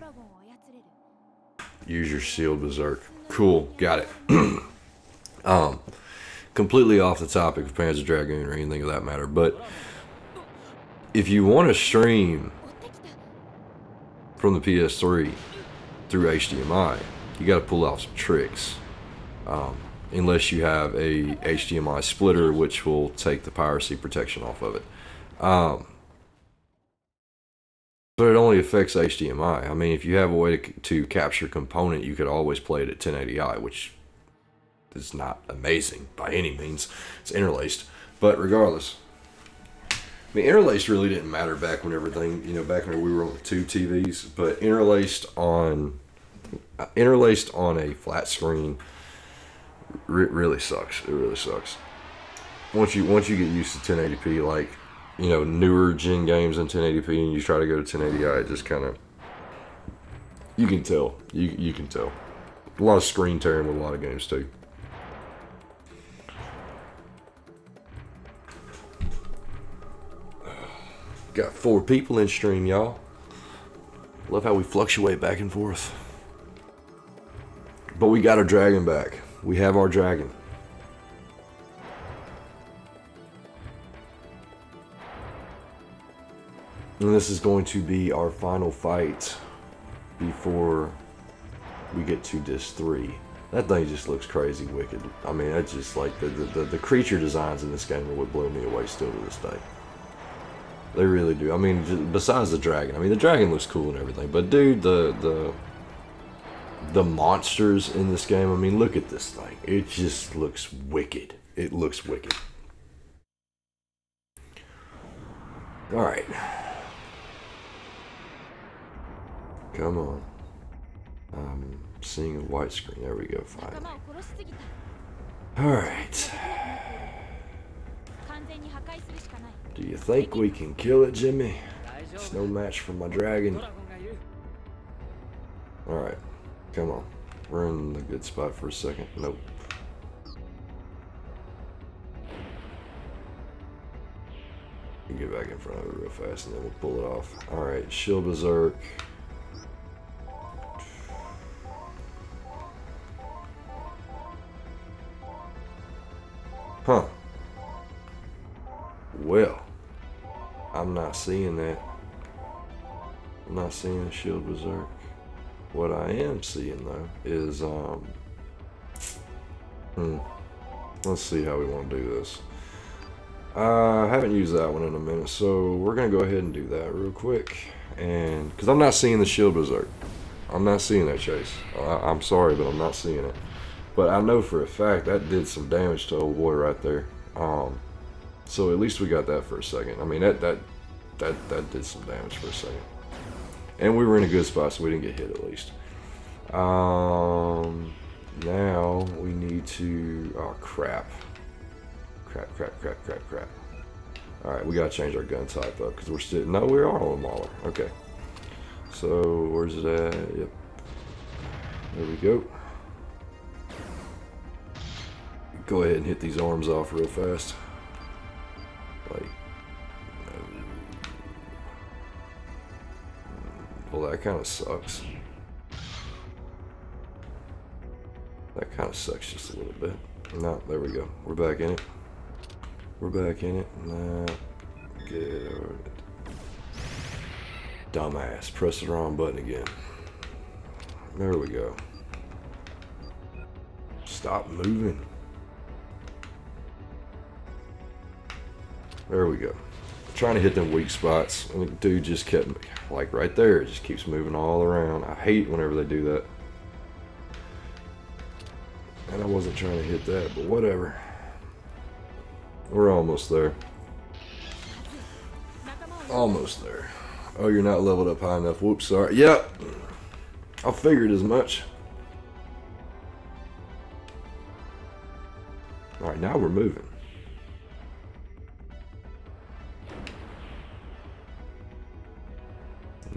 use your shield berserk. Cool, got it. Completely off the topic of Panzer Dragoon or anything of that matter, but if you want to stream from the PS3 through HDMI, you got to pull out some tricks. Unless you have a HDMI splitter, which will take the piracy protection off of it. But it only affects HDMI. I mean, if you have a way to capture component, you could always play it at 1080i, which is not amazing by any means. It's interlaced. But regardless, I mean, interlaced really didn't matter back when everything, you know, back when we were on 2 TVs, but interlaced on a flat screen really sucks. It really sucks. Once you get used to 1080p, like, you know, newer gen games in 1080p, and you try to go to 1080i, it just kind of, you can tell. You can tell. A lot of screen tearing with a lot of games too. Got 4 people in stream, y'all. Love how we fluctuate back and forth. But we got our dragon back. We have our dragon. And this is going to be our final fight before we get to Disc 3. That thing just looks crazy wicked. I mean, it's just like the creature designs in this game are what blew me away still to this day. They really do. I mean, just, besides the dragon. I mean, the dragon looks cool and everything, but dude, the monsters in this game, I mean, look at this thing. It just looks wicked. It looks wicked. Alright. Come on. I'm seeing a white screen. There we go, finally. Alright. Do you think we can kill it, Jimmy? It's no match for my dragon. Alright. Come on. We're in the good spot for a second. Nope. You get back in front of it real fast and then we'll pull it off. Alright, shield berserk. Huh. Well, I'm not seeing that. I'm not seeing a shield berserk. What I am seeing though is let's see how we want to do this. I haven't used that one in a minute, so we're gonna go ahead and do that real quick. And because I'm not seeing the shield berserk, I'm not seeing that, Chase. I'm sorry, but I'm not seeing it. But I know for a fact that did some damage to old boy right there. So at least we got that for a second. I mean, that did some damage for a second. And we were in a good spot, so we didn't get hit at least. Now we need to, oh crap. Crap. Alright, we gotta change our gun type up, because we're still, no, we are on a Mauler. Okay. So, where's it at? Yep. There we go. Go ahead and hit these arms off real fast. Like, no. Well, that kind of sucks. That kind of sucks just a little bit. No, there we go. We're back in it. We're back in it. Nah, Good. Dumbass. Press the wrong button again. There we go. Stop moving. There we go. Trying to hit them weak spots. And the dude just kept, like right there, it just keeps moving all around. I hate whenever they do that. And I wasn't trying to hit that, but whatever. We're almost there. Almost there. Oh, you're not leveled up high enough. Whoops, sorry. Yep. I figured as much. Alright, now we're moving.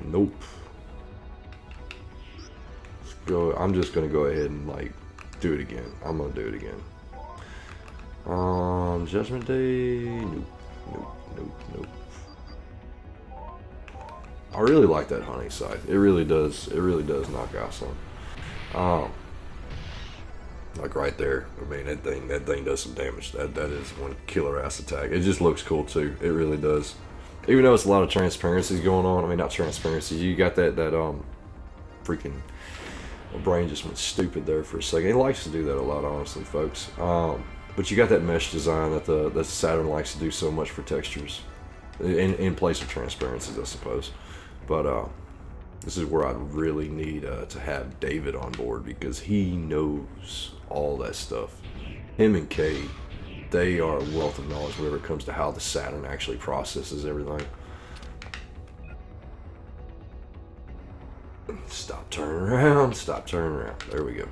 Nope. Let's go. I'm just gonna go ahead and like do it again. I'm gonna do it again. Judgment Day. Nope. Nope. Nope. Nope. I really like that hunting scythe. It really does. It really does knock out some. Like right there. I mean, that thing does some damage. That is one killer ass attack. It just looks cool too. It really does. Even though it's a lot of transparencies going on. I mean, not transparencies. You got that freaking. My brain just went stupid there for a second. It likes to do that a lot, honestly, folks. But you got that mesh design that the Saturn likes to do so much for textures, in place of transparencies, I suppose. But this is where I really need to have David on board because he knows all that stuff. Him and Kay, they are a wealth of knowledge whenever it comes to how the Saturn actually processes everything. Stop turning around. Stop turning around. There we go.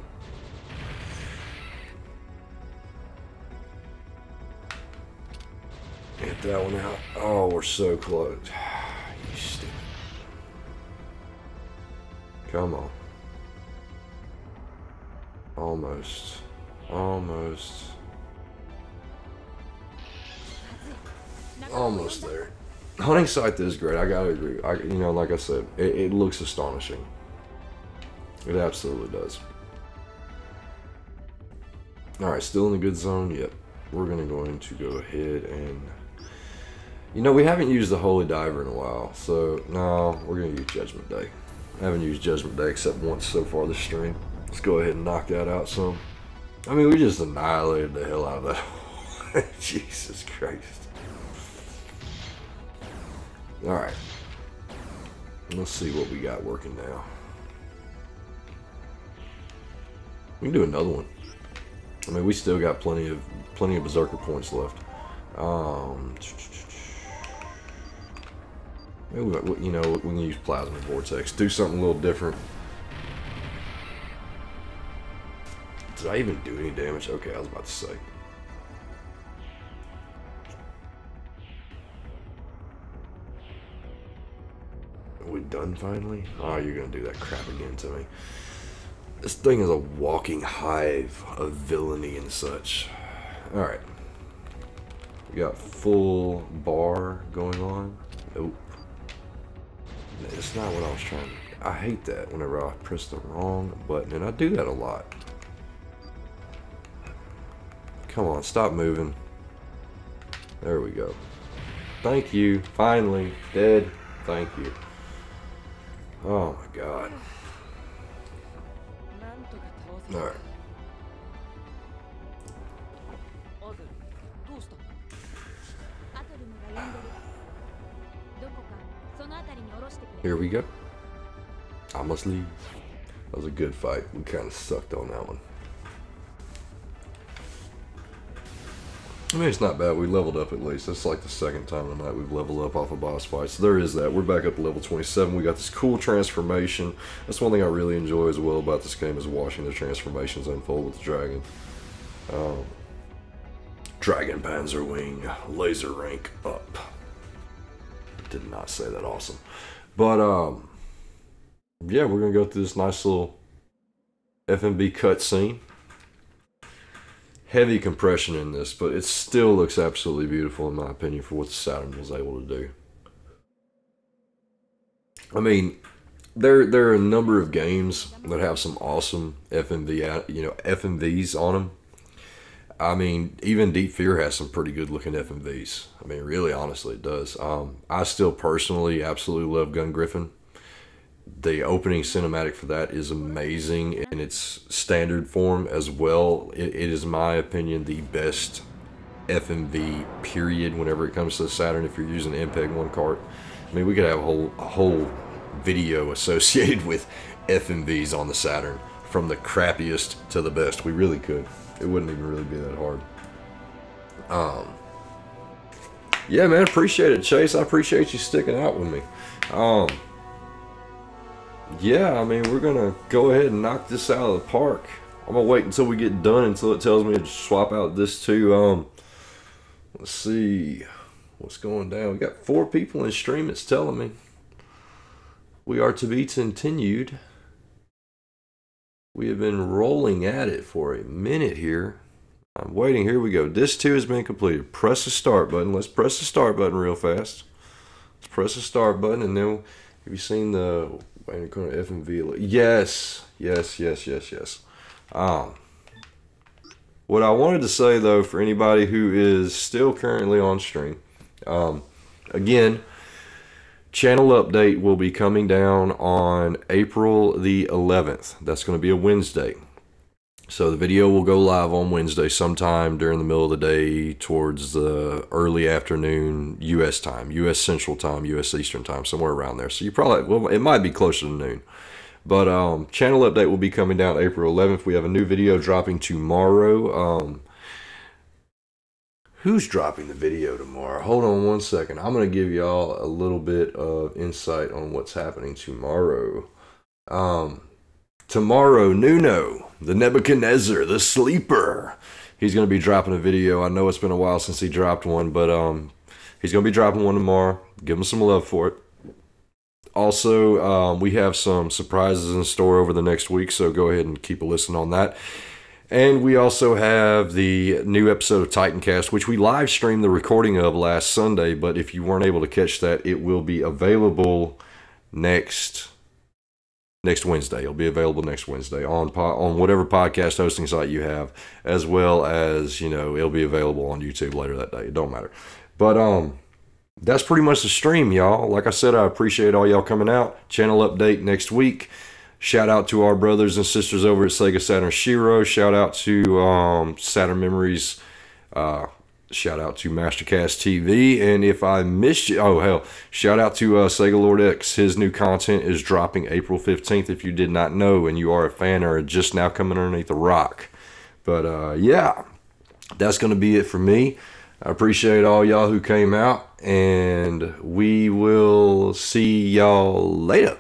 Get that one out. Oh, we're so close. You stupid. Come on. Almost. Almost. Almost there. Hunting scythe is great. I gotta agree. You know, like I said, it looks astonishing. It absolutely does. All right, still in the good zone. Yep. We're going to go ahead and. You know, we haven't used the Holy Diver in a while, so no, we're gonna use Judgment Day. I haven't used Judgment Day except once so far this stream. Let's go ahead and knock that out some. I mean, we just annihilated the hell out of that. Jesus Christ. Alright. Let's see what we got working now. We can do another one. I mean, we still got plenty of Berserker points left. Maybe, you know, we can use Plasma Vortex. Do something a little different. Did I even do any damage? Okay, I was about to say. Are we done finally? Oh, you're gonna do that crap again to me. This thing is a walking hive of villainy and such. Alright. We got full bar going on. Nope. It's not what I was trying to. I hate that whenever I press the wrong button, and I do that a lot. Come on, stop moving. There we go. Thank you. Finally. Dead. Thank you. Oh my god. Alright. Here we go. I must leave. That was a good fight. We kind of sucked on that one. I mean, it's not bad. We leveled up at least. That's like the second time tonight we've leveled up off a boss fight. So there is that. We're back up to level 27. We got this cool transformation. That's one thing I really enjoy as well about this game is watching the transformations unfold with the dragon. Dragon Panzer Wing, laser rank up. Did not say that awesome. But, yeah, we're going to go through this nice little FMV cutscene. Heavy compression in this, but it still looks absolutely beautiful in my opinion for what the Saturn was able to do. I mean, there are a number of games that have some awesome FMV, you know, FMVs on them. I mean, even Deep Fear has some pretty good looking FMVs. I mean, really, honestly, it does. I still personally absolutely love Gun Griffin. The opening cinematic for that is amazing in its standard form as well. It is, in my opinion, the best FMV period whenever it comes to the Saturn if you're using the MPEG-1 cart. I mean, we could have a whole video associated with FMVs on the Saturn, from the crappiest to the best. We really could. It wouldn't even really be that hard. Yeah, man, appreciate it, Chase. I appreciate you sticking out with me. Yeah, I mean, we're gonna go ahead and knock this out of the park. I'm gonna wait until we get done until it tells me to swap out this too. Let's see what's going down. We got 4 people in stream. It's telling me we are to be continued. We have been rolling at it for a minute here. I'm waiting. Here we go. This too has been completed. Press the start button. Let's press the start button real fast. Let's press the start button, and then have you seen the FMV? Yes. What I wanted to say though, for anybody who is still currently on stream, again, channel update will be coming down on April the 11th. That's going to be a Wednesday. So the video will go live on Wednesday sometime during the middle of the day towards the early afternoon U.S. time, U.S. Central Time, U.S. Eastern Time, somewhere around there. So you probably, well, it might be closer to noon. But channel update will be coming down April 11th. We have a new video dropping tomorrow. Who's dropping the video tomorrow? Hold on one second. I'm going to give y'all a little bit of insight on what's happening tomorrow. Tomorrow, Nuno, the Nebuchadnezzar, the Sleeper. He's going to be dropping a video. I know it's been a while since he dropped one, but he's going to be dropping one tomorrow. Give him some love for it. Also, we have some surprises in store over the next week, so go ahead and keep a listen on that. And we also have the new episode of Titancast, which we live streamed the recording of last Sunday, but if you weren't able to catch that, it will be available next Wednesday. It'll be available next Wednesday on whatever podcast hosting site you have, as well as, you know, it'll be available on YouTube later that day. It don't matter. But that's pretty much the stream, y'all. Like I said, I appreciate all y'all coming out. Channel update next week. Shout out to our brothers and sisters over at Sega Saturn Shiro. Shout out to Saturn Memories. Shout out to Mastercast TV. And if I missed you, oh hell, shout out to Sega Lord X. His new content is dropping April 15th. If you did not know and you are a fan or are just now coming underneath the rock. But yeah, that's going to be it for me. I appreciate all y'all who came out, and we will see y'all later.